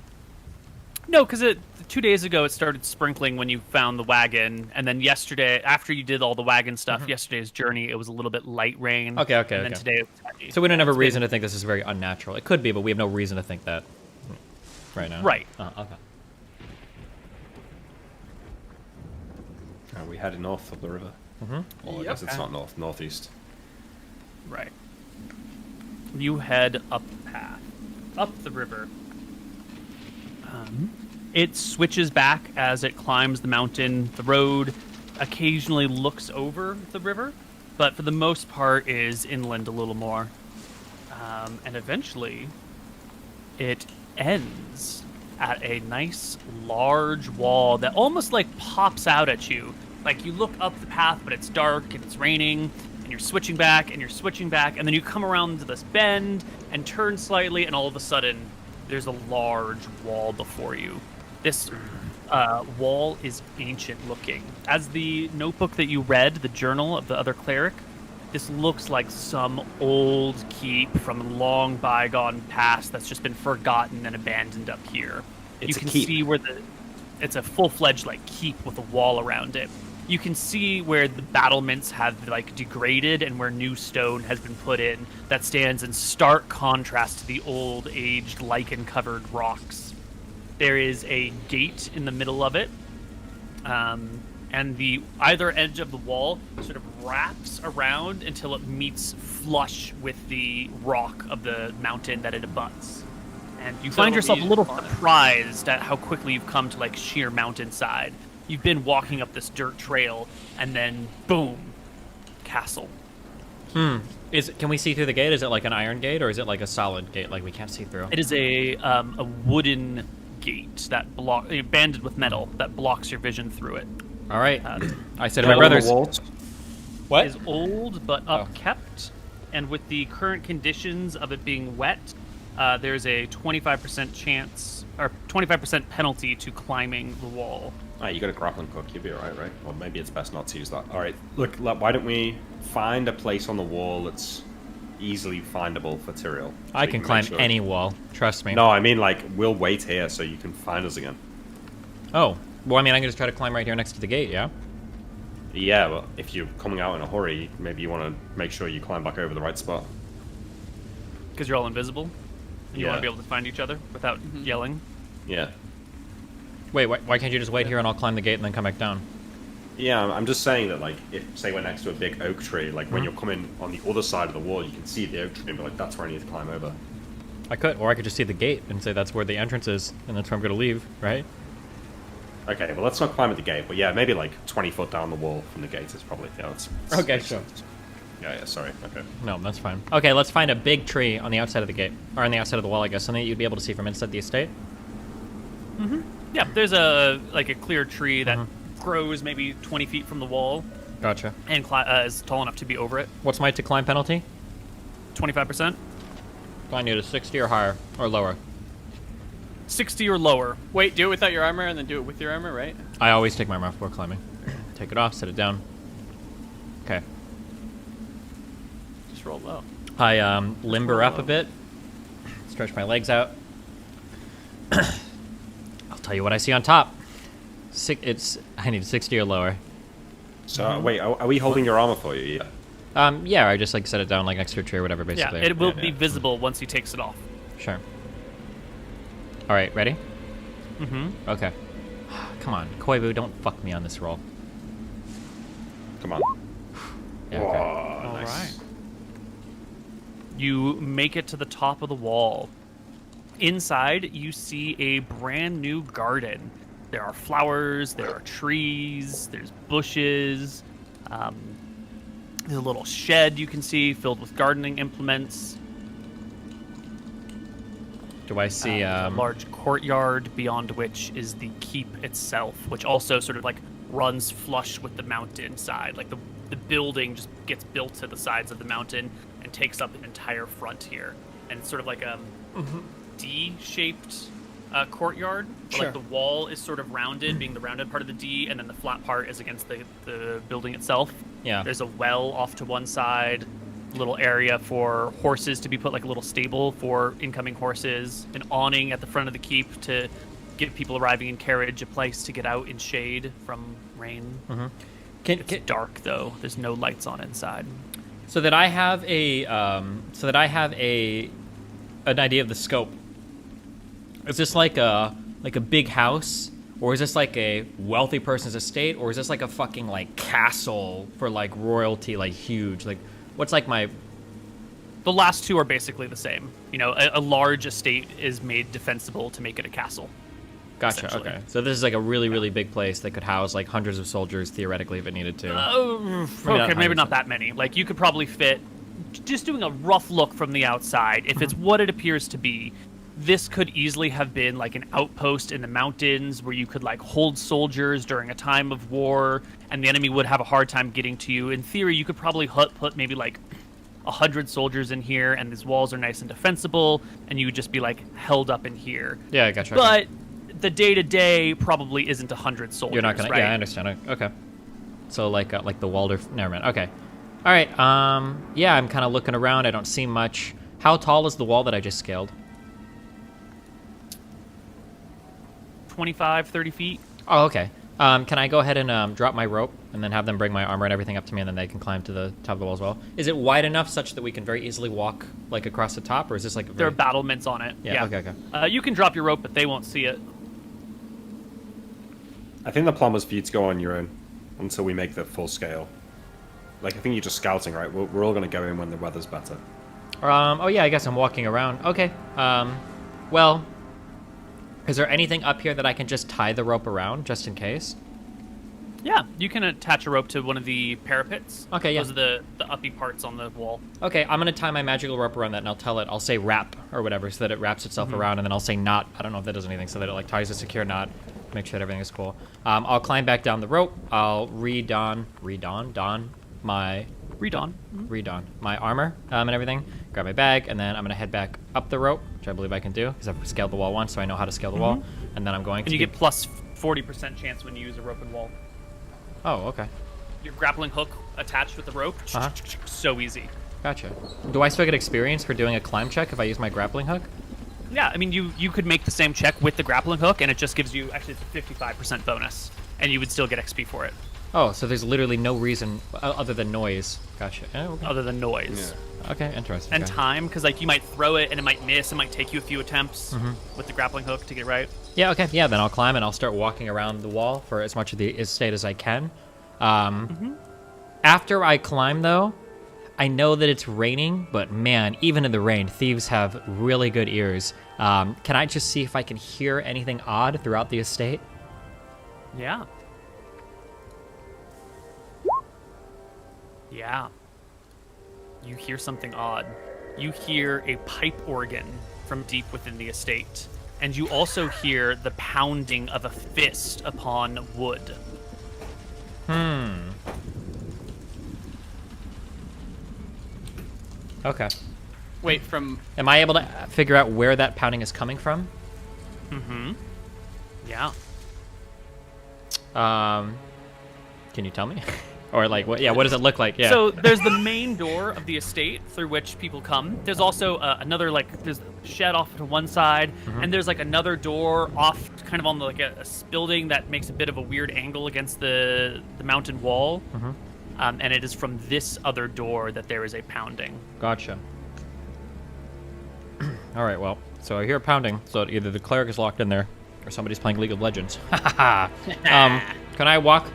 No, because 2 days ago it started sprinkling when you found the wagon, and then yesterday, after you did all the wagon stuff, yesterday's journey, it was a little bit light rain. Okay, And then okay. today it was heavy. So we don't have a It's reason been- to think this is very unnatural. It could be, but we have no reason to think that right now. Right. Okay. Are we heading north of the river? Mm-hmm. Well, I guess it's not north, northeast. Right. You head up the path, up the river. It switches back as it climbs the mountain. The road occasionally looks over the river, but for the most part is inland a little more. And eventually, it ends at a nice, large wall that almost like pops out at you. Like you look up the path, but it's dark and it's raining, and you're switching back and you're switching back, and then you come around to this bend and turn slightly, and all of a sudden, there's a large wall before you. This wall is ancient looking. As the notebook that you read, the journal of the other cleric, this looks like some old keep from long bygone past that's just been forgotten and abandoned up here. It's you a can keep. see where it's a full-fledged like keep with a wall around it. You can see where the battlements have like degraded and where new stone has been put in that stands in stark contrast to the old, aged, lichen-covered rocks. There is a gate in the middle of it, and the either edge of the wall sort of wraps around until it meets flush with the rock of the mountain that it abuts. And you find yourself a little surprised at how quickly you've come to like sheer mountainside. You've been walking up this dirt trail, and then boom, castle. Can we see through the gate? Is it like an iron gate, or is it like a solid gate, like we can't see through? It is a wooden gate that banded with metal that blocks your vision through it. All right. I said to Metal my on the brothers. walls? What? Is old but upkept, and with the current conditions of it being wet, there's a 25% chance or 25% penalty to climbing the wall. Alright, you got a grappling hook, you'll be alright, right? Or maybe it's best not to use that. Alright, look, why don't we find a place on the wall that's easily findable for Tyrael? I can climb any wall. Trust me. No, I mean, like, we'll wait here so you can find us again. Oh. Well, I mean, I can just try to climb right here next to the gate, yeah? Yeah, but if you're coming out in a hurry, maybe you want to make sure you climb back over the right spot. Because you're all invisible, and you Yeah. want to be able to find each other without yelling. Yeah. Wait, why can't you just wait here and I'll climb the gate and then come back down? Yeah, I'm just saying that, like, if, say, we're next to a big oak tree, like, when you're coming on the other side of the wall, you can see the oak tree and be like, that's where I need to climb over. I could, or I could just see the gate and say that's where the entrance is, and that's where I'm going to leave, right? Okay, well, let's not climb at the gate, but yeah, maybe, like, 20 foot down the wall from the gate is probably, yeah, that's... Okay, sure. Yeah, sorry, okay. No, that's fine. Okay, let's find a big tree on the outside of the gate, or on the outside of the wall, I guess, something that you'd be able to see from inside the estate. Yeah, there's a clear tree that grows maybe 20 feet from the wall Gotcha. and is tall enough to be over it. What's my to climb penalty? 25%, Do I need a 60 or higher, or lower? 60 or lower. Wait, do it without your armor and then do it with your armor, right? I always take my armor off before climbing. Take it off, set it down. Okay. Just roll low. I limber up a bit, stretch my legs out. I'll tell you what I see on top. I need 60 or lower. So, wait, are we holding your armor for you? Yeah. Yeah, I just like set it down like next to a tree or whatever, Yeah, basically. it will be visible once he takes it off. Sure. All right, ready? Mm-hmm. Okay. Come on, Koibu, don't fuck me on this roll. Come on. Yeah, okay. Whoa, All nice. right. You make it to the top of the wall. Inside, you see a brand new garden. There are flowers, there are trees, there's bushes. There's a little shed you can see filled with gardening implements. Do I see A large courtyard beyond which is the keep itself, which also sort of like runs flush with the mountain side. Like the building just gets built to the sides of the mountain and takes up an entire front here. And it's sort of like a D-shaped courtyard. Sure. Like the wall is sort of rounded, being the rounded part of the D, and then the flat part is against the building itself. Yeah. There's a well off to one side, little area for horses to be put, like a little stable for incoming horses, an awning at the front of the keep to give people arriving in carriage a place to get out in shade from rain. It's dark though. There's no lights on inside. So that I have an idea of the scope. Is this like a big house, or is this like a wealthy person's estate, or is this like a fucking like castle for like royalty, like huge? Like, what's like my... The last two are basically the same. You know, a large estate is made defensible to make it a castle. Gotcha. essentially. Okay. So this is like a really, really big place that could house like hundreds of soldiers theoretically if it needed to. Okay, maybe not that many. Like, you could probably fit, just doing a rough look from the outside, if it's what it appears to be, this could easily have been like an outpost in the mountains where you could like hold soldiers during a time of war, and the enemy would have a hard time getting to you. In theory, you could probably put maybe like 100 soldiers in here, and these walls are nice and defensible, and you would just be like held up in here. Yeah, I gotcha. But the day-to-day probably isn't 100 soldiers. You're not gonna. right? Yeah, I understand. Okay. So like the Waldorf. Never mind. Okay. All right. Yeah, I'm kind of looking around. I don't see much. How tall is the wall that I just scaled? 25, 30 feet. Oh, okay. Can I go ahead and drop my rope and then have them bring my armor and everything up to me, and then they can climb to the top of the wall as well? Is it wide enough such that we can very easily walk like across the top, or is this like? There are battlements on it. Yeah. Okay. You can drop your rope, but they won't see it. I think the plan was for you to go on your own until we make the full scale. Like, I think you're just scouting, right? We're all going to go in when the weather's better. Oh yeah, I guess I'm walking around. Okay. Well, is there anything up here that I can just tie the rope around just in case? Yeah, you can attach a rope to one of the parapets. Okay, yeah. Those are the uppy parts on the wall. Okay, I'm gonna tie my magical rope around that, and I'll say wrap or whatever, so that it wraps itself around, and then I'll say knot. I don't know if that does anything, so that it like ties a secure knot. Make sure that everything is cool. I'll climb back down the rope. I'll redon my armor and everything. Grab my bag, and then I'm gonna head back up the rope, which I believe I can do because I've scaled the wall once, so I know how to scale the wall. And then I'm going to. And you get plus 40% chance when you use a rope and wall. Oh, okay. Your grappling hook attached with the rope. So easy. Gotcha. Do I still get experience for doing a climb check if I use my grappling hook? Yeah, I mean, you could make the same check with the grappling hook, and it just gives you, actually, it's a 55% bonus, and you would still get XP for it. Oh, so there's literally no reason other than noise. Gotcha. Oh, okay. Other than noise. Yeah. Okay, interesting. And okay. time, because like you might throw it and it might miss. It might take you a few attempts with the grappling hook to get it right. Yeah, okay. Yeah, then I'll climb and I'll start walking around the wall for as much of the estate as I can. After I climb, though, I know that it's raining, but man, even in the rain, thieves have really good ears. Can I just see if I can hear anything odd throughout the estate? Yeah. Yeah. You hear something odd. You hear a pipe organ from deep within the estate. And you also hear the pounding of a fist upon wood. Okay. Wait, from... Am I able to figure out where that pounding is coming from? Yeah. Can you tell me? Or like, what? Yeah, what does it look like? Yeah. So there's the main door of the estate through which people come. There's also another, like, there's a shed off to one side, and there's like another door off, kind of on the, like a building that makes a bit of a weird angle against the mountain wall. And it is from this other door that there is a pounding. Gotcha. All right, well, so I hear pounding, so either the cleric is locked in there, or somebody's playing League of Legends. Can I walk?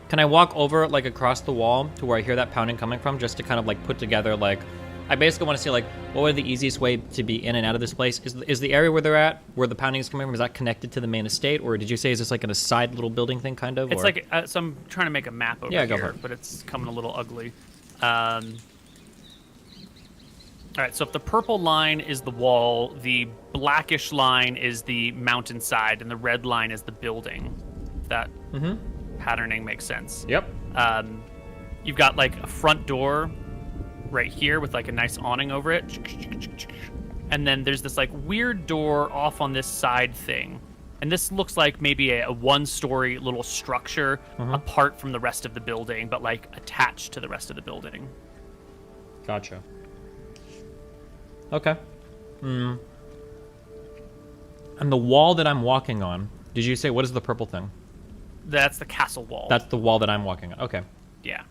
Can I walk over, like, across the wall to where I hear that pounding coming from, just to kind of, like, put together, like... I basically want to see, like, what would the easiest way to be in and out of this place? Is the area where they're at, where the pounding is coming from, is that connected to the main estate? Or did you say, is this, like, in a side little building thing, kind of? It's or? like, so I'm trying to make a map over here, go for it. but it's coming a little ugly. All right, so if the purple line is the wall, the blackish line is the mountainside, and the red line is the building. That patterning makes sense. Yep. You've got like a front door right here with like a nice awning over it. And then there's this like weird door off on this side thing. And this looks like maybe a one-story little structure apart from the rest of the building, but like attached to the rest of the building. Gotcha. Okay. And the wall that I'm walking on, did you say, what is the purple thing? That's the castle wall. That's the wall that I'm walking on. Okay. Yeah.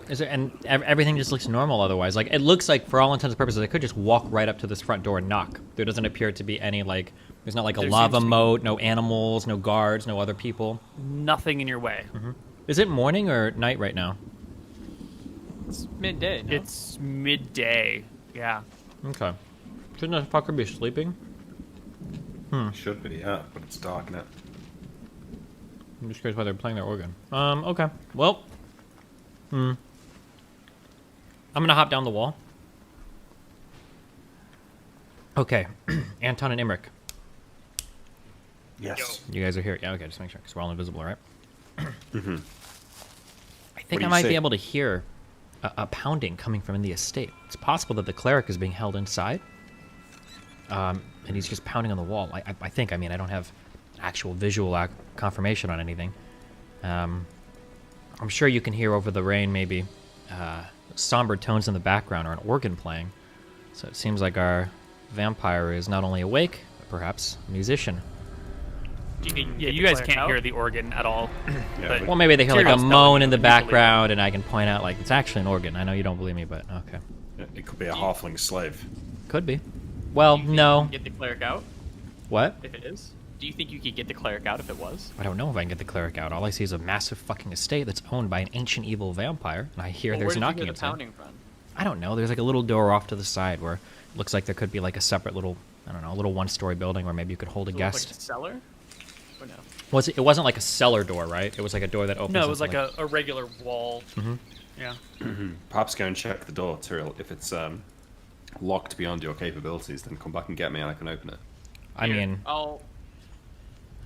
Is there, and everything just looks normal otherwise. Like, it looks like, for all intents and purposes, I could just walk right up to this front door and knock. There doesn't appear to be any, like, there's not like a lava moat, no animals, no guards, no other people. Nothing in your way. Is it morning or night right now? It's midday, no? It's midday. Yeah. Okay. Shouldn't that fucker be sleeping? Should be, yeah, but it's dark now. I'm just curious why they're playing their organ. Okay. Well. I'm gonna hop down the wall. Okay. Anton and Imric. Yes. You guys are here. Yeah, okay, just make sure, because we're all invisible, right? think do I you might be see? able to hear a pounding coming from the estate. It's possible that the cleric is being held inside, and he's just pounding on the wall. I think. I mean, I don't have actual visual confirmation on anything. I'm sure you can hear over the rain, maybe somber tones in the background or an organ playing. So it seems like our vampire is not only awake, but perhaps a musician. Yeah, you guys can't hear the organ at all. But Well, maybe they hear like a Tyrion's telling moan you in the and you believe background, and I can point out like it's actually an organ. I know you don't believe me, but okay, It could be a halfling slave. could be. Well, Do you think no. you can get the cleric out What? if it is? Do you think you could get the cleric out if it was? I don't know if I can get the cleric out. All I see is a massive fucking estate that's owned by an ancient evil vampire, and I hear Well, there's where did knocking you hear the inside. pounding from? I don't know. There's like a little door off to the side where it looks like there could be like a separate little, I don't know, a little one-story building where maybe you could hold a Does it look guest. like a cellar? Or no? It wasn't like a cellar door, right? It was like a door that opens. no, it was into, like a regular wall. Mm-hmm. Yeah. Perhaps go and check the door, Tyrell. If it's locked beyond your capabilities, then come back and get me and I can open it. I Here, mean,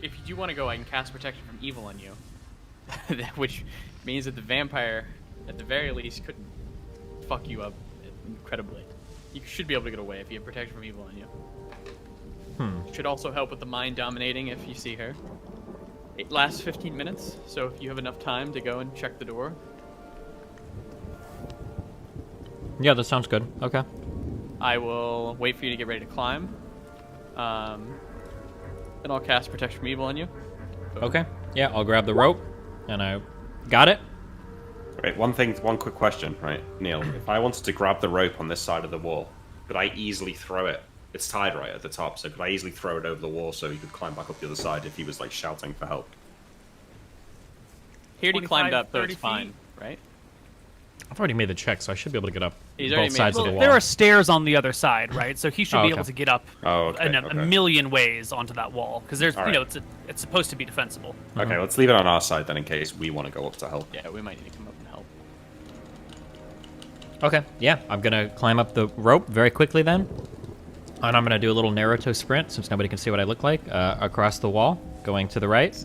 if you do want to go, I can cast protection from evil on you, which means that the vampire, at the very least, couldn't fuck you up incredibly. You should be able to get away if you have protection from evil on you. Should also help with the mind dominating if you see her. It lasts 15 minutes, so if you have enough time to go and check the door. yeah, that sounds good. Okay. I will wait for you to get ready to climb. And I'll cast protection from evil on you. Okay. Yeah, I'll grab the rope, and I got it. Right, one quick question, right, Neal? If I wanted to grab the rope on this side of the wall, could I easily throw it? It's tied right at the top, so could I easily throw it over the wall so he could climb back up the other side if he was like shouting for help? He already climbed up, so 30 it's fine, feet? right? I've already made the check, so I should be able to get up He's already both made sides it. of the Well, wall. there are stairs on the other side, right? So he should Oh, be okay. able to get up Oh, okay, in a okay. million ways onto that wall because there's, All you know, right. it's supposed to be defensible. Okay, let's leave it on our side then in case we want to go up to help. Yeah, we might need to come up and help. Okay, yeah, I'm gonna climb up the rope very quickly then. And I'm gonna do a little Naruto sprint, since nobody can see what I look like, across the wall, going to the right.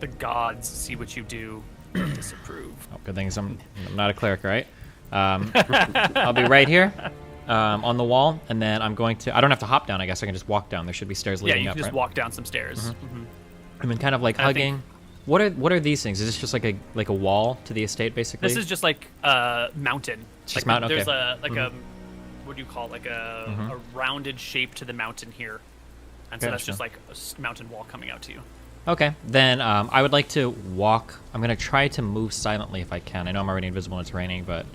The gods see what you do, and disapprove. Oh, good thing I'm not a cleric, right? I'll be right here, on the wall, and then I'm going to, I don't have to hop down, I guess I can just walk down. There should be stairs Yeah, leading you up, can just right? walk down some stairs. I've been kind of like And I think- hugging. What are these things? Is this just like a wall to the estate, basically? This is just like a mountain. Just like mountain, There's okay. a what do you call it? Like a rounded shape to the mountain here, and so that's Gotcha. just like a mountain wall coming out to you. Okay, then I would like to walk. I'm gonna try to move silently if I can. I know I'm already invisible and it's raining, but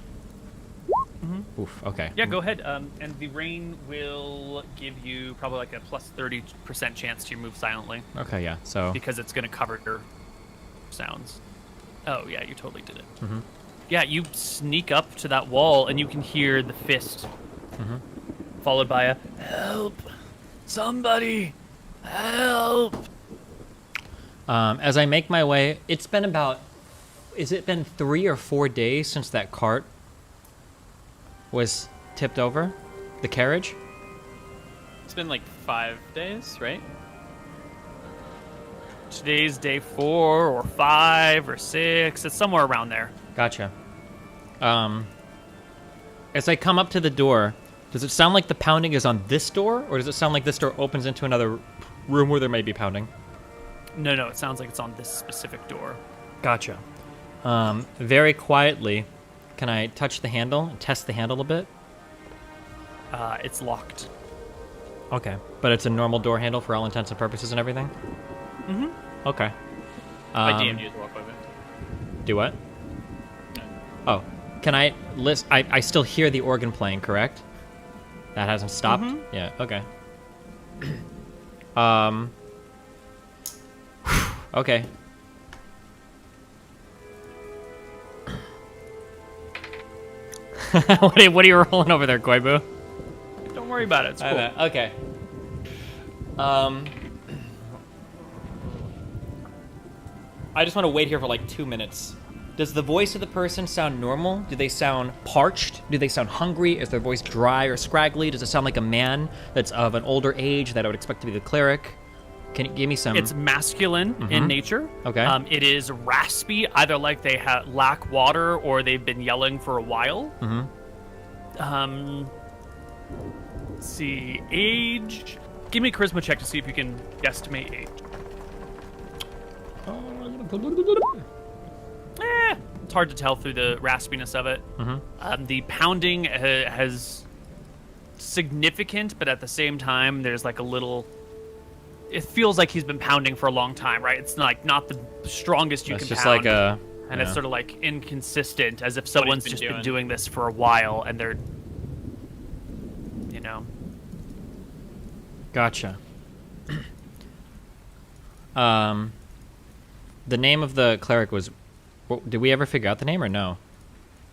oof. Okay. Yeah, go ahead. And the rain will give you probably like a plus 30% chance to move silently Okay, yeah. So because it's going to cover your sounds. Oh yeah, you totally did it. Yeah, you sneak up to that wall and you can hear the fist, followed by a help, somebody, help. as I make my way, it's been about. Is it been 3 or 4 days since that cart was tipped over? The carriage? It's been like 5 days, right? Today's day 4 or 5 or 6. It's somewhere around there. Gotcha. As I come up to the door, does it sound like the pounding is on this door, or does it sound like this door opens into another room where there may be pounding? No, it sounds like it's on this specific door. Gotcha. Very quietly, can I touch the handle and test the handle a bit? It's locked. Okay. But it's a normal door handle for all intents and purposes and everything? Mm-hmm. Okay. I DM'd you as well, Koibu. Do what? Oh. Can I list? I still hear the organ playing, correct? That hasn't stopped? Yeah, okay. Okay. What are you rolling over there, Koibu? Don't worry about it. It's cool. Okay. I just want to wait here for like 2 minutes. Does the voice of the person sound normal? Do they sound parched? Do they sound hungry? Is their voice dry or scraggly? Does it sound like a man that's of an older age that I would expect to be the cleric? Can you give me some? It's masculine in nature. Okay. It is raspy, either like they lack water or they've been yelling for a while. Let's see, age. Give me a charisma check to see if you can guesstimate age. It's hard to tell through the raspiness of it. The pounding has significant, but at the same time, there's like a little. It feels like he's been pounding for a long time, right? It's like not the strongest you It's can just pound. like a. And yeah. it's sort of like inconsistent, as if someone's been just doing. been doing this for a while, and they're, you know. Gotcha. The name of the cleric was. Did we ever figure out the name or no?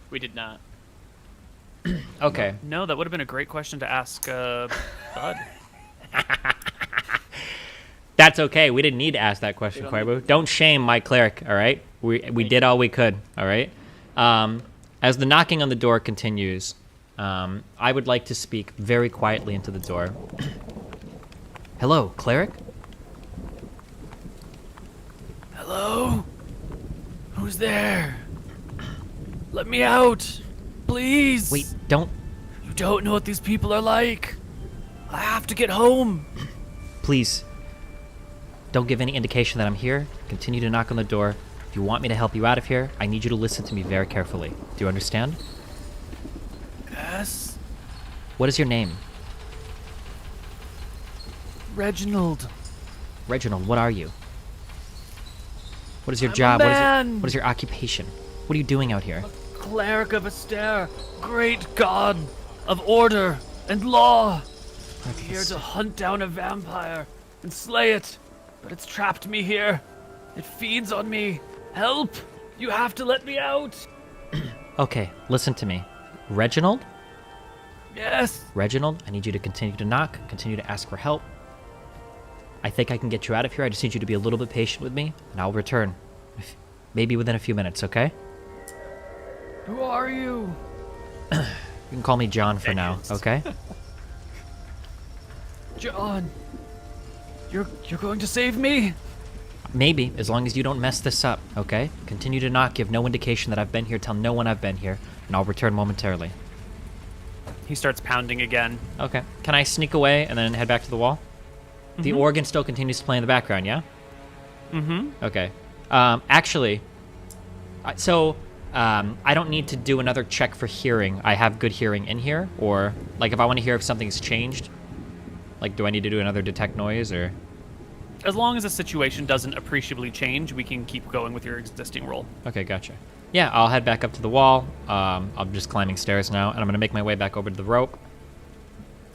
We did not. Okay. No, that would have been a great question to ask Bud. That's okay. We didn't need to ask that question, Koibu. Don't shame my cleric, all right? We did all we could, all right? As the knocking on the door continues, I would like to speak very quietly into the door. Hello, cleric? Hello? Who's there? Let me out, please. Wait, don't... You don't know what these people are like. I have to get home. Please, don't give any indication that I'm here. Continue to knock on the door. If you want me to help you out of here, I need you to listen to me very carefully. Do you understand? Yes, What is your name? Reginald. Reginald, what are you? What is your I'm a job? man. What is your occupation? What are you doing out here? Cleric of Astaire, great god of order and law. I'm here to hunt down a vampire and slay it, but it's trapped me here. It feeds on me. Help! You have to let me out. Okay, listen to me. Reginald? Yes. Reginald, I need you to continue to knock, continue to ask for help. I think I can get you out of here. I just need you to be a little bit patient with me, and I'll return. Maybe within a few minutes, okay? Who are you? You can call me John for now, okay? John. You're going to save me? Maybe, as long as you don't mess this up, okay? Continue to knock, give no indication that I've been here, tell no one I've been here, and I'll return momentarily. He starts pounding again. Okay. Can I sneak away and then head back to the wall? The organ still continues to play in the background, yeah? Okay. Actually, I don't need to do another check for hearing. I have good hearing in here, or like if I want to hear if something's changed, like do I need to do another detect noise or? As long as the situation doesn't appreciably change, we can keep going with your existing roll. Okay, gotcha. Yeah, I'll head back up to the wall. I'm just climbing stairs now, and I'm gonna make my way back over to the rope,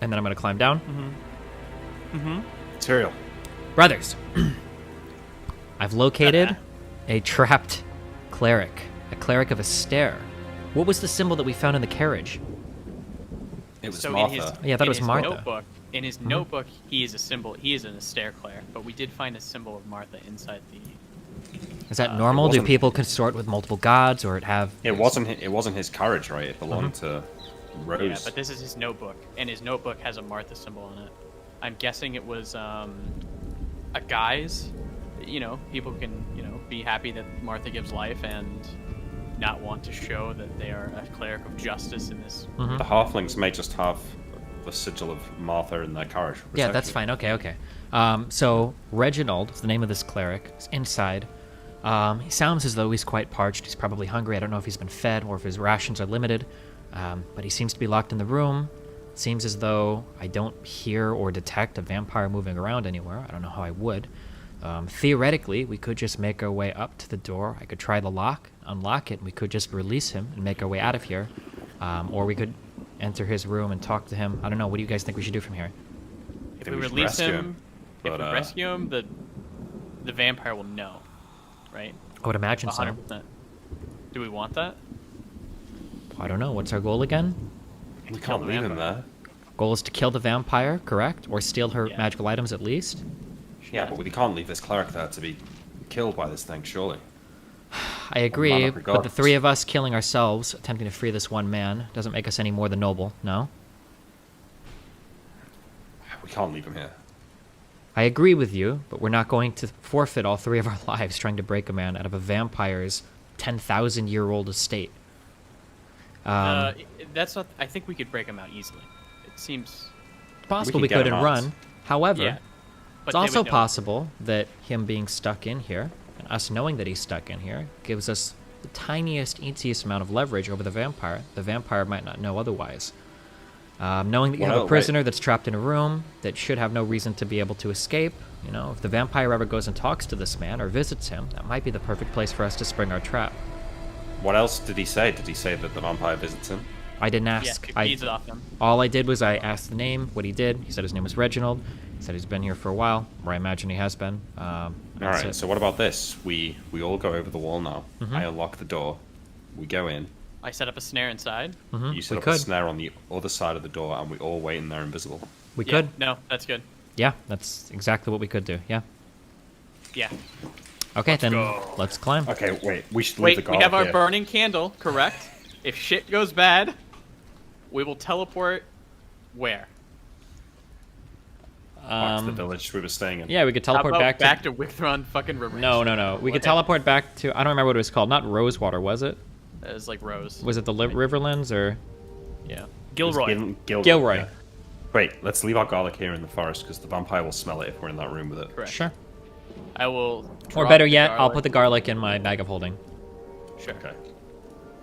and then I'm gonna climb down. Material. Brothers, I've located a trapped cleric, a cleric of Astaire. What was the symbol that we found in the carriage? It was So Martha. Yeah, I thought it was Martha. In his notebook, he is a symbol. He is an Astaire cleric, but we did find a symbol of Martha inside the. Is that normal? Do wasn't- people consort with multiple gods, or have? It wasn't his carriage, right? It belonged to Rose. Yeah, but this is his notebook, and his notebook has a Martha symbol on it. I'm guessing it was a guise. You know, people can be happy that Martha gives life and not want to show that they are a cleric of justice in this. The halflings may just have the sigil of Martha in their carriage. Yeah, that's fine. Okay. So Reginald is the name of this cleric. He's inside. He sounds as though he's quite parched. He's probably hungry. I don't know if he's been fed or if his rations are limited. But he seems to be locked in the room. Seems as though I don't hear or detect a vampire moving around anywhere. I don't know how I would. Theoretically, we could just make our way up to the door. I could try the lock, unlock it, and we could just release him and make our way out of here. Or we could enter his room and talk to him. I don't know. What do you guys think we should do from here? If think we we should release rescue him, him, if but, we rescue him, the vampire will know, right? I would imagine so. 100%. Do we want that? I don't know. What's our goal again? We can't the leave him vampire. there. Goal is to kill the vampire, correct? Or steal her Yeah. magical items at least? Yeah, but we can't leave this cleric there to be killed by this thing, surely. I agree, Man of but the regards. three of us killing ourselves, attempting to free this one man, doesn't make us any more than noble, no? We can't leave him here. I agree with you, but we're not going to forfeit all 3 of our lives trying to break a man out of a vampire's 10,000-year-old estate. That's not. I think we could break him out easily. It seems Possible we we can get couldn't him out. run. However, Yeah. But it's they also would know. possible that him being stuck in here, and us knowing that he's stuck in here, gives us the tiniest, easiest amount of leverage over the vampire. The vampire might not know otherwise. Knowing that you have Well, a prisoner that's trapped in a room that should have no reason to be able to escape, you know, if the vampire ever goes and talks to this man or visits him, that might be the perfect place for us to spring our trap. What else did he say? Did he say that the vampire visits him? I didn't Yeah, ask. it feeds off him. All I did was I asked the name, what he did. He said his name was Reginald. He said he's been here for a while, or I imagine he has been. All That's right. it. So what about this? We all go over the wall now. Mm-hmm. I unlock the door. We go in. I set up a snare inside. You set we up could. a snare on the other side of the door, and we all wait in there invisible. We Yeah, could. No, that's good. Yeah, that's exactly what we could do. Yeah. Yeah. Okay, then go. let's climb. Okay, wait. We should leave Wait, the we have garlic our here. burning candle, correct? If shit goes bad, we will teleport where? Back to the village we were staying in. Yeah, we could How teleport about back to... to Withron fucking River? No. We could teleport back to... I don't remember what it was called. Not Rosewater, was it? It was like Rose. Was it the Riverlands or... Yeah. Gilroy. Gilroy. Yeah. Wait, let's leave our garlic here in the forest because the vampire will smell it if we're in that room with it. Correct. Sure. I will. Or drop better the yet, I'll garlic. put the garlic in my bag of holding. Sure. Okay.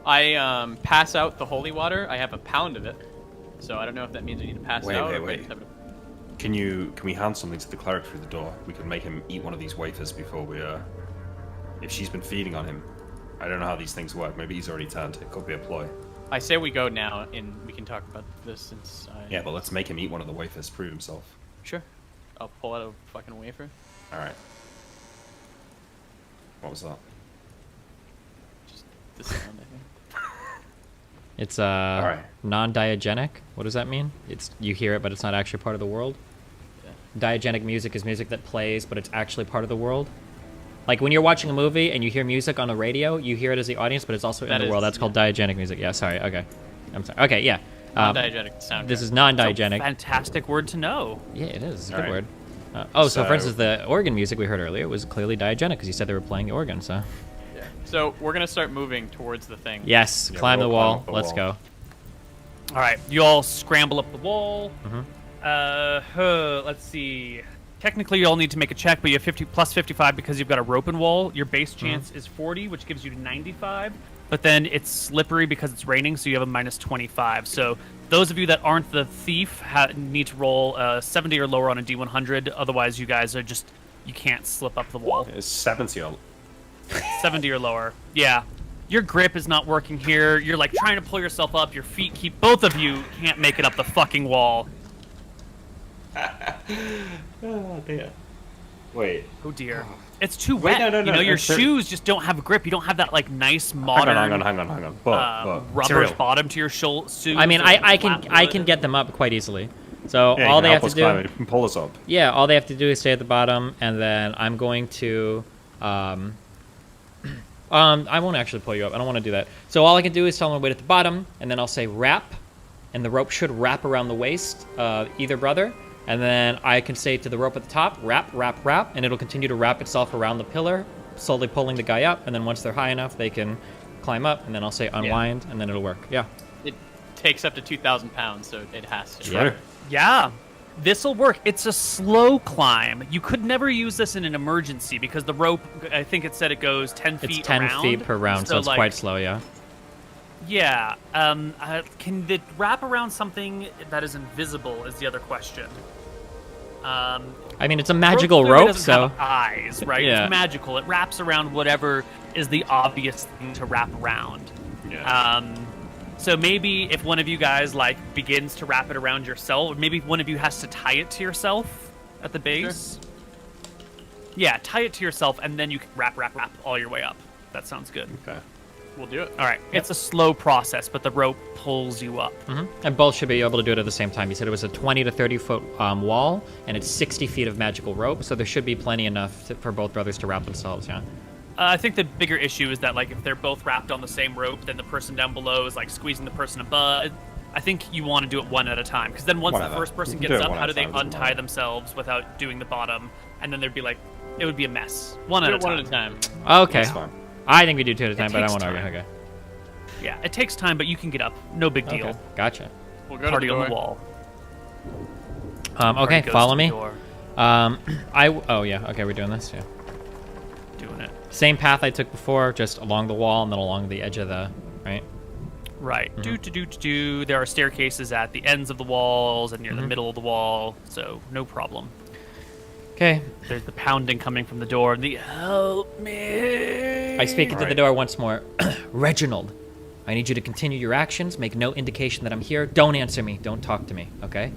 I pass out the holy water. I have a pound of it, so I don't know if that means I need to pass Wait, it out. wait, or wait. just have it- Can we hand something to the cleric through the door? We can make him eat one of these wafers before we if she's been feeding on him. I don't know how these things work. Maybe he's already turned. It could be a ploy. I say we go now, and we can talk about this since I. Yeah, but let's make him eat one of the wafers, prove himself. Sure. I'll pull out a fucking wafer. All right. What was that? Just the sound, I think. It's right. non-diagenic. What does that mean? It's you hear it, but it's not actually part of the world. Diagenic music is music that plays, but it's actually part of the world. Like when you're watching a movie and you hear music on the radio, you hear it as the audience, but it's also in That the is- world. That's called diagenic music. Yeah, sorry. Okay. I'm sorry. Okay, yeah. Non-diegetic sound. This is non-diagenic. Fantastic word to know. Yeah, it is. It's a All good right. word. So, for So- instance, the organ music we heard earlier was clearly diagenic because you said they were playing the organ. So, Yeah. So we're gonna start moving towards the thing. yes, Yeah, climb the we'll climb wall. up the Let's wall. go. All right, you all scramble up the wall. Mm-hmm. Let's see. Technically, you all need to make a check, but you have 50 plus 55 because you've got a rope and wall. Your base chance is 40, which gives you 95. But then it's slippery because it's raining, so you have a minus 25. So those of you that aren't the thief need to roll 70 or lower on a D100. Otherwise, you guys are just you can't slip up the wall. It's 70 or 70 or lower. Yeah. Your grip is not working here. You're like trying to pull yourself up. Your feet keep both of you can't make it up the fucking wall. Oh dear. Wait. Oh dear. It's too Wait, wet. no, You know, your I'm shoes just don't have a grip. You don't have that like nice modern Hang on. But, rubber Cyril. bottom to your suit. I mean, so I flat can wood. get them up quite easily. So Yeah, all you they can have help to us climb it. do, You can pull us up. yeah, all they have to do is stay at the bottom, and then I'm going to, I won't actually pull you up. I don't want to do that. So all I can do is tell them to wait at the bottom, and then I'll say wrap, and the rope should wrap around the waist, either brother, and then I can say to the rope at the top, wrap, wrap, wrap, and it'll continue to wrap itself around the pillar, slowly pulling the guy up, and then once they're high enough, they can climb up, and then I'll say unwind, and then it'll work. Yeah. It takes up to 2,000 pounds, so it has to. Sure. Yeah. This'll work. It's a slow climb. You could never use this in an emergency because the rope, I think it said it goes 10 feet It's 10 around. feet per round, so it's like, quite slow, yeah. Yeah. Can it wrap around something that is invisible is the other question. I mean, it's a magical clearly rope, doesn't so... have eyes, right? Yeah. It's magical. It wraps around whatever is the obvious thing to wrap around. Yeah. So maybe if one of you guys like begins to wrap it around yourself, or maybe one of you has to tie it to yourself at the base. Yeah, tie it to yourself, and then you can wrap all your way up. That sounds good. Okay. We'll do it. All right, it's a slow process, but the rope pulls you up. And both should be able to do it at the same time. You said it was a 20 to 30 foot wall, and it's 60 feet of magical rope, so there should be plenty enough for both brothers to wrap themselves, yeah? I think the bigger issue is that like if they're both wrapped on the same rope, then the person down below is like squeezing the person above. I think you want to do it one at a time, because then once Whatever. the first person You can do gets it up, one how at do a they time, doesn't untie matter. themselves without doing the bottom? And then there'd be like, it would be a mess. One Do at a it time. one at a time. Okay. That's fine. I think we do 2 at a time, but I takes won't argue. time. Okay. Yeah, it takes time, but you can get up. No big deal. Okay. Gotcha. We'll go Party to the on door. the wall. Okay, Party goes follow to the me. door, Oh yeah. Okay, we're doing this. Yeah. doing it. Same path I took before, just along the wall and then along the edge of the right. Right. Do. There are staircases at the ends of the walls and near the middle of the wall, so no problem. Okay. There's the pounding coming from the door. The help me. I speak into the Alright. door once more. Reginald, I need you to continue your actions. Make no indication that I'm here. Don't answer me. Don't talk to me. Okay.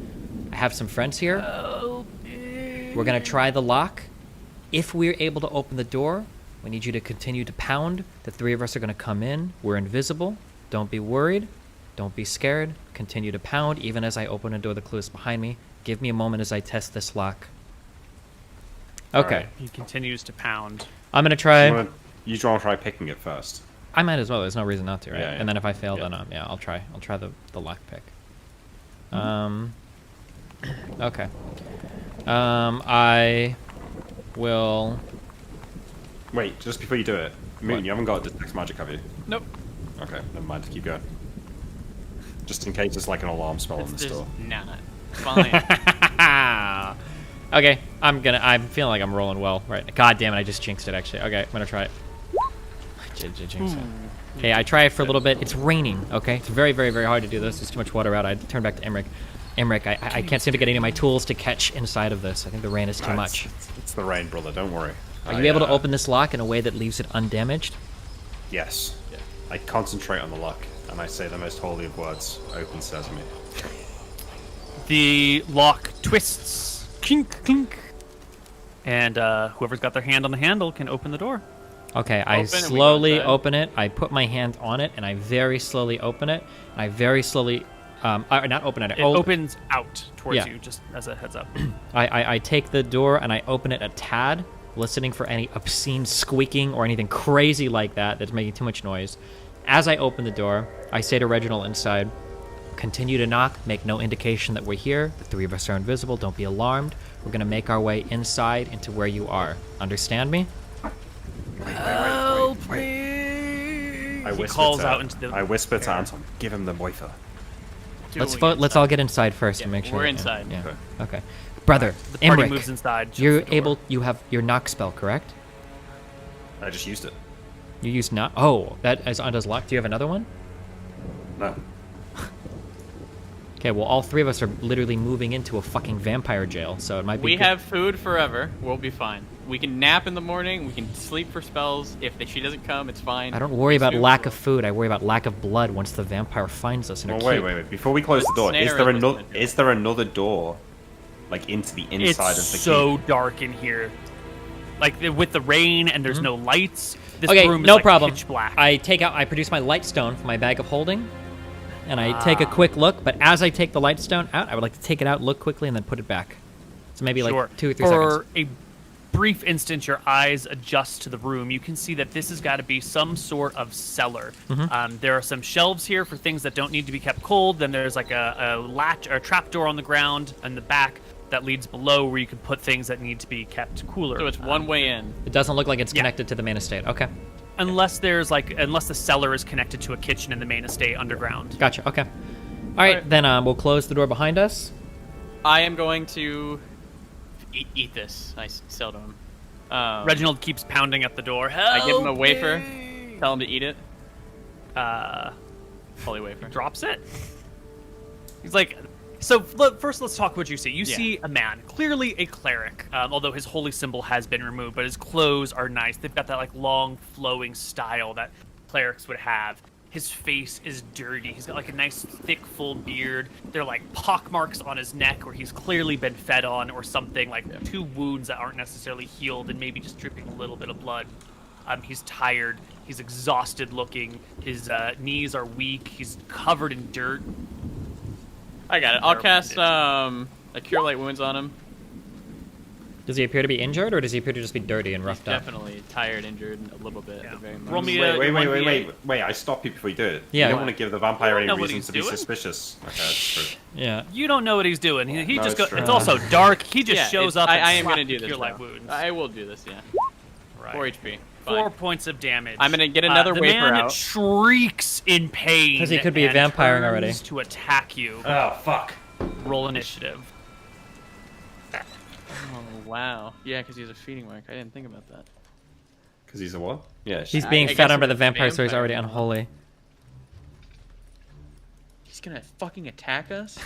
I have some friends here. Help me. We're gonna try the lock. If we're able to open the door, we need you to continue to pound. The 3 of us are gonna come in. We're invisible. Don't be worried. Don't be scared. Continue to pound even as I open a door. The clue is behind me. Give me a moment as I test this lock. Okay. Alright. He continues to pound. I'm gonna try. You want to try picking it first? I might as well. There's no reason not to, right? Yeah, yeah. And then if I fail, Yeah. then I'll try. I'll try the lock pick. Okay. I will. Wait, just before you do it, Moon, you haven't got detect magic, have you? Nope. Okay, never mind. Keep going. Just in case it's like an alarm spell on this There's door. not. Fine. Okay, I'm feeling like I'm rolling well. Right. God damn it! I just jinxed it. Actually. Okay, I'm gonna try it. I jinxed it. Okay, I try it for a little bit. It's raining. Okay, it's very, very, very hard to do this. There's too much water out. I turn back to Emmerich. Emmerich, I can't seem to get any of my tools to catch inside of this. I think the rain is too Nah, much. It's the rain, brother. Don't worry. Are you able to open this lock in a way that leaves it undamaged? Yes. Yeah. I concentrate on the lock, and I say the most holy of words: "Open sesame." The lock twists. Clink, clink. And whoever's got their hand on the handle can open the door. Okay, I Open and we go slowly inside. open it. I put my hand on it, and I very slowly open it. And I very slowly, not open it. It opens out towards Yeah. you, just as a heads up. I take the door and I open it a tad, listening for any obscene squeaking or anything crazy like that that's making too much noise. As I open the door, I say to Reginald inside, continue to knock, make no indication that we're here. The 3 of us are invisible, don't be alarmed. We're gonna make our way inside into where you are. Understand me? Help me. I He whisper calls to, out into the I whisper to air. Anton, "Give him the wafer." Let's Doing vote. it. Let's all get inside first Yeah, to make sure. we're that- inside. Yeah. Okay. Okay. Brother, The party Emmerich, moves inside. shuts you're the door. able. You have your knock spell, correct? I just used it. You use knock. Oh, that is undoes lock. Do you have another one? No. Okay. Well, all 3 of us are literally moving into a fucking vampire jail, so it might be. We good. have food forever. We'll be fine. We can nap in the morning. We can sleep for spells. If she doesn't come, it's fine. I don't worry about Soup, lack of food. I worry about lack of blood once the vampire finds us in Well, a wait, keep. wait. Before we close the door, is Snare there is another? listening to Is there another door, like into the It's inside of the so keep? dark in here. Like with the rain and there's no lights. This Okay, room is no like problem. pitch black. I produce my light stone from my bag of holding, and I take a quick look. But as I take the light stone out, I would like to take it out, look quickly, and then put it back. So maybe Sure. like 2 or 3 For seconds. a brief instant, your eyes adjust to the room. You can see that this has got to be some sort of cellar. There are some shelves here for things that don't need to be kept cold. Then there's like a latch or a trap door on the ground in the back that leads below where you can put things that need to be kept cooler. So it's one way in. It doesn't look like it's Yeah. connected to the main estate. Okay, unless the cellar is connected to a kitchen in the main estate underground. gotcha. Okay, all right, Alright. then we'll close the door behind us. I am going to eat this. I sell to him. Reginald keeps pounding at the door. I give him a "Help wafer. me!" Tell him to eat it. Uh, Holy wafer. drops it. He's like, so first let's talk what you see. You Yeah. see a man, clearly a cleric, although his holy symbol has been removed, but his clothes are nice. They've got that like long flowing style that clerics would have. His face is dirty. He's got like a nice thick full beard. There are like pock marks on his neck where he's clearly been fed on or something, like 2 wounds that aren't necessarily healed and maybe just dripping a little bit of blood. He's tired. He's exhausted looking. His knees are weak. He's covered in dirt. I got it. I'll Terrible cast condition. a Cure Light Wounds on him. Does he appear to be injured, or does he appear to just be dirty and roughed up? Definitely tired, injured, a little bit. Yeah. At the very Roll most. me a Wait! 1d8. Wait! I stopped you before you do it. Yeah. You don't want to give the vampire any know what reason he's to be doing. suspicious. Okay, that's true. Yeah. You don't know what he's doing. He No, just it's go. true. It's also dark. He just Yeah, shows it's- up. And I am slaps gonna do this. Cure Light though. wounds. I will do this. Yeah. Right. 4 HP. 4 Fine. points of damage. I'm gonna get another the wafer man out. shrieks in pain. 'Cause he could be and vampiring already. turns to attack you. Oh fuck! Roll initiative. Oh wow. Yeah, because he's a feeding mark. I didn't think about that. Because he's a what? Yeah. He's I being guess fed on by he's the a vampire, so he's vampire already now. unholy. He's gonna fucking attack us.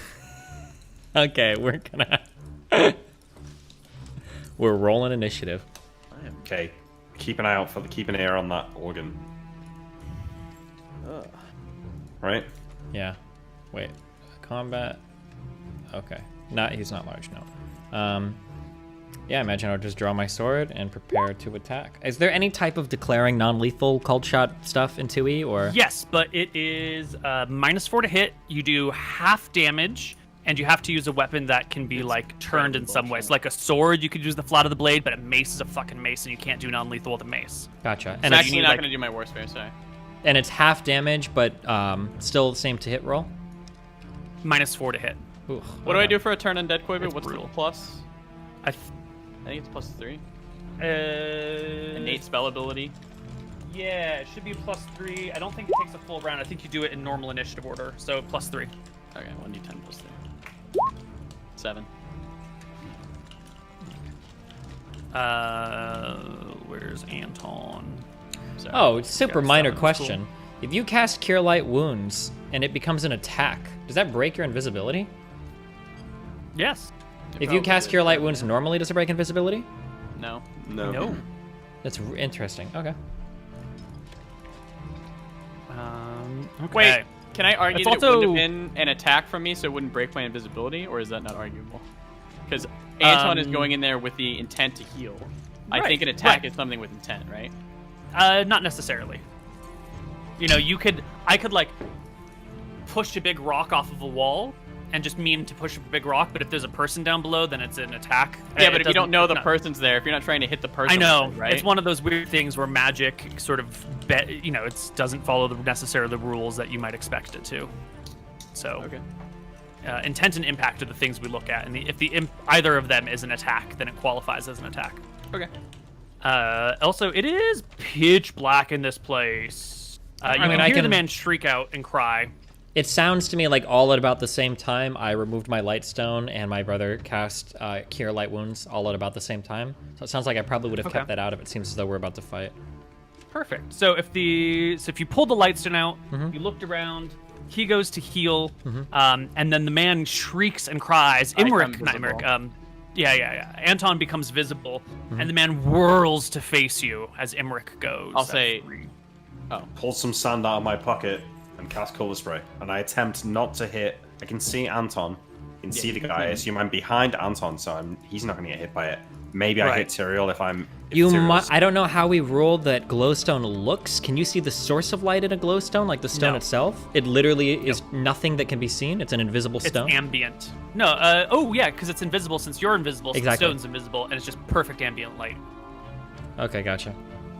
Okay, we're gonna... We're rolling initiative. I am. Okay. Keep an eye out for keep an ear on that organ. Ugh. Right? Yeah. Wait. Combat. Okay. He's not large, no. Yeah, I imagine I'll just draw my sword and prepare to attack. Is there any type of declaring non-lethal cold shot stuff in 2E, or? Yes, but it is -4 to hit. You do half damage, and you have to use a weapon that can be like turned in some ways. Like a sword, you could use the flat of the blade, but a mace is a fucking mace, and you can't do non-lethal with a mace. Gotcha. I'm And actually need, not like- gonna do my war spare. Sorry. it's half damage, but still the same to hit roll? -4 to hit. Ooh, What do I okay. do for a turn undead, Koibu? It's What's brutal. the plus? I I think it's +3. th- Innate spell ability. Yeah, it should be +3. I don't think it takes a full round. I think you do it in normal initiative order, so +3. Okay, 1d10 +3. 7. Where's Anton? Sorry. Oh, super Yeah, minor 7 is question. If you cast Cure Light Wounds and it becomes an attack, does that break your invisibility? Yes. It If you probably cast did, Cure Light yeah. Wounds normally, does it break invisibility? No. No. No. That's interesting. Okay. Okay. Wait, can I argue It's that it also- wouldn't have been an attack from me, so it wouldn't break my invisibility, or is that not arguable? Because Anton is going in there with the intent to heal. I Right, think an attack right. is something with intent, right? Not necessarily. You know, I could like push a big rock off of a wall and just mean to push a big rock, but if there's a person down below, then it's an attack. Yeah, It but if you doesn't- don't know the no. person's there, if you're not trying to hit the person, I know. with it, right? It's one of those weird things where magic sort of, it doesn't follow necessarily the rules that you might expect it to. So, Okay. intent and impact are the things we look at, and if either of them is an attack, then it qualifies as an attack. Okay. Also, it is pitch black in this place. You mean, can I hear the can- man shriek out and cry. It sounds to me like all at about the same time, I removed my Lightstone and my brother cast Cure Light Wounds all at about the same time. So it sounds like I probably would have Okay. kept that out if it seems as though we're about to fight. Perfect. So if you pulled the Lightstone out, Mm-hmm. you looked around, he goes to heal, and then the man shrieks and cries. I Imric, become not visible. Imric. Yeah. Anton becomes visible, Mm-hmm. and the man whirls to face you as Imric goes. I'll That's say- 3. Pull some sand out of my pocket and cast color spray. And I attempt not to hit. I can see Anton. I can see the guy. I assume I'm behind Anton, so he's not going to get hit by it. Maybe I Right. hit Tyrael if I'm. If You Tyrael's- might. I don't know how we ruled that glowstone looks. Can you see the source of light in a glowstone, like the stone No. itself? It literally is nothing that can be seen. It's an invisible It's stone. ambient. No, because it's invisible since you're invisible, since Exactly. the stone's invisible, and it's just perfect ambient light. Okay, gotcha.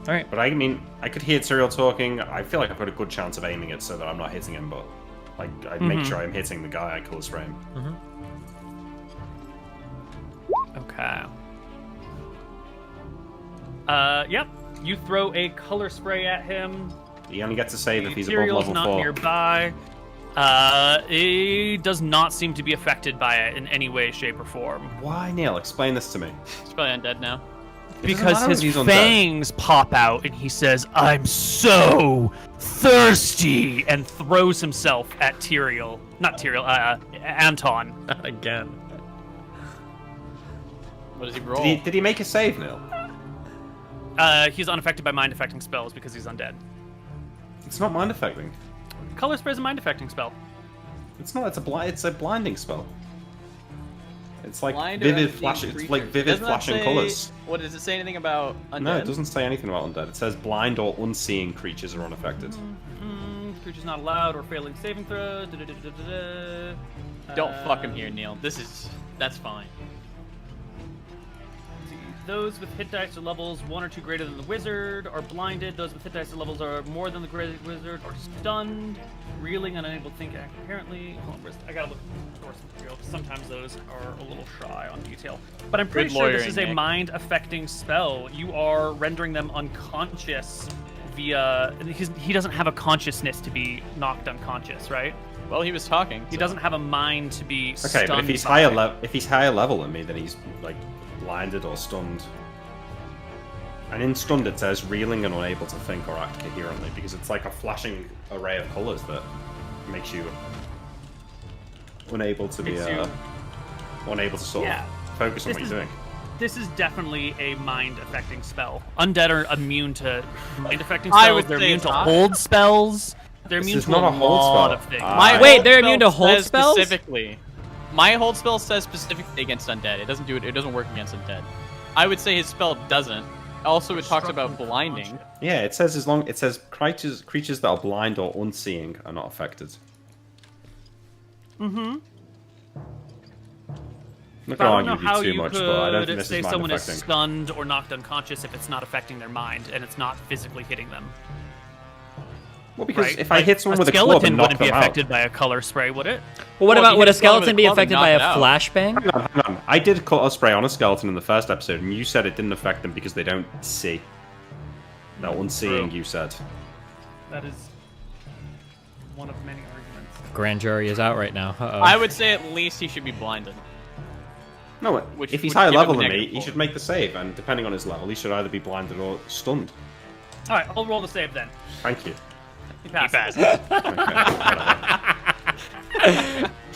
All right. But I mean, I could hear Tyrael talking. I feel like I've got a good chance of aiming it so that I'm not hitting him, but like I make sure I'm hitting the guy I color spray him. Okay. Yep. You throw a color spray at him. He only gets to save if he's above Material's level not 4. nearby. He does not seem to be affected by it in any way, shape, or form. Why, Neal? Explain this to me. It's probably undead now. Because matter his if he's undead. fangs pop out and he says, "I'm so thirsty," and throws himself at Tyrael. Not Tyrael, Anton. Again. What does he roll? Did he make a save, Neal? He's unaffected by mind affecting spells because he's undead. It's not mind affecting. Color spray is a mind affecting spell. It's not. It's a blinding spell. It's like Blind or vivid unseen flashing. It's creature. like vivid Doesn't that flashing say- colors. What does it say anything about undead? No, it doesn't say anything about undead. It says blind or unseeing creatures are unaffected. Creature's not allowed or failing saving throws. Don't fuck him here, Neal. That's fine. those with hit dice or levels 1 or 2 greater than the wizard are blinded. Those with hit dice or levels are more than the wizard are stunned, reeling, and unable to think apparently. Hold on, I gotta look at the source material. Sometimes those are a little shy on detail. But I'm pretty sure this is a mind-affecting spell. You are rendering them unconscious via. He doesn't have a consciousness to be knocked unconscious, right? Well, he was talking. He doesn't have a mind to be. Okay, but if he's higher level than me, then he's like blinded or stunned. And in stunned it says reeling and unable to think or act coherently, because it's like a flashing array of colours that makes you unable to unable to sort of focus on what you're doing. This is definitely a mind-affecting spell. Undead are immune to mind-affecting spells. They're immune to hold spells. They're immune to a lot of things. Wait, they're immune to hold spells? Specifically. My hold spell says specifically against undead. It doesn't do it. It doesn't work against undead. I would say his spell doesn't. Also, it talks about blinding. Yeah, it says creatures that are blind or unseeing are not affected. Mm-hmm. I'm not But I going don't to know argue how with you too you much, but I don't think could this say is someone is mind-affecting. stunned or knocked unconscious if it's not affecting their mind and it's not physically hitting them. Well, because Right? if I hit someone with a club skeleton and knock wouldn't be them out... affected by a color spray, would it? Well, what Well, about you would hit a someone with skeleton a be club and affected by a knock it out. flashbang? Hang on. I did color spray on a skeleton in the first episode, and you said it didn't affect them because they don't see. They're unseeing, True. you said. That is one of many arguments. Grand jury is out right now. Uh-oh. I would say at least he should be blinded. No, Which if he's would higher give him level a than me, negative he four. should make the save, and depending on his level, he should either be blinded or stunned. All right, I'll roll the save then. Thank you. He passes.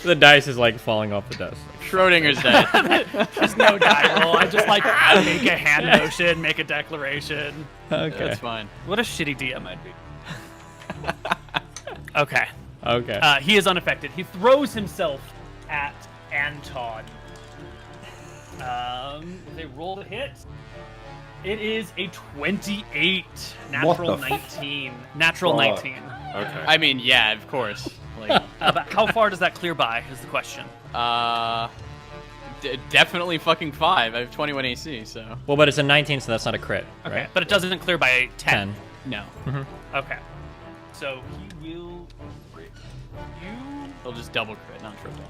The dice is like falling off the desk. Schrodinger's dead. There's no die roll. I just like make a hand motion, make a declaration. Okay. That's fine. What a shitty DM I'd be. Okay. Okay. He is unaffected. He throws himself at Anton. They roll the hit. It is a 28. Natural What the 19. Natural fuck? 19. Okay. I mean, yeah, of course. Like, But how far does that clear by is the question. definitely fucking 5. I have 21 AC, so. Well, but it's a 19, so that's not a crit, Okay. right? But it doesn't clear by 10. 10. No. Okay. So he will crit you. He'll just double crit, not triple.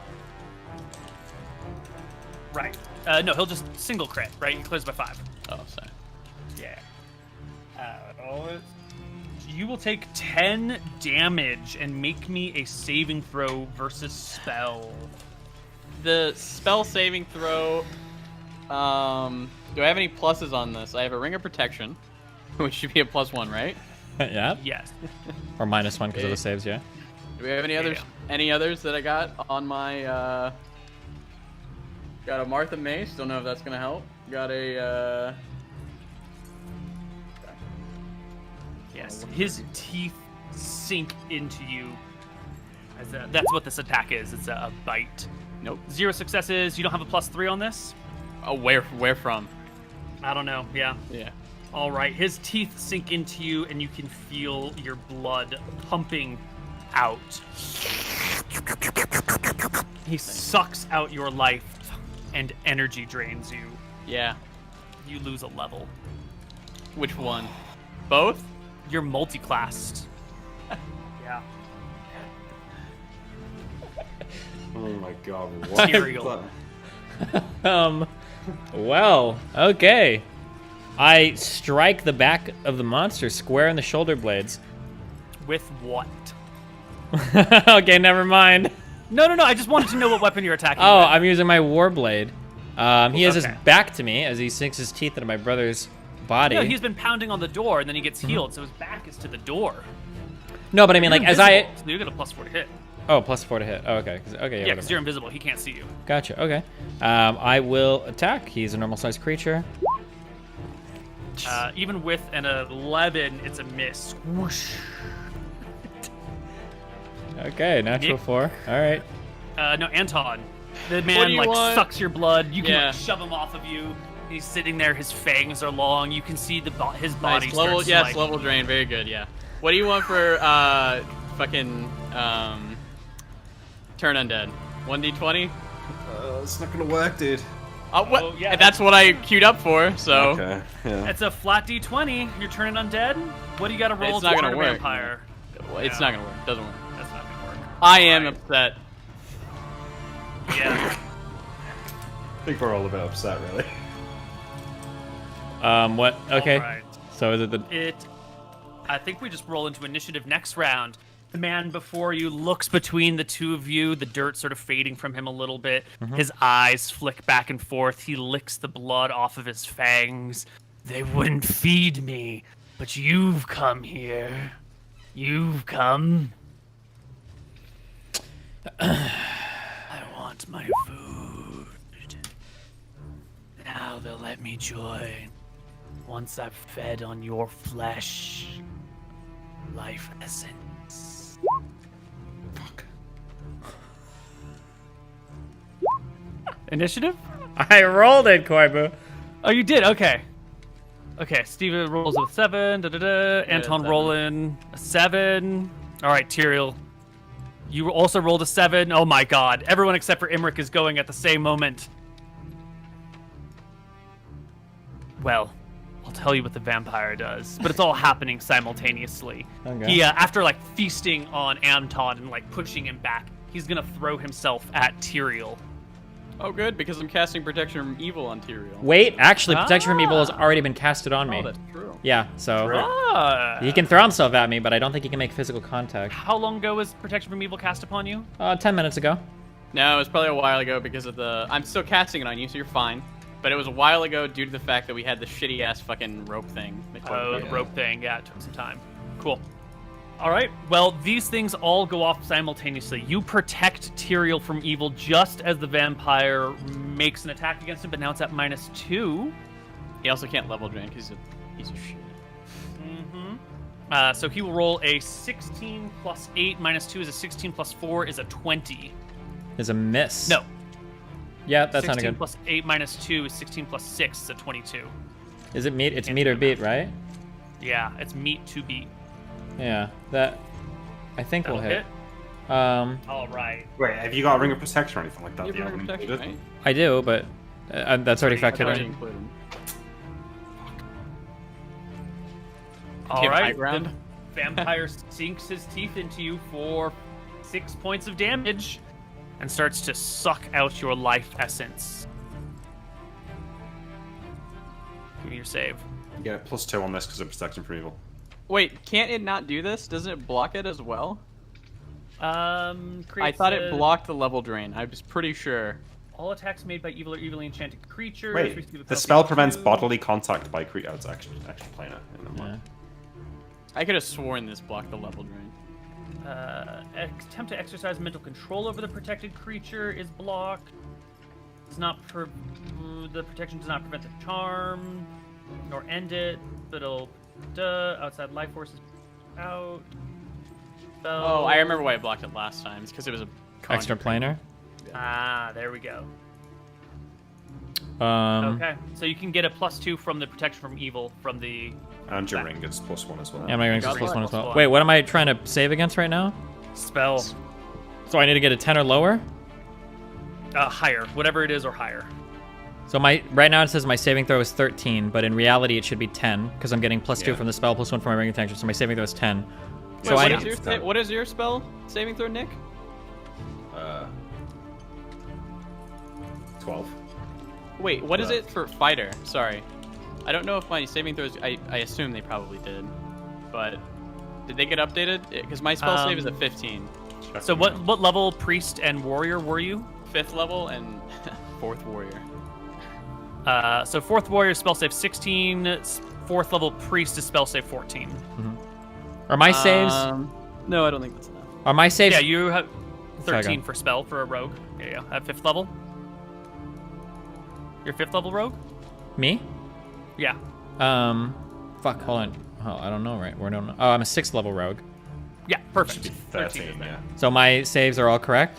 Right. No, he'll just single crit, right? He clears by 5. Oh, sorry. Yeah. You will take 10 damage and make me a saving throw versus spell. The spell saving throw. Do I have any pluses on this? I have a ring of protection, which should be a +1, right? Yeah. Yes. Or -1 because of the saves, yeah. Do we have any others? Any others that I got on my? Got a Martha Mace. Don't know if that's gonna help. Got a. Yes. His teeth sink into you. That's what this attack is. It's a bite. Nope. 0 successes. You don't have a +3 on this? Oh, where from? I don't know. Yeah. Yeah. All right. His teeth sink into you, and you can feel your blood pumping out. He sucks out your life, and energy drains you. Yeah. You lose a level. Which one? Both? You're multi-classed. Yeah. Oh my god, what? Material. Well, okay. I strike the back of the monster square in the shoulder blades. With what? Okay, never mind. No. I just wanted to know what weapon you're attacking. Oh, with. I'm using my warblade. He has his Okay. back to me as he sinks his teeth into my brother's body. No, he's been pounding on the door, and then he gets healed, so his back is to the door. No, but I mean, like, You're as I... invisible, so you get a +4 to hit. Oh, +4 to hit. Oh, okay. Okay, yeah, Yeah, whatever. because you're invisible. He can't see you. Gotcha, okay. I will attack. He's a normal-sized creature. Even with an 11, it's a miss. Whoosh. Okay, natural Nick? 4. All right. No, Anton. The do man you like want? sucks your blood. You can Yeah. like, shove him off of you. He's sitting there. His fangs are long. You can see his body. Nice. Level, starts to, yes, like, level drain. Very good. Yeah. What do you want for fucking turn undead? 1d20. It's not gonna work, dude. What? yeah. That's what I queued up for. So Okay. Yeah. It's a flat D20. You're turning undead. What do you got to roll It's to not turn gonna a work. vampire? it's not gonna work. Doesn't work. That's not gonna work. I am Right. upset. Yeah. I think we're all a bit upset, really. What? Okay. All right. So is it I think we just roll into initiative next round. The man before you looks between the two of you, the dirt sort of fading from him a little bit. His eyes flick back and forth. He licks the blood off of his fangs. They wouldn't feed me, but you've come here. You've come. I want my food. Now they'll let me join. Once I've fed on your flesh, life essence. Fuck. Initiative? I rolled it, Koibu. Oh, you did? Okay. Okay, Steven rolls with 7. Anton 7. rolling a 7. All right, Tyrael. You also rolled a 7. Oh my god. Everyone except for Imric is going at the same moment. Well, I'll tell you what the vampire does, but it's all happening simultaneously. Okay. He, after like feasting on Amton and like pushing him back, he's gonna throw himself at Tyrael. Oh, good, because I'm casting protection from evil on Tyrael. Wait, actually, protection from evil has already been casted on me. Oh, that's true. Yeah, so Ah. he can throw himself at me, but I don't think he can make physical contact. How long ago was protection from evil cast upon you? 10 minutes ago. No, it was probably a while ago because of the. I'm still casting it on you, so you're fine. But it was a while ago due to the fact that we had the shitty ass fucking rope thing. Oh, the rope thing. Yeah, it took some time. Cool. All right. Well, these things all go off simultaneously. You protect Tyrael from evil just as the vampire makes an attack against him, but now it's at -2. He also can't level drain because he's a piece of shit. So he will roll a 16 plus 8 minus 2 is a 16 plus 4 is a 20. Is a miss. No. Yeah, that's not 16 good. plus 8 minus 2 is 16 plus 6 is a 22. Is it meet? It's Can't meet do or the beat, math. right? Yeah, it's meet to beat. Yeah, that. I think That'll we'll hit. hit. All right. Wait, have you got a ring of protection or anything like that? You that you have haven't protection, included? right? I do, but that's already That's factored Already in. included. All Give high right. ground. The vampire sinks his teeth into you for 6 points of damage and starts to suck out your life essence. Give me your save. You get a +2 on this because of protection from evil. Wait, can't it not do this? Doesn't it block it as well? I Creates thought it a- blocked the level drain. I was pretty sure. All attacks made by evil or evilly enchanted creatures. Wait, receive a the penalty spell of prevents 2. bodily contact by creatures. Oh, it's actually plain it. Yeah. I could have sworn this blocked the level drain. Attempt to exercise mental control over the protected creature is blocked. It's not the protection does not prevent the charm, nor end it. But it'll outside life force is out. Oh, I remember why I blocked it last time. It's because it was a Extra conjuring. planar. Ah, there we go. Um, Okay, so you can get a +2 from the protection from evil from the. And your ring is +1 as well. Yeah, my ring's Got plus it. 1 as well. +1. Wait, what am I trying to save against right now? Spell. So I need to get a 10 or lower? Higher, whatever it is, or higher. So right now it says my saving throw is 13, but in reality it should be 10 because I'm getting +2 Yeah. from the spell, +1 from my ring of protection. So my saving throw is 10. Wait, So what, I is need, your what is your spell saving throw, Nick? 12. Wait, what is it for fighter? Sorry. I don't know if my saving throws... I assume they probably did. But did they get updated? Because my spell save is a 15. So what level priest and warrior were you? 5th level and 4th warrior. So 4th warrior spell save 16, 4th level priest is spell save 14. are my saves? No, I don't think that's enough. Are my saves? Yeah, you have Sorry, 13 go. for spell for a rogue. Yeah, at 5th level. Your 5th level rogue? Me? Yeah. Fuck. Hold on. Oh, I don't know. Right? We don't know. Oh, I'm a 6th level rogue. Yeah, perfect. Should be 13 is 13, there. yeah. So my saves are all correct.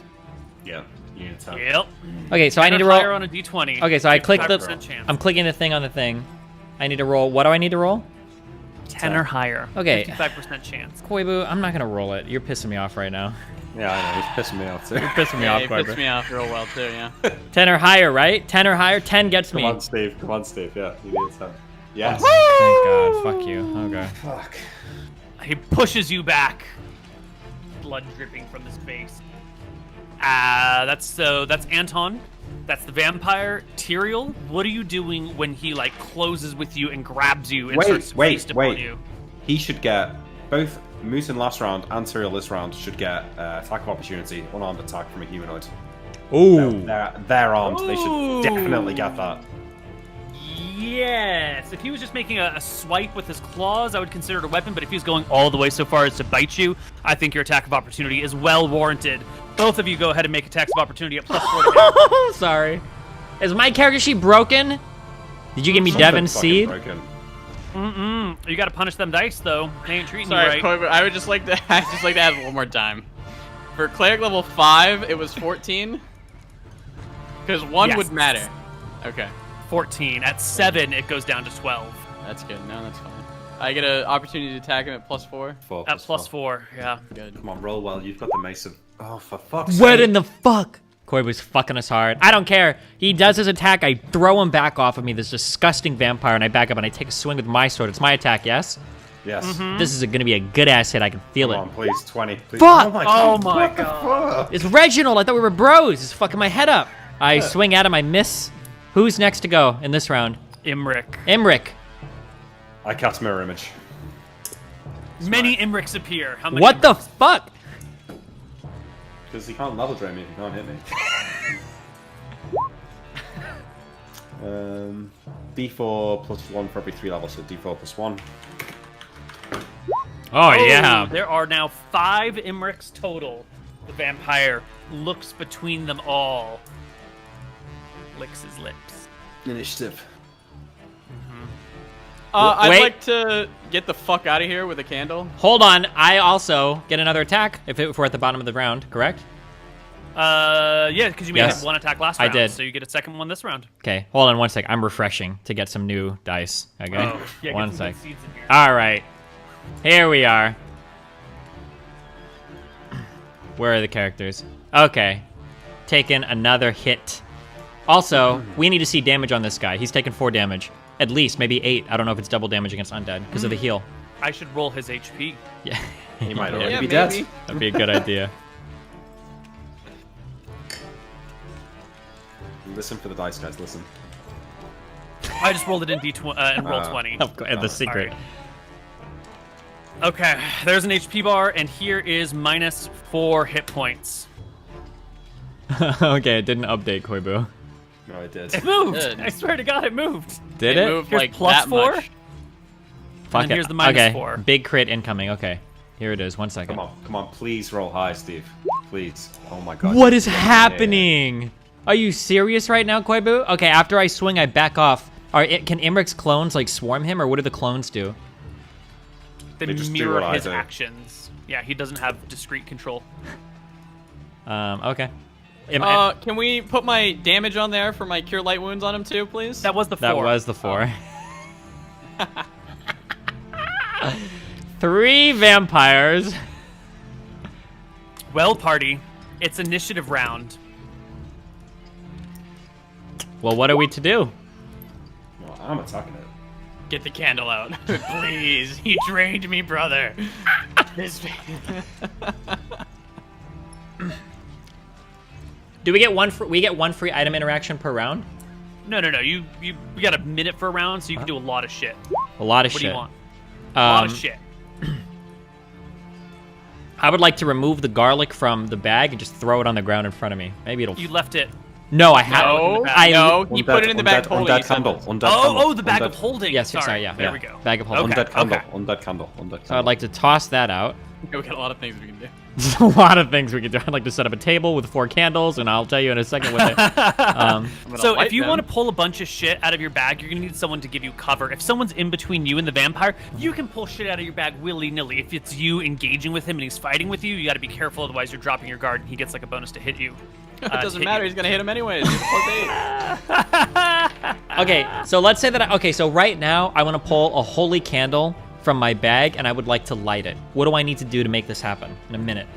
Yeah. You need 10. Yep. Okay, so I need to Higher roll. on a d20. Okay, so I click the. 55% chance. I'm clicking the thing on the thing. I need to roll. What do I need to roll? 10 or higher. Okay. 55% chance. Koibu, I'm not gonna roll it. You're pissing me off right now. Yeah, I know. He's pissing me off too. Pissing me Yeah, off, he Koibu. puts me off real well too. Yeah. 10 or higher, right? 10 or higher. 10 gets Come me. on, Steve. Come on, Steve. Yeah, you need that. Yes. Thank God. Fuck you. Okay. Fuck. He pushes you back. Blood dripping from his face. That's Anton. That's the vampire. Tyrael, what are you doing when he like closes with you and grabs you and starts to feast upon you? He should get both Mouton last round and Tyrael this round should get attack of opportunity, unarmed attack from a humanoid. Ooh. They're armed. They should definitely get that. Yes. If he was just making a swipe with his claws, I would consider it a weapon. But if he's going all the way so far as to bite you, I think your attack of opportunity is well warranted. Both of you go ahead and make attacks of opportunity at +4 to hit. Sorry. Is my character sheet broken? Did you give me Something Devin's fucking seed? broken. You got to punish them dice though. They ain't treating Sorry, you right. Koibu, I would just like to add one more time. For cleric level 5, it was 14. Because 1 Yes. would matter. Okay, 14. At 7, it goes down to 12. that's good. No, that's fine. I get an opportunity to attack him at +4. At +4, yeah. Good. Come on, roll well. You've got the mace of. Oh, for fuck's What sake. in the fuck? Koibu's fucking us hard. I don't care. He does his attack. I throw him back off of me, this disgusting vampire, and I back up and I take a swing with my sword. It's my attack, yes? Yes. This is going to be a good ass hit. I can feel Come it. on, please. 20. Please. Fuck! Oh my god. It's Reginald. I thought we were bros. He's fucking my head up. I swing at him. I miss. Who's next to go in this round? Imric. Imric. I cast mirror image. Many Imrics appear. How many What the fuck? Because he can't level drain me if he can't hit me. D4 +1 for every 3 levels, so D4 +1. Oh, yeah. There are now 5 Imrics total. The vampire looks between them all. Licks his lips. Initiative. I'd Wait. like to get the fuck out of here with a candle. Hold on. I also get another attack if we're at the bottom of the round, correct? Yeah, because you made Yes. 1 attack last I round. did. So you get a second one this round. Okay, hold on one sec. I'm refreshing to get some new dice. Okay, Oh, yeah, one get some sec. good seeds in here. All right, here we are. Where are the characters? Okay, taking another hit. Also, we need to see damage on this guy. He's taken 4 damage, at least, maybe 8. I don't know if it's double damage against undead because of the heal. I should roll his HP. Yeah, He might Yeah, already yeah, be maybe. dead. that'd be a good idea. Listen for the dice, guys. Listen. I just rolled it in D20 and rolled 20. Of course, the secret. Okay, there's an HP bar, and here is -4 hit points. Okay, it didn't update Koibu. No, I did. It moved. Good. I swear to God, it moved. Did It it? moved Here's like +4? that much. Fuck And it. here's the -4. Okay, big crit incoming. Okay, here it is. 1 second. Come on. Please roll high, Steve. Please. Oh my god. What is happening? Are you serious right now, Koibu? Okay, after I swing, I back off. Can Imric's clones like swarm him, or what do the clones do? They just do mirror what I his do. actions. Yeah, he doesn't have discrete control. Okay. Can we put my damage on there for my cure light wounds on him too, please? That was the 4. That was the 4. 3 vampires. Well, party, it's initiative round. Well, what are we to do? Well, I'm attacking it. Get the candle out, please. You drained me, brother. This. Do we get one? We get 1 free item interaction per round? No. You got a minute for a round, so you can do a lot of shit. A lot of What shit. do you want? A lot of shit. I would like to remove the garlic from the bag and just throw it on the ground in front of me. Maybe it'll. You left it. No, I have. No, I no. He put it in the bag holding. Undead he said candle. this. Undead candle. Oh, the bag undead, of holding. Yes, sorry. yeah. There we go. Bag of holding. Okay. Undead candle. okay. Undead candle. Undead candle. So I'd like to toss that out. We got a lot of things we can do. There's a lot of things we could do. I'd like to set up a table with 4 candles, and I'll tell you in a second what they. I'm gonna So light if you them. want to pull a bunch of shit out of your bag, you're gonna need someone to give you cover. If someone's in between you and the vampire, you can pull shit out of your bag willy-nilly. If it's you engaging with him and he's fighting with you, you got to be careful, otherwise you're dropping your guard and he gets like a bonus to hit you. It doesn't matter. He's gonna hit him anyways. He's +8. Okay, so let's say that. Okay, so right now I want to pull a holy candle from my bag, and I would like to light it. What do I need to do to make this happen in a minute?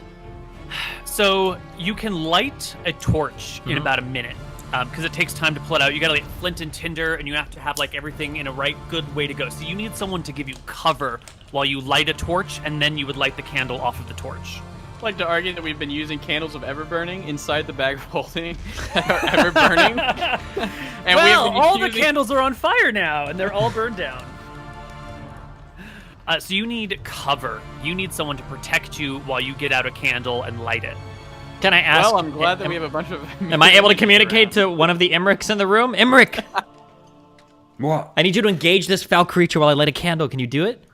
So you can light a torch in about a minute because it takes time to pull it out. You gotta like flint and tinder, and you have to have like everything in a good way to go. So you need someone to give you cover while you light a torch, and then you would light the candle off of the torch. I'd like to argue that we've been using candles of ever-burning inside the bag of holding ever-burning. And well, all the candles are on fire now, and they're all burned down. So you need cover. You need someone to protect you while you get out a candle and light it. Can I ask? Well, I'm glad that we have a bunch of... Am I able to communicate to one of the Immerichs in the room? Immeric! What? I need you to engage this foul creature while I light a candle. Can you do it?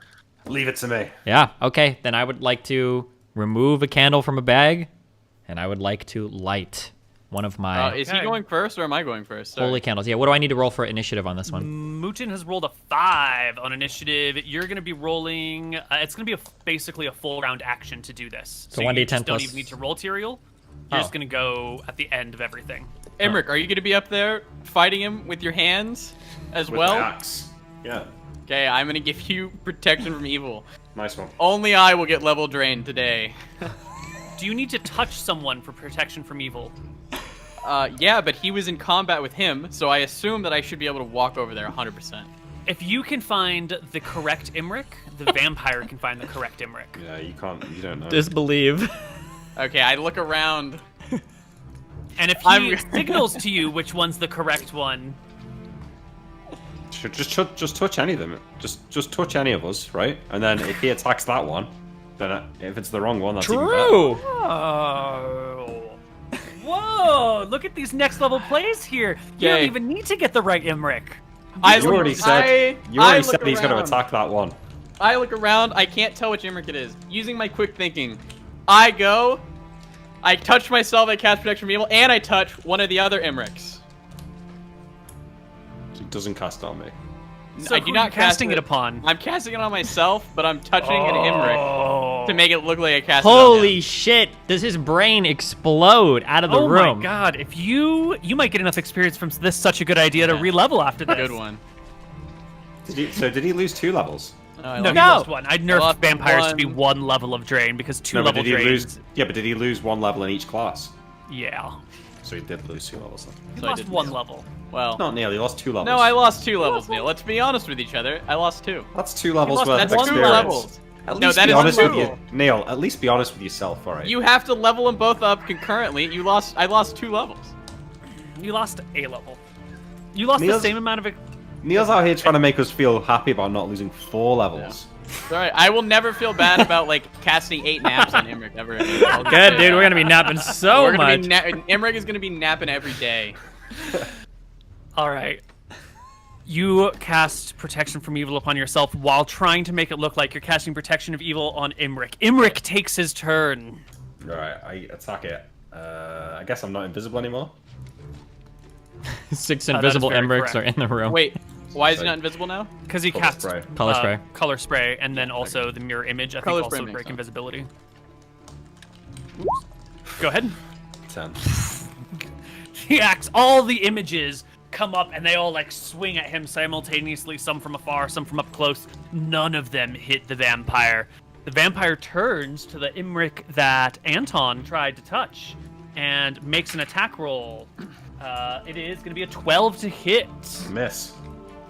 Leave it to me. Yeah, okay. Then I would like to remove a candle from a bag, and I would like to light one of my Is he going first, or am I going first? Sorry. holy candles. Yeah, what do I need to roll for initiative on this one? MrMouton has rolled a 5 on initiative. You're going to be rolling... it's going to be basically a full round action to do this. So you 1d10 just don't plus- even need to roll Tyrael. You're just going to go at the end of everything. Emmerich, are you going to be up there fighting him with your hands as With well? my axe. Yeah. Okay, I'm going to give you protection from evil. Nice one. Only I will get level drained today. Do you need to touch someone for protection from evil? Yeah, but he was in combat with him, so I assume that I should be able to walk over there 100%. If you can find the correct Imric, the vampire can find the correct Imric. Yeah, you can't. You don't know. Disbelieve. Okay, I look around. And if he signals to you which one's the correct one, Just touch any of them. Just touch any of us, right? And then if he attacks that one, then if it's the wrong one, that's even better. True! oh. Whoa, look at these next level plays here. You don't Okay. even need to get the right Imric. You already said he's going to around. attack that one. I look around, I can't tell which Emmerich it is. Using my quick thinking, I go, I touch myself, I cast Protection from Evil, and I touch one of the other Emmerichs. It doesn't cast on me. So I who do are not you casting cast it upon? I'm casting it on myself, but I'm touching an Emmerich to make it look like I cast it Holy on him. shit! Does his brain explode out of the Oh room? my god, if you might get enough experience from this such a good idea to re-level after this. Good one. Did he lose 2 levels? I No, lost- he lost one. I'd nerf lost vampires to be one. 1 level of drain because 2 No, but level did he drains. lose? Yeah, but did he lose 1 level in each class? Yeah. So he did lose 2 levels then. He So I lost did 1 miss. level. Well, Not Neal, he lost 2 levels. no, I lost 2 levels, Neal. Let's be honest with each other. I lost 2. That's 2 levels lost- worth That's of 2 experience. levels. At No, least that be is honest with 2. you, Neal. At least be honest with yourself, alright? You have to level them both up concurrently. I lost 2 levels. You lost a level. You lost the Neal's- same amount of... Neal's out here trying to make us feel happy about not losing 4 levels. Alright, I will never feel bad about like casting 8 naps on Emmerich ever again. I'll just Good, say dude. that. We're gonna be napping so We're gonna much. be Emmerich is gonna be napping every day. All right. You cast Protection from Evil upon yourself while trying to make it look like you're casting Protection of Evil on Imric. Imric takes his turn. Alright, I attack it. I guess I'm not invisible anymore. 6 that is invisible very Emmerichs correct. are in the room. Wait, why is he not invisible now? Because he Color cast spray. Color spray. Color spray, and then also the mirror image. I Color think spray also makes break sense. invisibility. Go ahead. 10. He acts. All the images come up, and they all like swing at him simultaneously. Some from afar, some from up close. None of them hit the vampire. The vampire turns to the Imric that Anton tried to touch, and makes an attack roll. It is going to be a 12 to hit. Miss.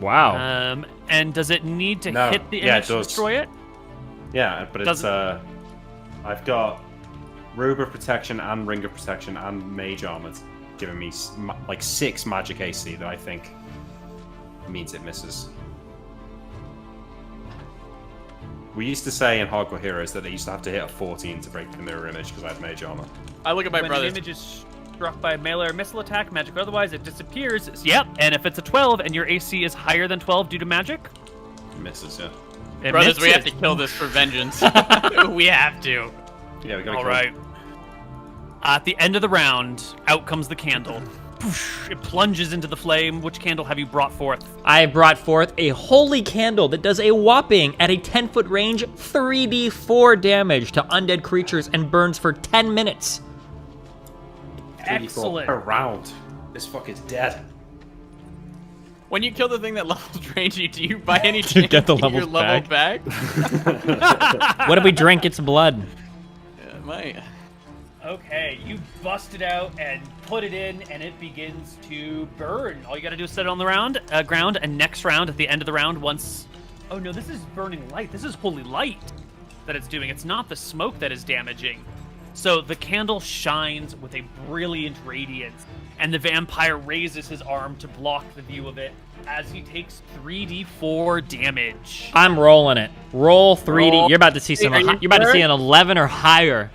Wow. And does it need to No. hit the Yeah, image it to does. destroy it? Yeah, but it's Doesn't- I've got Robe of Protection and Ring of Protection and Mage Armor giving me like 6 magic AC that I think means it misses. We used to say in Hardcore Heroes that they used to have to hit a 14 to break the mirror image because I had Mage Armor. I look at my When brothers. an image is struck by a melee or missile attack, magic or otherwise, it disappears. Yep, and if it's a 12 and your AC is higher than 12 due to magic, It misses, yeah. it Brothers, we have misses. to kill this for vengeance. We have to. Yeah, we gotta All kill right. him. At the end of the round, out comes the candle. Poosh, it plunges into the flame. Which candle have you brought forth? I brought forth a holy candle that does a whopping, at a 10-foot range, 3d4 damage to undead creatures and burns for 10 minutes. 34 Excellent. per round. This fuck is dead. When you kill the thing that levels drains you, do you by any Do you chance get the your levels level back? What if we drink its blood? Yeah, it might. Okay, you bust it out and put it in, and it begins to burn. All you gotta do is set it on the ground, and next round, at the end of the round, once... Oh no, this is burning light. This is holy light that it's doing. It's not the smoke that is damaging. So the candle shines with a brilliant radiance, and the vampire raises his arm to block the view of it as he takes 3d4 damage. I'm rolling it. Roll 3D. Roll. You're about to see some. Are you You're about to sure? see an 11 or higher.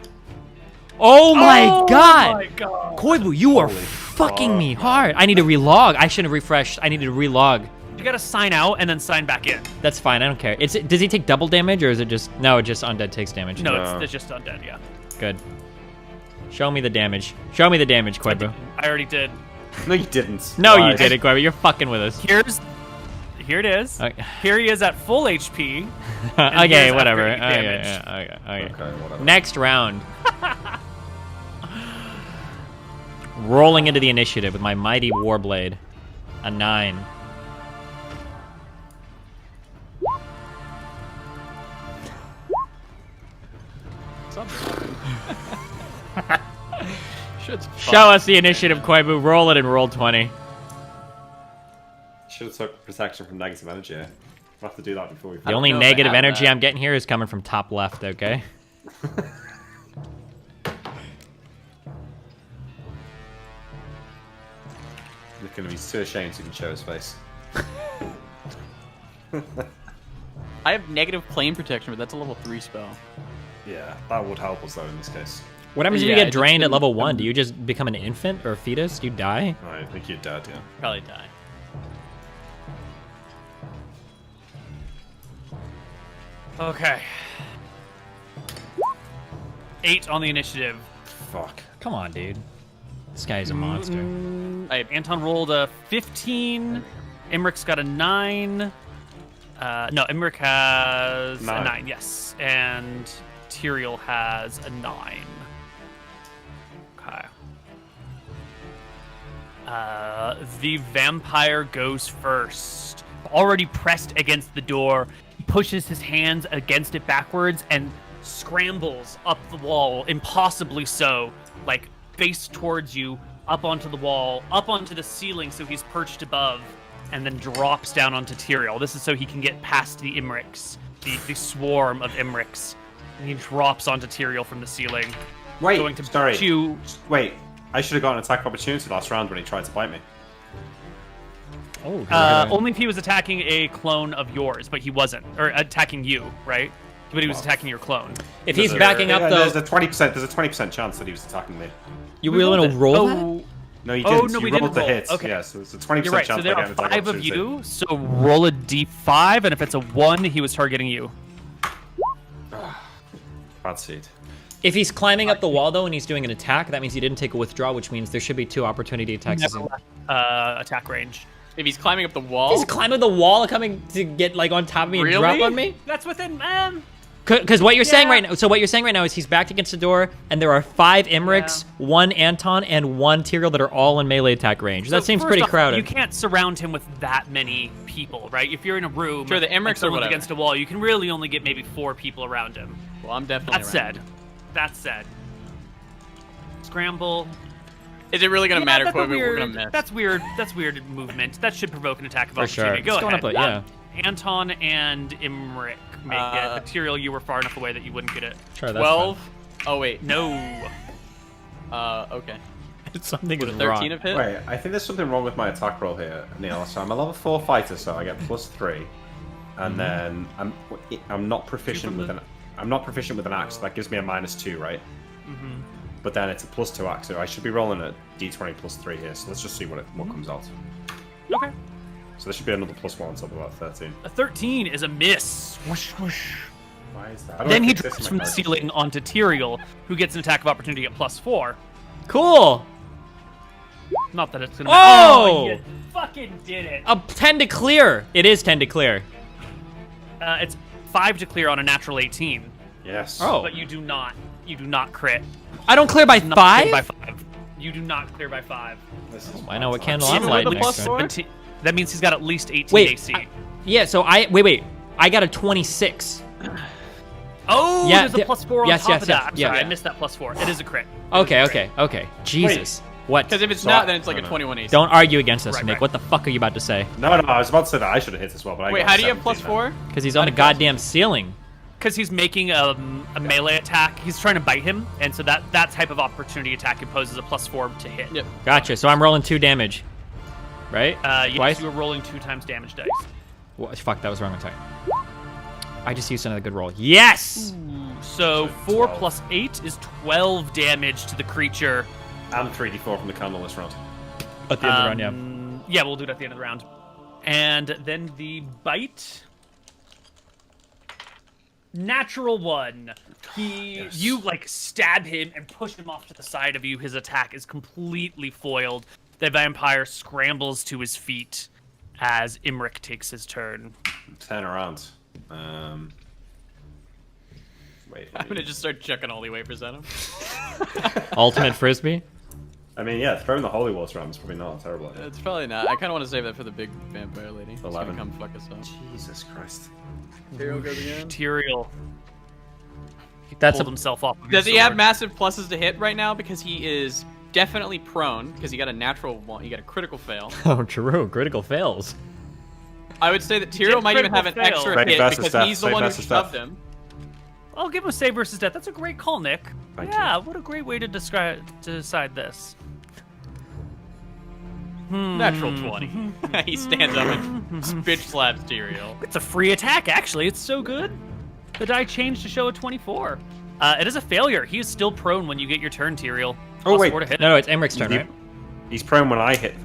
Oh my god! Oh my god! Koibu, you are Holy fucking me fuck. hard. I need to relog. I shouldn't have refreshed. I needed to relog. You gotta sign out and then sign back in. That's fine. I don't care. Does he take double damage or is it just no? It just undead takes damage. No, No. it's just undead. Yeah. Good. Show me the damage. Show me the damage, Koibu. I already did. No, you didn't. No, you Lies. didn't, Koibu. You're fucking with us. Here it is. Okay. Here he is at full HP. Okay, here's whatever. upgraded Okay, damage. yeah, okay. Okay, whatever. Next round. Rolling into the initiative with my mighty warblade. A 9. Shit's fucked. Show us the initiative, Koibu. Roll it and roll 20. Should have took protection from negative energy. We'll have to do that before we. The only know if I negative have energy that. I'm getting here is coming from top left, okay? Look at him. He's too ashamed to even show his face. I have negative plane protection, but that's a level 3 spell. Yeah, that would help us though in this case. What happens if Yeah, you it get just drained at didn't- level 1? Do you just become an infant or a fetus? Do you die? I think you're dead. Yeah. Probably die. Okay. 8 on the initiative. Fuck. Come on, dude. This guy's a monster. Anton rolled a 15. Emmerich got a 9. No, Emmerich has a 9. 9, yes. And Tyrael has a 9. Okay. The vampire goes first. Already pressed against the door, he pushes his hands against it backwards and scrambles up the wall, impossibly so, like face towards you, up onto the wall, up onto the ceiling so he's perched above, and then drops down onto Tyrael. This is so he can get past the Emmerichs, the swarm of Emmerichs. And he drops onto Tyrael from the ceiling. Wait, Going to sorry. chew. Wait, I should have got an attack opportunity last round when he tried to bite me. Oh, Only if he was attacking a clone of yours, but he wasn't. Or attacking you, right? But he was Well. attacking your clone. if he's There's a- backing up, yeah, though, there's a 20%. There's a 20% chance that he was attacking me. you really want to roll that? Oh, No, you Oh, didn't. no, you we rolled didn't the roll. hit. Okay. Yeah, so it's a 20% you're right. chance So there I are get an attack 5 of opportunity. you. So roll a d5, and if it's a 1, he was targeting you. Bad seed. If he's climbing up the wall, though, and he's doing an attack, that means he didn't take a withdraw, which means there should be 2 opportunity attacks. Never left attack range. If he's climbing up the wall, He's climbing the wall, coming to get like on top of me and drop Really? on me. That's within. Because what you're saying Yeah. right now, so what you're saying right now is he's backed against the door, and there are 5 Emmerichs, 1 Anton, and 1 Tyrael that are all in melee attack range. That So seems first pretty off, crowded. You can't surround him with that many people, right? If you're in a room, Sure, the and Emmerichs or someone's whatever. against a wall, you can really only get maybe 4 people around him. well, I'm definitely. That said, scramble. Is it really gonna matter, that's a Koibu? We're gonna weird. miss. That's weird. That's weird movement. That should provoke an attack of For sure. opportunity. Go It's going ahead. up, yeah. Anton and Emmerich make it. Material, you were far enough away that you wouldn't get it. Sure, that's 12. Oh wait. No. Okay. fine. Something With is a 13 wrong. of hit. Wait, I think there's something wrong with my attack roll here, Neal. So I'm a level 4 fighter, so I get +3, and then I'm not proficient with an axe. That gives me a -2, right? Mm-hmm. But then it's a +2 axe, so I should be rolling a d20 +3 here. So let's just see what comes out. Okay. So there should be another +1 on top of that 13. A 13 is a miss. Whoosh, whoosh. Why is that? How do Then I he fix this drops in from my the character? ceiling onto Tyrael, who gets an attack of opportunity at +4. Cool. Not that it's gonna. Oh! You fucking did it. A 10 to clear. It is 10 to clear. It's 5 to clear on a natural 18, Yes. Oh. but you do not crit. I don't clear by Not clear by 5? 5. You do not clear by 5. This is I know what fun. candle I'm Even with lighting the next +4? turn. That means he's got at least 18 Wait, AC. Yeah, so wait. I got a 26. Oh, Yeah, there's a +4 on yes, top yes, of that. yes, I'm yeah. sorry, I missed that +4. It is a crit. Okay. Jesus. What? Because if it's So not, I- then it's like I a don't know. 21 AC. Don't argue against us, Right, Nick. right. What the fuck are you about to say? No, I was about to say that I should have hit as well, but I Wait, got how do you have 17 then. +4? Because he's on the goddamn ceiling. Because he's making a melee attack. He's trying to bite him, and so that type of opportunity attack imposes a +4 to hit. Yep. Gotcha. So I'm rolling 2 damage. Right? Yes, Twice? you were rolling 2 times damage dice. What? Fuck, that was wrong. I'm sorry. I just used another good roll. Yes! So 12. 4 plus 8 is 12 damage to the creature. And 3d4 from the candle this round. At the end of the round, yeah. Yeah, we'll do it at the end of the round. And then the bite. Natural 1. You like stab him and push him off to the side of you. His attack is completely foiled. The vampire scrambles to his feet as Imric takes his turn. Turn around. Wait. I'm gonna just start chucking holy wafers at him. Ultimate frisbee. I mean, yeah, throwing the holy water around is probably not a terrible idea. It's probably not. I kind of want to save that for the big vampire lady. She's 11. gonna come fuck us up. Jesus Christ. Hero goes again. Tyrael That's pulled a himself off. Of Does his he have sword. massive pluses to hit right now? Because he is definitely prone. Because he got a natural one. He got a critical fail. oh true. Critical fails. I would say that did Tyrael might even have an critical fail. extra Save hit versus because death, he's the save one who versus shoved death. him. I'll give him a save versus death. That's a great call, Nick. Thank yeah, what a great way to decide this. Natural 20. He stands up and bitch slaps Tyrael. It's a free attack, actually. It's so good. The die changed to show a 24. It is a failure. He is still prone when you get your turn, Tyrael. Oh, wait. +4 to hit. No, it's Emmeric's turn, right? He's prone when I hit.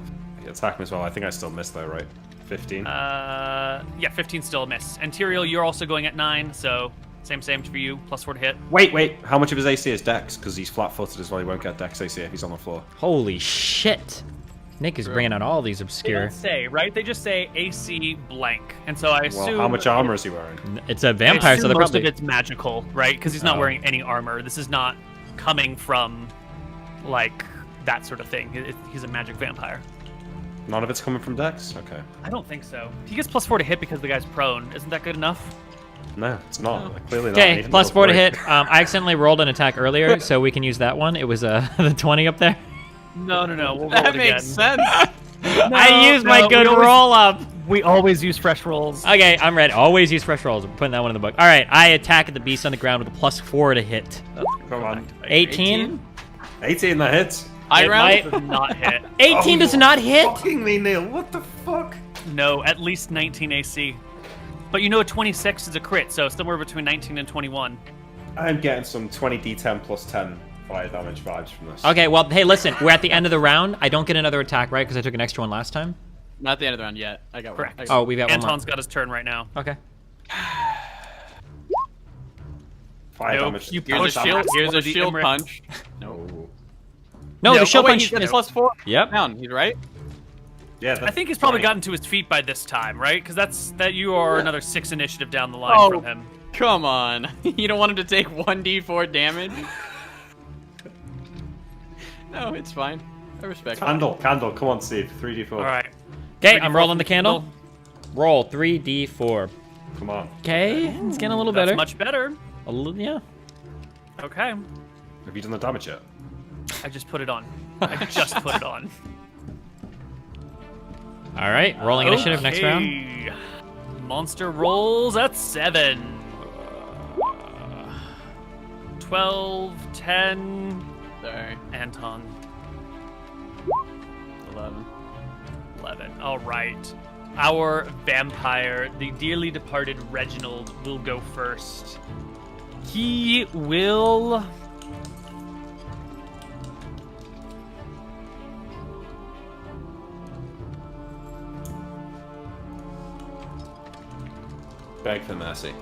Attack him as well. I think I still missed though, right? 15. Yeah, 15 still a miss. And Tyrael, you're also going at 9, so same for you. +4 to hit. Wait. How much of his AC is Dex? Because he's flat-footed as well. He won't get Dex AC if he's on the floor. Holy shit. Nick is bringing out all these They obscure. don't say, right? They just say AC blank. And so I assume... Well, how much armor is he wearing? It's a I vampire, assume so they're most probably. of it's magical, right? Because he's not Oh. wearing any armor. This is not coming from, like, that sort of thing. He's a magic vampire. None of it's coming from Dex? Okay. I don't think so. He gets +4 to hit because the guy's prone. Isn't that good enough? No, it's not. Clearly not. Okay, Even +4 to level hit. 3. I accidentally rolled an attack earlier, so we can use that one. It was the 20 up there. No. We'll roll That it again. makes sense. I used my good we always- roll up. We always use fresh rolls. Okay, I'm ready. Always use fresh rolls. I'm putting that one in the book. All right, I attack at the beast on the ground with a +4 to hit. Come on. 18. 18 that hits. High It round. might- Does not hit. 18 does not hit. Fucking me, Neal. What the fuck? No, at least 19 AC. But you know a 26 is a crit, so somewhere between 19 and 21. I'm getting some 20d10 plus 10 fire damage vibes from this. Okay, well, hey, listen. We're at the end of the round. I don't get another attack, right? Because I took an extra one last time. Not the end of the round yet. I got Correct. one. Oh, we've got one more. Anton's got his turn right now. Okay. Fire Nope, damage. you Here's a Push shield. out Here's one a of the shield Emmerich. punch. Oh. No, the shield wait, punch. He's got is- +4. Yep. Down. He's right. Yeah, I think he's probably got. gotten to his feet by this time, right? Because that you are another 6 initiative down the line Oh. from him. Come on. You don't want him to take 1d4 damage? No, it's fine. I respect it. Candle, come on, Steve. 3d4. All right. Okay, 3d4 I'm rolling the from candle. Roll 3d4. Come on. Okay, it's getting a little That's better. much better. A little, yeah. Okay. Have you done the damage yet? I just put it on. I just put it on. All right, rolling initiative next round. Okay. Monster rolls at 7. 12, 10. Sorry. Anton, 11. 11. All right. Our vampire, the dearly departed Reginald, will go first. He will... Beg for mercy.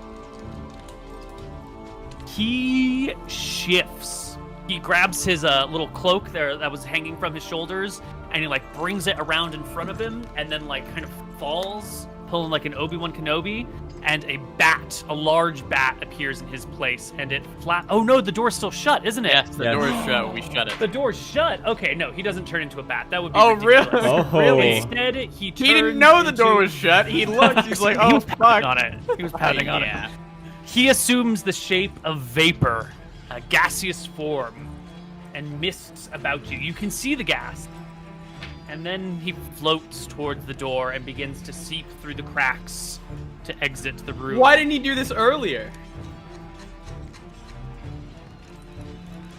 He shifts. He grabs his little cloak there that was hanging from his shoulders, and he like brings it around in front of him, and then like kind of falls, pulling like an Obi-Wan Kenobi, and a large bat appears in his place, and it flat. Oh no, the door's still shut, isn't it? Yes, the Yeah. door is shut. We shut it. The door's shut. Okay, no, he doesn't turn into a bat. That would be Oh, ridiculous. really? Oh. Really? Instead, he He didn't turns know the door into- was shut. He looked. He's like, he oh, was fuck. pounding on it. He was pounding on it. Yeah. He assumes the shape of vapor, a gaseous form, and mists about you. You can see the gas. And then he floats towards the door and begins to seep through the cracks to exit the room. Why didn't he do this earlier?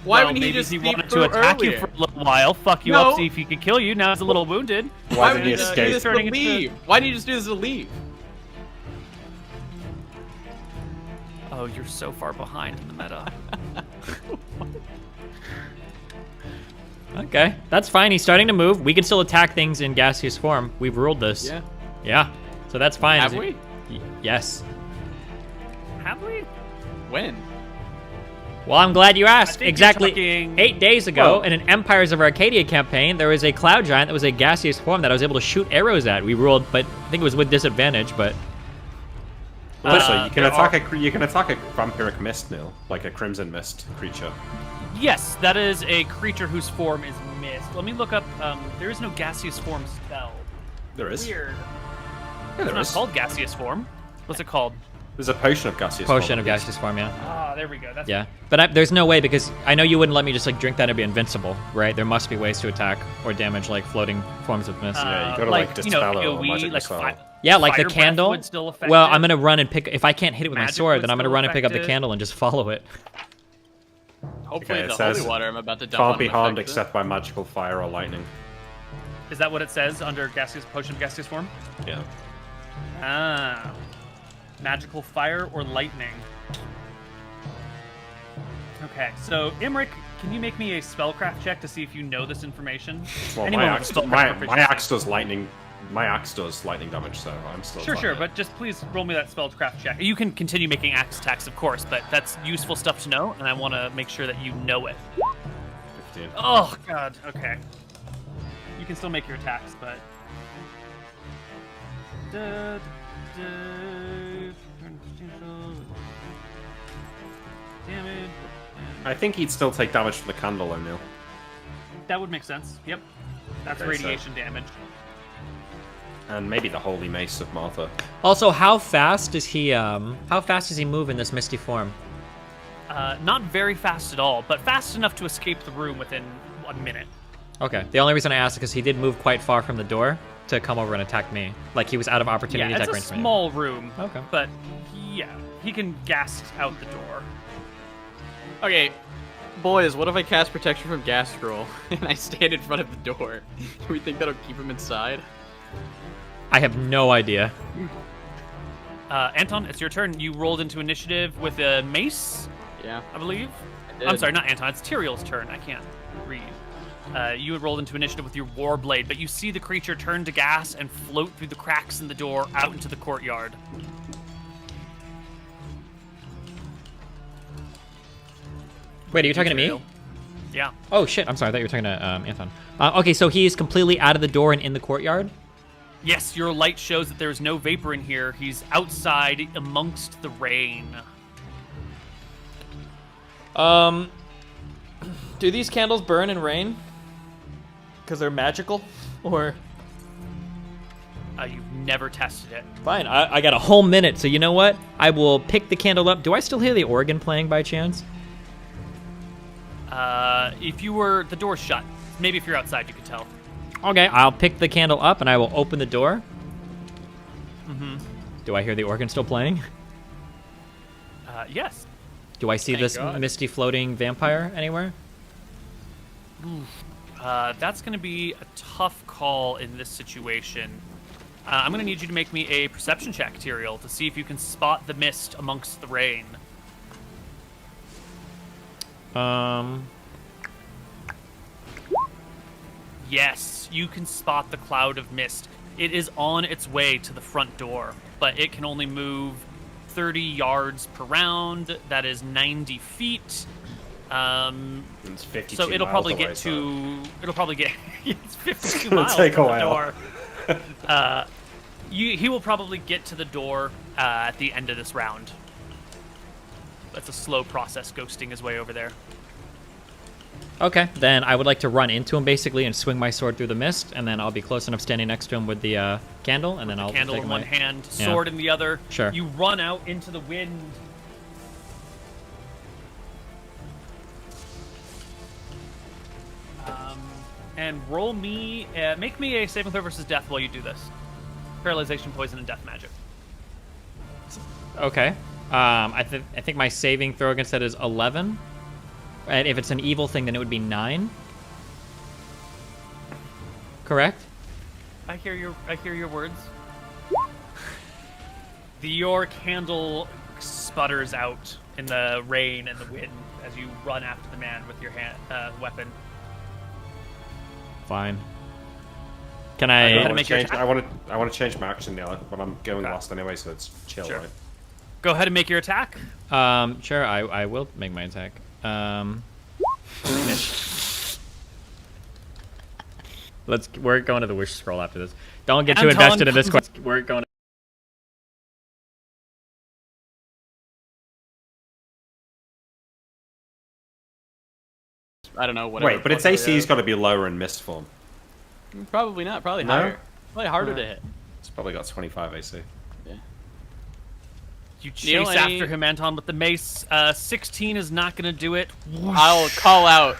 Why wouldn't he maybe just he seep wanted through to attack earlier? you for a little while, fuck you No. up, see if he could kill you. Now he's a little wounded. Why would did he he just do escape? this to Turning into- leave? Why didn't you just do this to leave? Oh, you're so far behind in the meta. Okay, that's fine. He's starting to move. We can still attack things in gaseous form. We've ruled this. Yeah. Yeah. So that's fine. Have we? Yes. Have we? When? Well, I'm glad you asked. think you're Exactly talking- 8 days ago, Well- in an Empires of Arcadia campaign, there was a cloud giant that was a gaseous form that I was able to shoot arrows at. We ruled, but I think it was with disadvantage. But Also, you can there attack a vampiric mist, Neal, like a crimson mist creature. Yes, that is a creature whose form is mist. Let me look up. There is no gaseous form spell. There is. Weird. Yeah, It's there not is. called gaseous form. What's it called? There's a potion of gaseous. potion form. of gaseous form, yeah. Ah, there we go. That's Yeah, but there's no way because I know you wouldn't let me just like drink that and be invincible, right? There must be ways to attack or damage like floating forms of mist. Yeah, you gotta, like, dispel it or AoE, magic like missile. Yeah, like the fire breath candle. would still affect Well, it. I'm gonna run and pick. If I can't hit it with my Magic sword, would then I'm gonna still run and pick up the affect it. candle and just follow it. Hopefully Okay, it the says holy water I'm about to dump Can't on be him harmed affects it. except by magical fire or lightning. Is that what it says under gaseous potion of gaseous form? Yeah. Ah, magical fire or lightning. Okay, so Imric, can you make me a spellcraft check to see if you know this information? Well, Anyone my with axe, spellcraft my proficiency. axe does lightning. My axe does lightning damage, so I'm still. Sure, fine. sure, but just please roll me that spellcraft check. You can continue making axe attacks, of course, but that's useful stuff to know, and I want to make sure that you know it. 15. Oh, God, okay. You can still make your attacks, but... Damage. I think he'd still take damage from the candle, though, Neal. That would make sense. Yep. That's Okay, so- radiation damage. And maybe the holy mace of Martha. Also, how fast does he? How fast does he move in this misty form? Not very fast at all, but fast enough to escape the room within 1 minute. Okay. The only reason I asked is because he did move quite far from the door to come over and attack me. Like he was out of opportunity Yeah, to it's attack a range from me. small room. Okay. But yeah, he can gas out the door. Okay, boys, what if I cast protection from gas scroll and I stand in front of the door? Do we think that'll keep him inside? I have no idea. Anton, it's your turn. You rolled into initiative with a mace, Yeah. I believe. I I'm did. sorry, not Anton. It's Tyrael's turn. I can't read. You had rolled into initiative with your war blade, but you see the creature turn to gas and float through the cracks in the door out into the courtyard. Wait, are you talking to me? Tyrael. Yeah. Oh shit! I'm sorry. I thought you were talking to Anton. Okay, so he's completely out of the door and in the courtyard. Yes, your light shows that there's no vapor in here. He's outside amongst the rain. Do these candles burn in rain? Because they're magical, or You've never tested it. fine? I got a whole minute, so you know what? I will pick the candle up. Do I still hear the organ playing by chance? If you were, the door's shut. Maybe if you're outside, you could tell. Okay, I'll pick the candle up and I will open the door. Do I hear the organ still playing? Yes. Do I see Thank this God. misty floating vampire anywhere? That's going to be a tough call in this situation. I'm going to need you to make me a perception check, Tyrael, to see if you can spot the mist amongst the rain. Yes, you can spot the cloud of mist. It is on its way to the front door, but it can only move 30 yards per round. That is 90 feet. It's 52 So it'll miles probably away, get so- to. It'll probably get. It's 52 gonna miles take a from the while. door. He will probably get to the door at the end of this round. That's a slow process, ghosting his way over there. Okay, then I would like to run into him basically and swing my sword through the mist, and then I'll be close enough standing next to him with the candle, and then I'll Candle take in my... one hand, Yeah. sword in the other. Sure. You run out into the wind and roll me. Make me a saving throw versus death while you do this. Paralyzation, poison, and death magic. Okay. I think my saving throw against that is 11. And if it's an evil thing, then it would be 9. Correct? I hear your words. Your candle sputters out in the rain and the wind as you run after the man with your weapon. Fine. Can I? I want to change my action, Neal, but I'm going last anyway, so it's chill, Sure. right? Go ahead and make your attack. Sure. I will make my attack. We're going to the wish scroll after this. Don't get too invested in this question. We're going. I don't know. Whatever. Wait, but its AC's got to be lower in mist form. Probably not. Probably No? higher. Probably harder to hit. It's probably got 25 AC. Yeah. You chase Neal, after Hemenway with the mace. 16 is not going to do it. I'll call out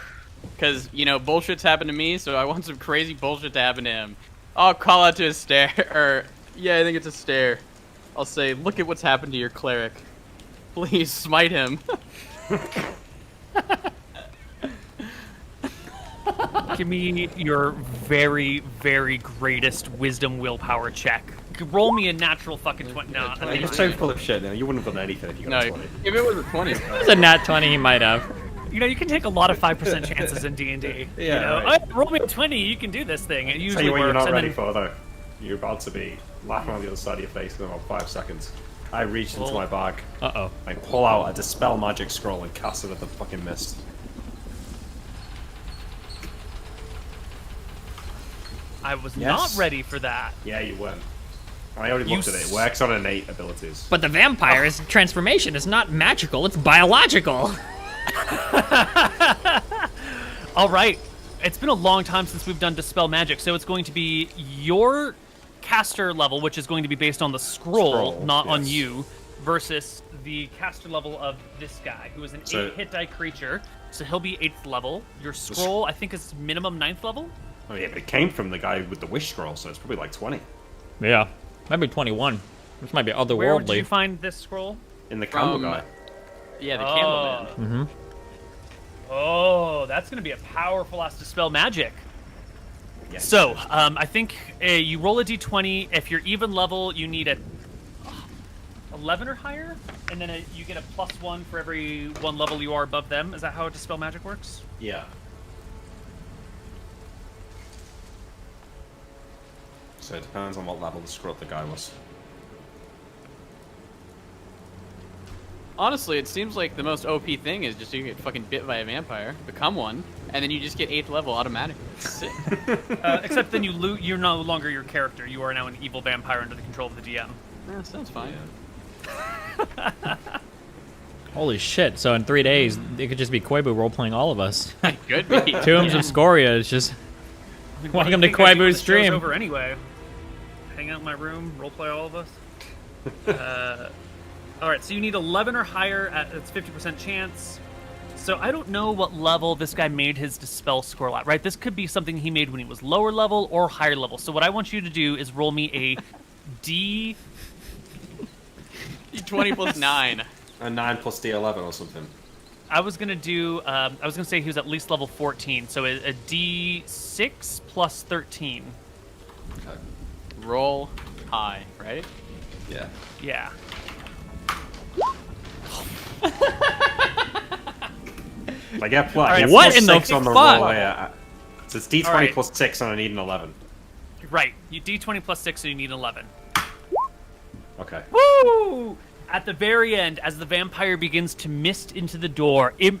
because bullshit's happened to me, so I want some crazy bullshit to happen to him. I'll call out to a stare, or yeah, I think it's a stare. I'll say, "Look at what's happened to your cleric. Please smite him." Give me your very, very greatest wisdom willpower check. Roll me a natural fucking 20. No, I think You're so full of shit now. You wouldn't have done anything if you got No, a 20. if it was a 20. If it was a nat 20, he might have. you can take a lot of 5% chances in D&D. Yeah, right. Roll me a 20, you can do this thing. It Tell usually you what, works. you're not and ready then- for though. You're about to be laughing on the other side of your face in about 5 seconds. I reach into my bag. Uh-oh. I pull out a dispel magic scroll and cast it at the fucking mist. I was Yes. not ready for that. Yeah, you weren't. I already looked at it. It works on innate abilities. But the vampire's transformation is not magical, it's biological. All right. It's been a long time since we've done Dispel Magic, so it's going to be your caster level, which is going to be based on the scroll, not on you, versus the caster level of this guy, who is an 8-hit die creature. So he'll be 8th level. Your scroll, I think, is minimum 9th level. Oh yeah, but it came from the guy with the wish scroll, so it's probably like 20. Yeah. Maybe 21. This might be Where did you otherworldly. find this scroll? In the candle guy. Yeah, the candle man. Mm-hmm. Oh, that's going to be a powerful ass Dispel Magic. Yes. So, I think you roll a d20. If you're even level, you need a 11 or higher, and then you get a +1 for every one level you are above them. Is that how Dispel Magic works? Yeah. So it depends on what level the scroll the guy was. Honestly, it seems like the most OP thing is just you get fucking bit by a vampire, become one, and then you just get 8th level automatically. It's sick. Except then you're no longer your character. You are now an evil vampire under the control of the DM. Yeah, sounds fine. Holy shit. So in 3 days, it could just be Koibu role-playing all of us. Could be. Tombs of Scoria is just... I mean, what do Welcome you to think I do when Koibu's the show's stream. over anyway. Hang out in my room, roleplay all of us. All right, so you need 11 or higher. It's 50% chance. So I don't know what level this guy made his Dispel scroll at, right? This could be something he made when he was lower level or higher level. So what I want you to do is roll me a D... D20 plus 9. A 9 plus D11 or something. I was gonna do. I was gonna say he was at least level 14. So a D6 plus 13. Okay. Roll high, right? Yeah. Yeah. I get right, what plus in the 6 on the fuck? roll, yeah. So it's D20 right. plus 6 and I need an 11. Right. You D20 plus 6, so you need 11. Okay. Woo! At the very end, as the vampire begins to mist into the door, and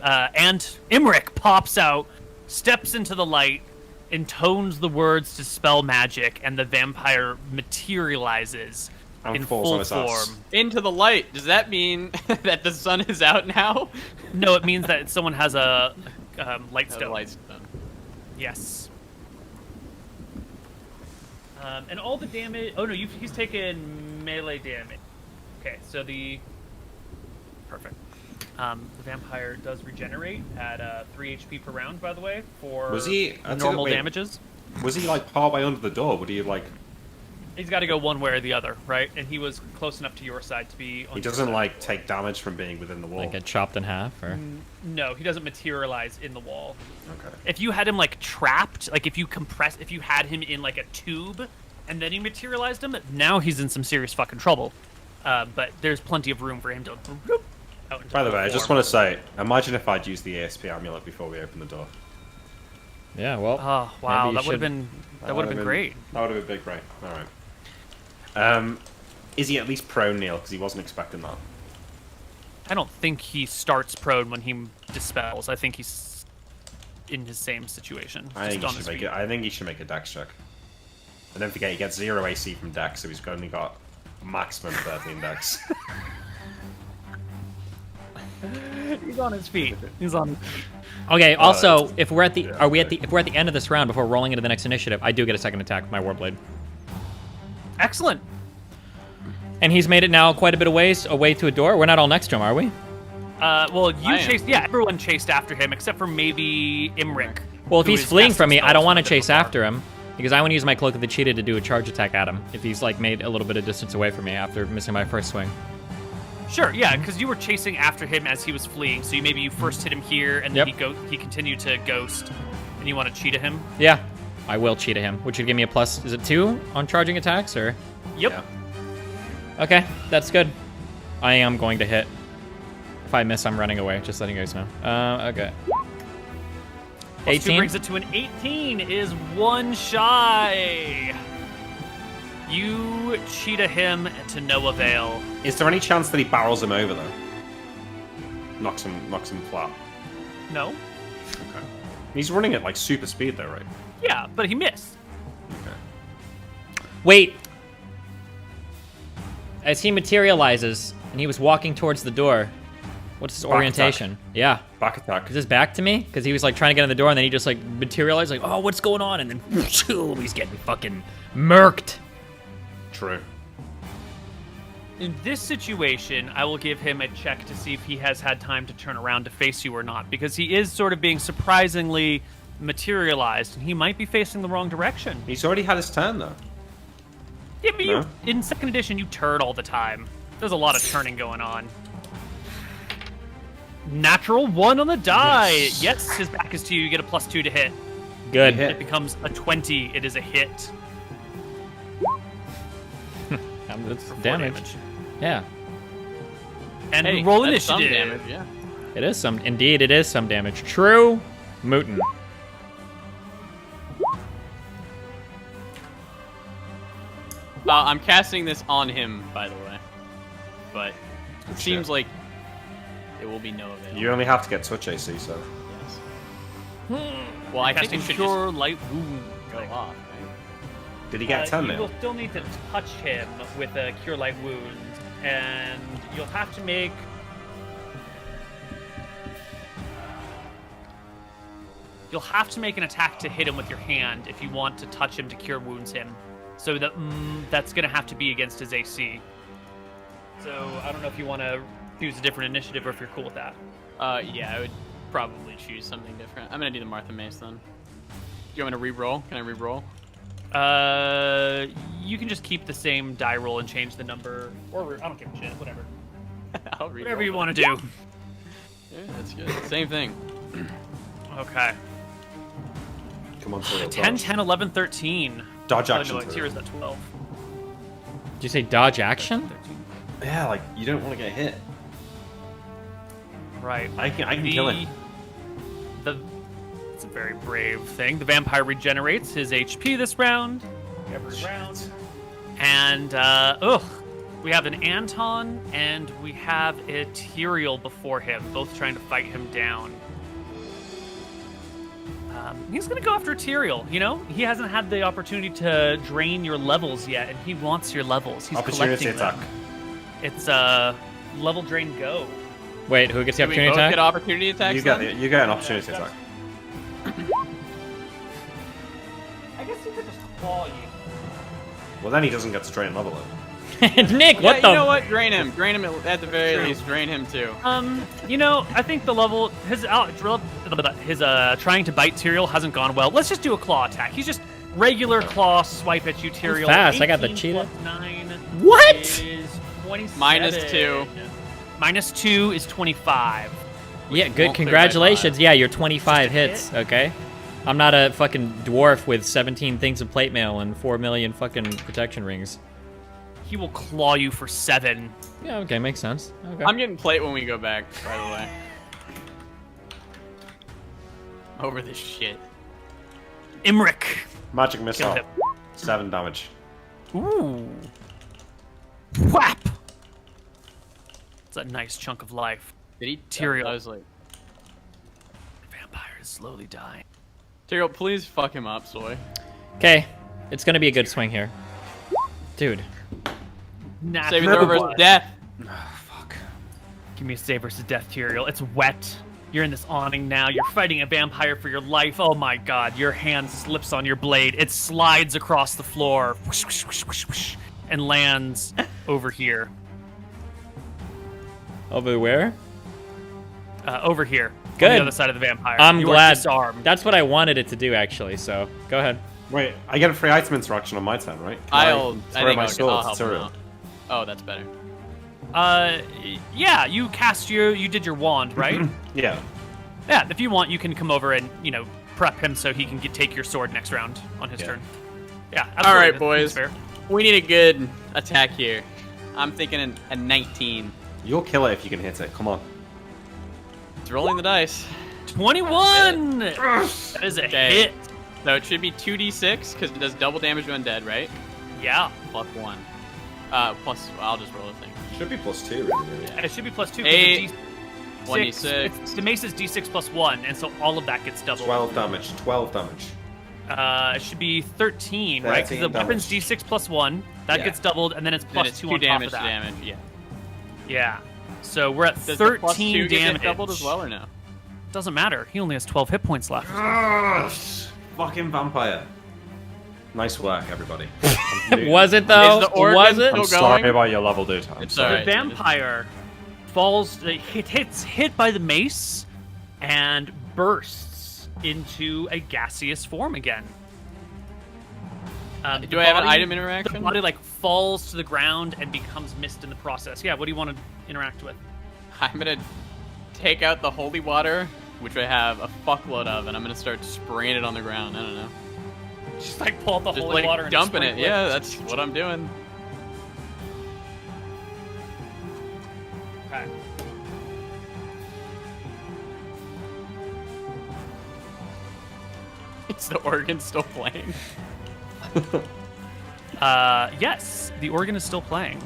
Imric pops out, steps into the light, intones the words Dispel Magic, and the vampire materializes And in falls full on his ass. form. Into the light. Does that mean that the sun is out now? No, it means that someone has a light Oh, stone. light stone. Yes. And all the damage... Oh, no, he's taken melee damage. Okay, so the... Perfect. The vampire does regenerate at 3 HP per round, by the way, for Was he normal damages. Was he like part way under the door? Would he like? He's got to go one way or the other, right? And he was close enough to your side to be. On He your doesn't side. like take damage from being within the wall. Like get chopped in half, or No, he doesn't materialize in the wall. Okay. If you had him like trapped, like if you had him in like a tube, and then he materialized him, now he's in some serious fucking trouble. But there's plenty of room for him to. Out into By the way, I form. just want to say, imagine if I'd used the ASP amulet before we opened the door. yeah. Well, Oh wow, maybe you that would have been great. That would have been big brain. All right. Is he at least prone, Neal? Because he wasn't expecting that. I don't think he starts prone when he dispels. I think he's in his same situation. I think, just on he his should make feet. it. I think he should make a dex check. And don't forget, he gets 0 AC from dex, so he's only got maximum 13 dex. He's on his feet. He's on. okay. Also, it's- if we're at the yeah, are we at the if we're at the end of this round before rolling into the next initiative, I do get a second attack with my warblade. Excellent. And he's made it now quite a bit of ways away to a door. We're not all next to him, are we? Well, you I am. chased. Yeah, everyone chased after him except for maybe Imric. Well, if who he's is fleeing casting from me, I spells don't want to from a chase different after him because I want to use my Cloak of the Cheetah to do a charge attack at him if he's like made a little bit of distance away from me after missing my first swing. bar. Sure, yeah, because you were chasing after him as he was fleeing. So maybe you first hit him here, and then Yep. he continued to ghost, and you want to cheetah him. Yeah, I will cheetah him, which would give me a plus. Is it 2 on charging attacks or? Yep. Yeah. Okay, that's good. I am going to hit. If I miss, I'm running away. Just letting you guys know. Okay. Plus 2 18. brings it to an 18. Is one shy. You cheetah him to no avail. Is there any chance that he barrels him over though? Knocks him flat. No. Okay. He's running at like super speed though, right? Yeah, but he missed. Okay. Wait. As he materializes and he was walking towards the door, what's his Back orientation? Yeah. Back attack. Is this back to me? Because he was like trying to get in the door and then he just like materialized, like, oh, what's going on? And then he's getting fucking murked. True. In this situation, I will give him a check to see if he has had time to turn around to face you or not, because he is sort of being surprisingly materialized, and he might be facing the wrong direction. He's already had his turn though. Yeah, but No? in second edition, you turn all the time. There's a lot of turning going on. Natural 1 on the die. Yes, his back is to you. You get a +2 to hit. Good. Hit. It becomes a 20. It is a hit. That's For 4 damage. Yeah. And Hey, roll that's some initiative. damage, yeah. It is some. Indeed, it is some damage. True. Mutant. I'm casting this on him, by the way. But it seems like it will be no avail. You only have to get touch AC, so. Yes. Well, I think Casting it should Cure just Light Wound. go off, right? Did he get 10 You now? will still need to touch him with a Cure Light Wound, and you'll have to make... You'll have to make an attack to hit him with your hand if you want to touch him to Cure Wounds him. So that's going to have to be against his AC. So I don't know if you want to choose a different initiative or if you're cool with that. Yeah, I would probably choose something different. I'm gonna do the Martha Mace then. Do you want me to re-roll? Can I re-roll? You can just keep the same die roll and change the number, or I don't give a shit, whatever. I'll re-roll. Whatever you then. want to do. Yeah, that's good. Same thing. Okay. Come on, Cyril, 10, dodge. 10, 11, 13. Dodge Oh, action. no, it's here is at 12. Did you say dodge action? 13. Yeah, like you don't want to get hit. Right. I can kill him. It's a very brave thing. The vampire regenerates his HP this round. Every round. And, we have an Anton and we have a Tyrael before him, both trying to fight him down. He's going to go after Tyrael, you know? He hasn't had the opportunity to drain your levels yet, and he wants your levels. He's Opportunity collecting attack. them. It's level drain go. Wait, who gets the Do we opportunity both attack? get opportunity attacks You then? get an opportunity attack. I guess he could just claw you. Well, then he doesn't get to drain level it. Nick, what Yeah, the? you know what? Drain him. Drain him at the very least. Drain him too. You know, I think the level his trying to bite Tyrael hasn't gone well. Let's just do a claw attack. He's just regular claw swipe at you, Tyrael. Fast, I got the 18 cheetah. plus 9 What? is 27. -2. -2 is 25. Yeah, Won't good. clear Congratulations. by Yeah, you're 25 Just a hits. Okay. I'm not a fucking dwarf with 17 things of plate mail and 4 million fucking protection rings. He will claw you for 7. Yeah, okay, makes sense. Okay. I'm getting plate when we go back, by the way. Over this shit. Imric. Magic missile. him. 7 damage. Ooh. Whap. It's a nice chunk of life. Did he? Tyrael. I was like, The vampire is slowly dying. Tyrael, please fuck him up, Soy. Okay, it's gonna be a good swing here, dude. Saving throw versus death. Fuck. Give me a save versus death, Tyrael. It's wet. You're in this awning now. You're fighting a vampire for your life. Oh my god. Your hand slips on your blade. It slides across the floor. Whoosh, whoosh, whoosh, whoosh, whoosh, and lands over here. Over where? Over here. Good. On the other side of the vampire. I'm you glad. Are disarmed. That's what I wanted it to do, actually. So go ahead. Wait, I get a free item interaction on my turn, right? Can I throw think my I'll sword help to him Tyrael? out. Oh, that's better. Yeah, you cast you did your wand, right? Yeah. Yeah, if you want, you can come over and, prep him so he can take your sword next round on his Yeah. turn. Yeah, absolutely. All right, That's boys. fair. We need a good attack here. I'm thinking a 19. You'll kill it if you can hit it. Come on. It's rolling the dice. 21! That is a Okay. hit. So it should be 2d6 because it does double damage to undead, right? Yeah. Plus 1. Plus, I'll just roll the thing. Should be +2, really. And it should be +2. 8, 1d6. 1d6. The mace is d6 plus 1, and so all of that gets doubled. 12 damage. 12 damage. It should be 13, right? Because 13 the weapon's damage. d6 plus 1. That Yeah. gets doubled, and then it's Then plus it's 2 2 on top damage of to that. damage, yeah. Yeah. So we're at Does the 13 plus 2 damage. get doubled as well or no? Doesn't matter. He only has 12 hit points left. Fucking vampire. Nice work, everybody. Was it though? Is the organ Was it? still I'm sorry going? about your level, dude. I'm It's sorry. alright. The vampire falls, hits hit by the mace, and bursts into a gaseous form again. Do The I have an body- item The interaction? body falls to the ground and becomes mist in the process. Yeah, what do you want to interact with? I'm gonna take out the holy water, which I have a fuckload of, and I'm gonna start spraying it on the ground. I don't know. Just pull out the Just holy water and dumping it. sprinkle Yeah, that's what I'm doing. Okay. Is the organ still playing? Yes, the organ is still playing.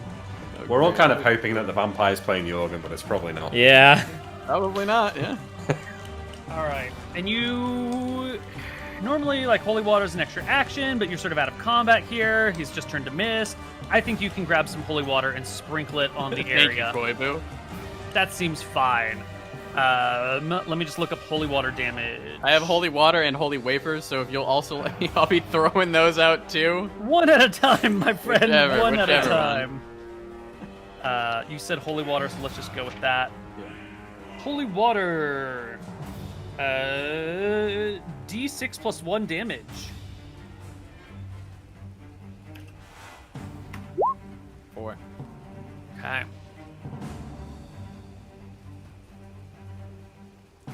We're all kind of hoping that the vampire's playing the organ, but it's probably not. Yeah. Probably not. Yeah. All right, and you normally holy water is an extra action, but you're sort of out of combat here. He's just turned to mist. I think you can grab some holy water and sprinkle it on the Thank area. you, Koibu. That seems fine. Let me just look up holy water damage. I have holy water and holy wafers, so if you'll also let me, I'll be throwing those out too. One at a time, my friend. Whichever- one at a whichever time. You said holy water, so let's just go with that. Holy water. D6 plus 1 damage. Four. Okay.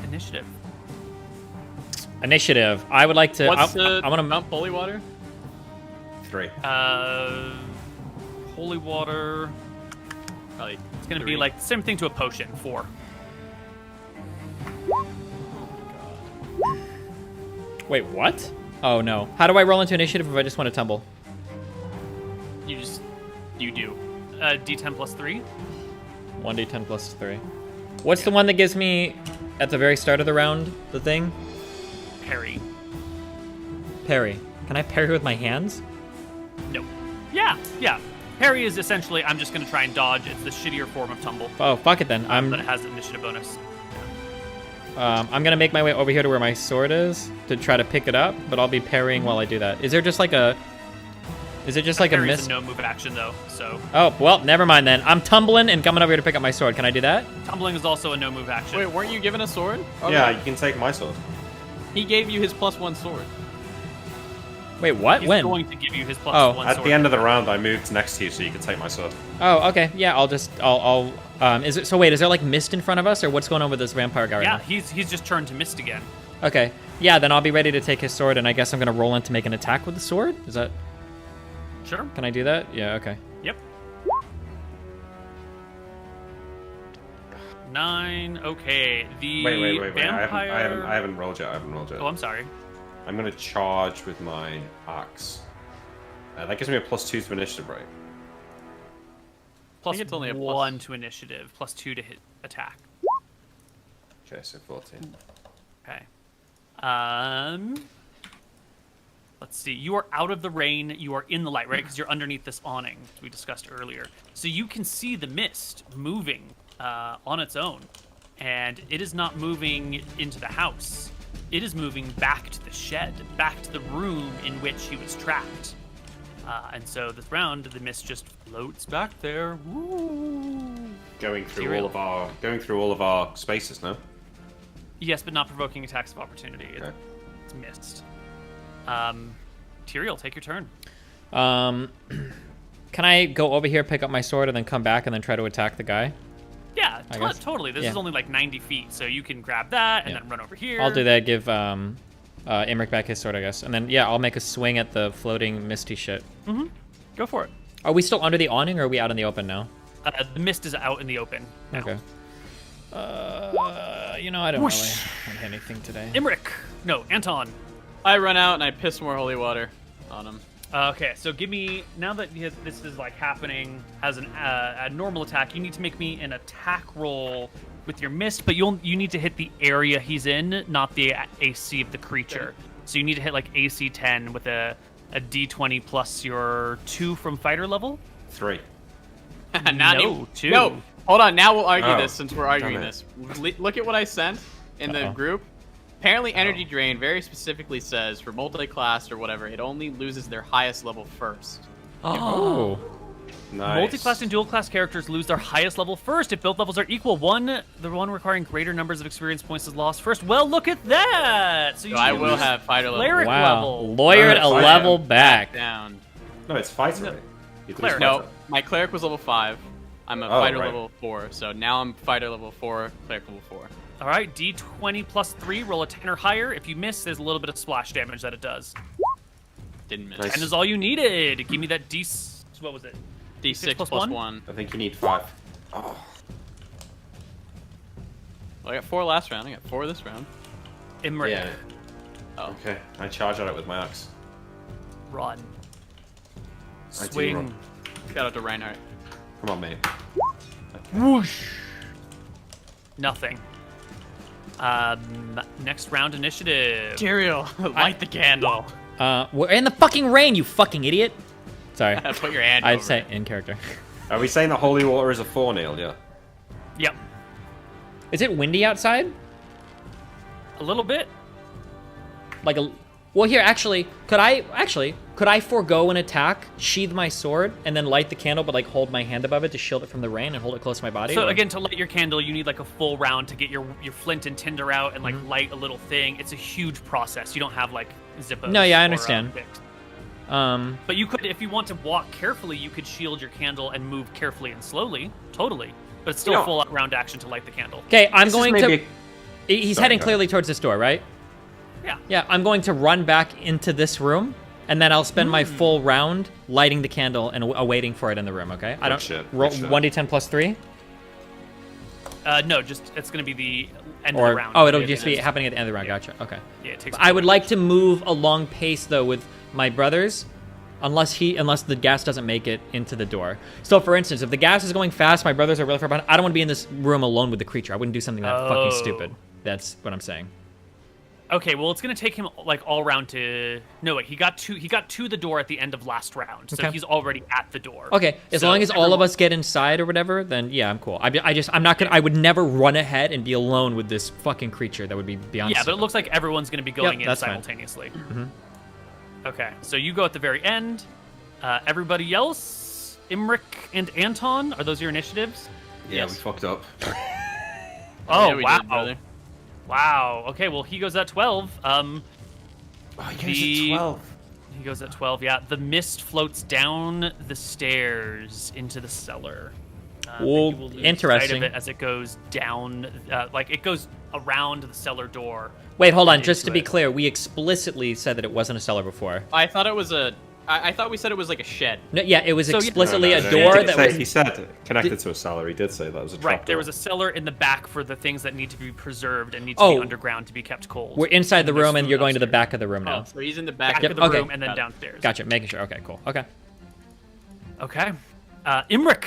Initiative. Initiative. I would like to. What's I the want to. dump holy water? 3. Holy water. Probably It's gonna 3. be the same thing to a potion. 4. Wait, what? Oh no. How do I roll into initiative if I just want to tumble? You do. D10 plus 3. 1d10 plus 3. What's the one that gives me at the very start of the round the thing? Parry. Parry. Can I parry with my hands? No. Yeah. Parry is essentially I'm just gonna try and dodge. It's the shittier form of tumble, Oh, fuck it then. but it has an initiative bonus. I'm gonna make my way over here to where my sword is to try to pick it up, but I'll be parrying while I do that. Is there just Is it just like a Parry is miss? a no move action though, so Oh, well, never mind then. I'm tumbling and coming over here to pick up my sword. Can I do that? tumbling is also a no move action. Wait, weren't you given a sword? Yeah, you can take my sword. He gave you his +1 sword. Wait, what? He's when? going to give you his +1 Oh. sword. At the end of the round, I moved next to you so you can take my sword. Oh, okay. Yeah, I'll is it, so wait, is there like mist in front of us, or what's going on with this vampire guy right Yeah, now? he's just turned to mist again. Okay. Yeah, then I'll be ready to take his sword, and I guess I'm gonna roll in to make an attack with the sword? Is that, Sure. can I do that? Yeah, okay. Yep. 9. Okay. The Wait. vampire. I haven't rolled yet. Oh, I'm sorry. I'm going to charge with my axe. That gives me a +2 to initiative, right? Plus it's only a 1 to initiative, +2 to hit attack. Okay, so 14. Okay. Let's see. You are out of the rain. You are in the light, right? Because you're underneath this awning we discussed earlier. So you can see the mist moving on its own, and it is not moving into the house. It is moving back to the shed, back to the room in which he was trapped. And so this round, the mist just floats back there. Woo. Going through Serial. all of our spaces, no? Yes, but not provoking attacks of opportunity. Okay. It's missed. Tyrael, take your turn. Can I go over here, pick up my sword, and then come back and then try to attack the guy? Yeah, I guess. totally. This Yeah. is only like 90 feet, so you can grab that and Yeah. then run over here. I'll do that, give Imric back his sword, I guess. And then, yeah, I'll make a swing at the floating misty shit. Go for it. Are we still under the awning, or are we out in the open now? The mist is out in the open now. Okay. You know, I don't Whoosh. really want anything today. Imric. No, Anton. I run out and I piss more holy water on him. Okay, so give me, now that this is like happening as a normal attack, you need to make me an attack roll with your mist, but you need to hit the area he's in, not the AC of the creature. So you need to hit like AC 10 with a D20 plus your 2 from fighter level. 3. No, 2. No, hold on. Now we'll argue Oh, this since we're arguing damn this. Look at what I sent in the group. Apparently, energy drain very specifically says for multi-class or whatever, it only loses their highest level first. Oh. Nice. Multi-class and dual-class characters lose their highest level first if both levels are equal. The one requiring greater numbers of experience points is lost first. Well, look at that! So So I will have fighter level cleric Wow. level. Lawyered No, a it's level fine. back. down. No, it's fighter. Right? You lose Cleric. No, fighter. my cleric was level 5. I'm a Oh, fighter right. level 4, so now I'm fighter level 4, cleric level 4. All right, D20 plus 3, roll a 10 or higher. If you miss, there's a little bit of splash damage that it does. Didn't miss. Nice. 10 is all you needed. Give me that what was it? D6 plus plus one? 1. I think you need 5. Oh. Well, I got 4 last round. I got 4 this round. Imric, Yeah. Oh. Okay, I charge at it with my axe. run. I do Swing. run. Shout out to Reinhardt. Come on, mate. Whoosh. Nothing. Next round initiative. Tyrael, light the candle. We're in the fucking rain, you fucking idiot. Sorry. Put your hand I'd over say it. in character. Are we saying that holy water is a 4, Neal? Yeah. Yep. Is it windy outside? A little bit. Like a... Well, here, actually, could I forego an attack, sheath my sword, and then light the candle, but like hold my hand above it to shield it from the rain and hold it close to my body? So or- again, to light your candle, you need like a full round to get your flint and tinder out and like light a little thing. It's a huge process. You don't have like Zippos. No, yeah, I or, understand. Vicks. Um, But you could, if you want to walk carefully, you could shield your candle and move carefully and slowly. Totally. But it's still You a know- full round action to light the candle. okay, I'm This is going to... maybe He's Sorry, heading go ahead. clearly towards this door, right? Yeah. Yeah, I'm going to run back into this room, and then I'll spend my full round lighting the candle and awaiting for it in the room, okay? I Good don't... shit, Roll good shit. 1d10 plus 3? No, just it's going to be the end of Or... the round. Oh, it'll Yeah, just be it's- happening at the end of the round, gotcha, okay. Yeah, it takes. I would like to move along pace, though, with my brothers, unless the gas doesn't make it into the door. So, for instance, if the gas is going fast, my brothers are really far behind, I don't want to be in this room alone with the creature. I wouldn't do something that fucking stupid. That's what I'm saying. Okay, well, it's going to take him like all round to. No, wait, he got to the door at the end of last round, so Okay. he's already at the door. Okay, as So long as all of everyone- us get inside or whatever, then yeah, I'm cool. I'm not gonna. I would never run ahead and be alone with this fucking creature. That would be beyond. Yeah, but it stupid. looks like everyone's going to be going in that's fine. simultaneously. Okay, so you go at the very end. Everybody else, Imric and Anton, are those your initiatives? Yeah, Yes. we fucked up. Oh, Yeah, we wow. did, brother. Wow. Okay, well, he goes at 12. Oh, he goes at 12. He goes at 12, yeah. The mist floats down the stairs into the cellar. And Well, you will lose interesting. sight of it as it goes down, like it goes around the cellar door. Wait, hold on. Just into to be it. clear, we explicitly said that it wasn't a cellar before. I thought it was I thought we said it was like a shed. No, yeah, it was So, yeah. explicitly No, a no, door he that said, was. He said connected to a cellar. He did say that was a trap Right, there door. was a cellar in the back for the things that need to be preserved and need to be Oh. underground to be kept cold. We're inside the And there's room, and food you're going to the upstairs. back of the room now. Oh, so he's in the back. Back Yep, of the okay. room and then Got it. downstairs. Gotcha. Making sure. Okay, cool. Okay. Okay. Imric.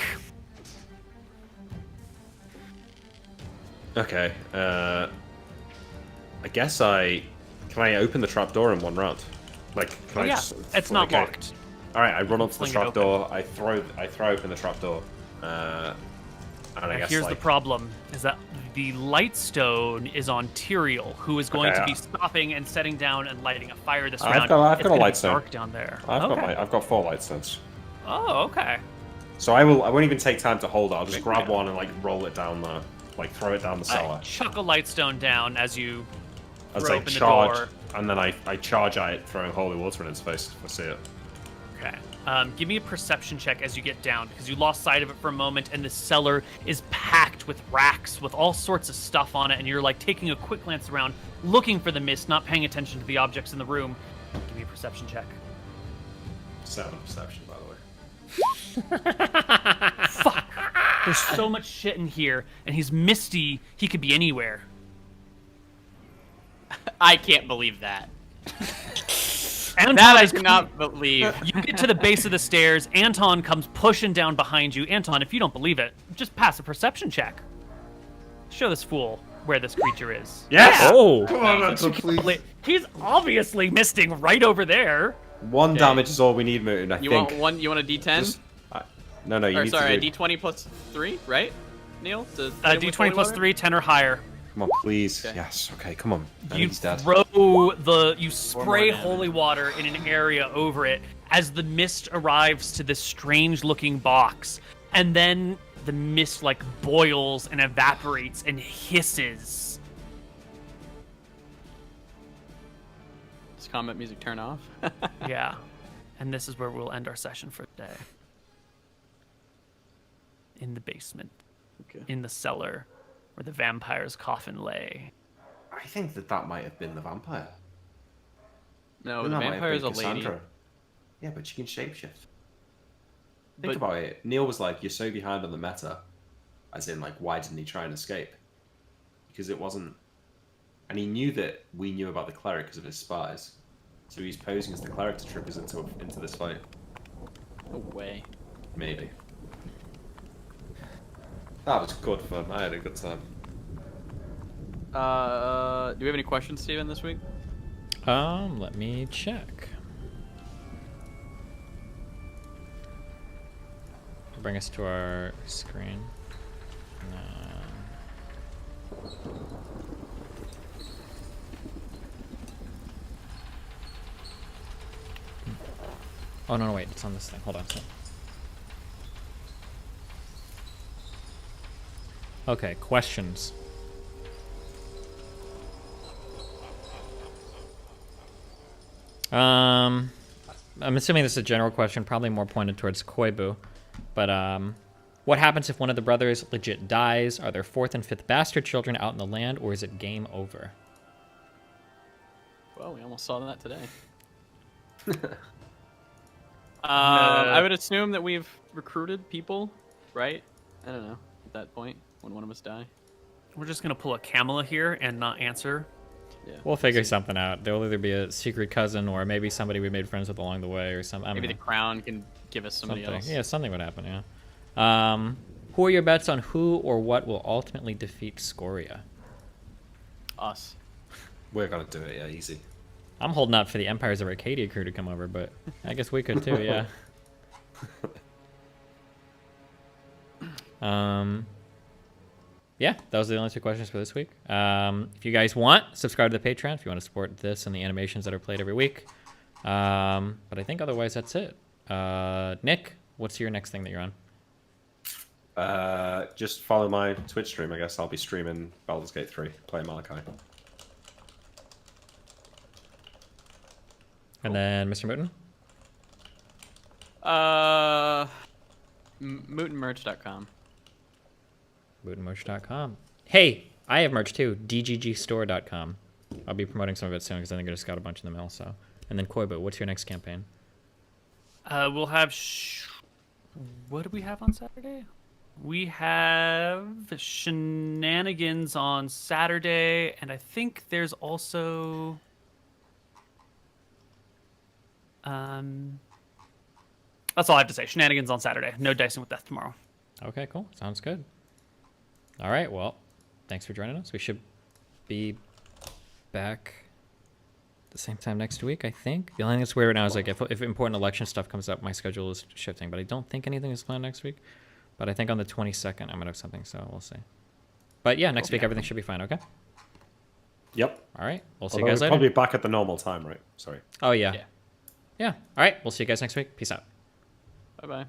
Okay. I guess can I open the trap door in one round? Like, can Oh, I yeah, just, it's not okay. locked. All right, I run up to the Fling it trap open. door. I throw open the trap door. And I guess Here's like, the problem: is that the Lightstone is on Tyrael, who is going Okay, to be stopping and setting down and lighting a fire this I've round. got It's a gonna be Lightstone. dark down there. I've got 4 light stones. Oh, okay. So I won't even take time to hold it. I'll just grab Yeah. one and like roll it down the, like throw it down the cellar. Chuck a Lightstone down as you As throw I open charge, the door. and then I charge at it, throwing holy water in its face. If I see it. Okay. Give me a perception check as you get down, because you lost sight of it for a moment, and the cellar is packed with racks with all sorts of stuff on it, and you're like taking a quick glance around, looking for the mist, not paying attention to the objects in the room. Give me a perception check. 7 perception, by the way. Fuck! There's so much shit in here, and he's misty. He could be anywhere. I can't believe that. Anton That I is cannot believe. You get to the base of the stairs. Anton comes pushing down behind you. Anton, if you don't believe it, just pass a perception check. Show this fool where this creature is. Yes. Yeah. Oh. Come on, Anton, please. He's obviously misting right over there. 1 damage is all we need, Mooton. I You think. want one? You want a D10? Just- no, you or need sorry, to a do. D20 plus 3, right? Neal? To D20 plus 3, 10 or higher. Come on, please. Okay. Yes. Okay. Come on. You He's dead. you spray damage. holy water in an area over it as the mist arrives to this strange looking box, and then the mist like boils and evaporates and hisses. Does combat music turn off? Yeah. And this is where we'll end our session for the day. In the basement, Okay. in the cellar, where the vampire's coffin lay. I think that might have been the vampire. No, I the think that might have vampire is a been lady. Cassandra. Yeah, but she can shapeshift. Think But- about it. Neal was like, "You're so behind on the meta," as in, like, why didn't he try and escape? Because it wasn't, and he knew that we knew about the cleric because of his spies. So he's posing as the cleric to trip us into this fight. No way. Maybe. That was good fun. I had a good time. Do we have any questions, Steven, this week? Let me check. Bring us to our screen. Oh no, wait, it's on this thing. Hold on. Okay, questions. I'm assuming this is a general question, probably more pointed towards Koibu. But what happens if one of the brothers legit dies? Are there 4th and 5th bastard children out in the land, or is it game over? Well, we almost saw that today. I would assume that we've recruited people, right? I don't know, at that point, when one of us die. We're just gonna pull a Kamala here and not answer. Yeah. We'll figure something out. There'll either be a secret cousin, or maybe somebody we made friends with along the way, or something. Maybe the crown can give us somebody something. else. Yeah, something would happen, yeah. Who are your bets on who or what will ultimately defeat Scoria? Us. We're gonna do it. Yeah, easy. I'm holding out for the Empires of Arcadia crew to come over, but I guess we could too, yeah. Yeah, those are the only 2 questions for this week. If you guys want, subscribe to the Patreon if you want to support this and the animations that are played every week. But I think otherwise that's it. Nick, what's your next thing that you're on? Just follow my Twitch stream. I guess I'll be streaming Baldur's Gate 3, playing Malachi. And then MrMouton? MoutonMerch.com. MoutonMerch.com. Hey, I have merch too. DGGstore.com. I'll be promoting some of it soon because I think I just got a bunch in the mail. So, and then Koibu, what's your next campaign? We'll have. What do we have on Saturday? We have Shenanigans on Saturday, and I think there's also. That's all I have to say. Shenanigans on Saturday. No dicing with death tomorrow. Okay, cool. Sounds good. All right. Well, thanks for joining us. We should be back at the same time next week, I think. The only thing that's weird right now is like if important election stuff comes up, my schedule is shifting. But I don't think anything is planned next week. But I think on the 22nd, I'm going to have something, so we'll see. But yeah, next week, everything should be fine, okay? Yep. All right. We'll see Although you guys we're later. probably back at the normal time, right? Sorry. Oh, yeah. Yeah. Yeah. All right. We'll see you guys next week. Peace out. Bye-bye.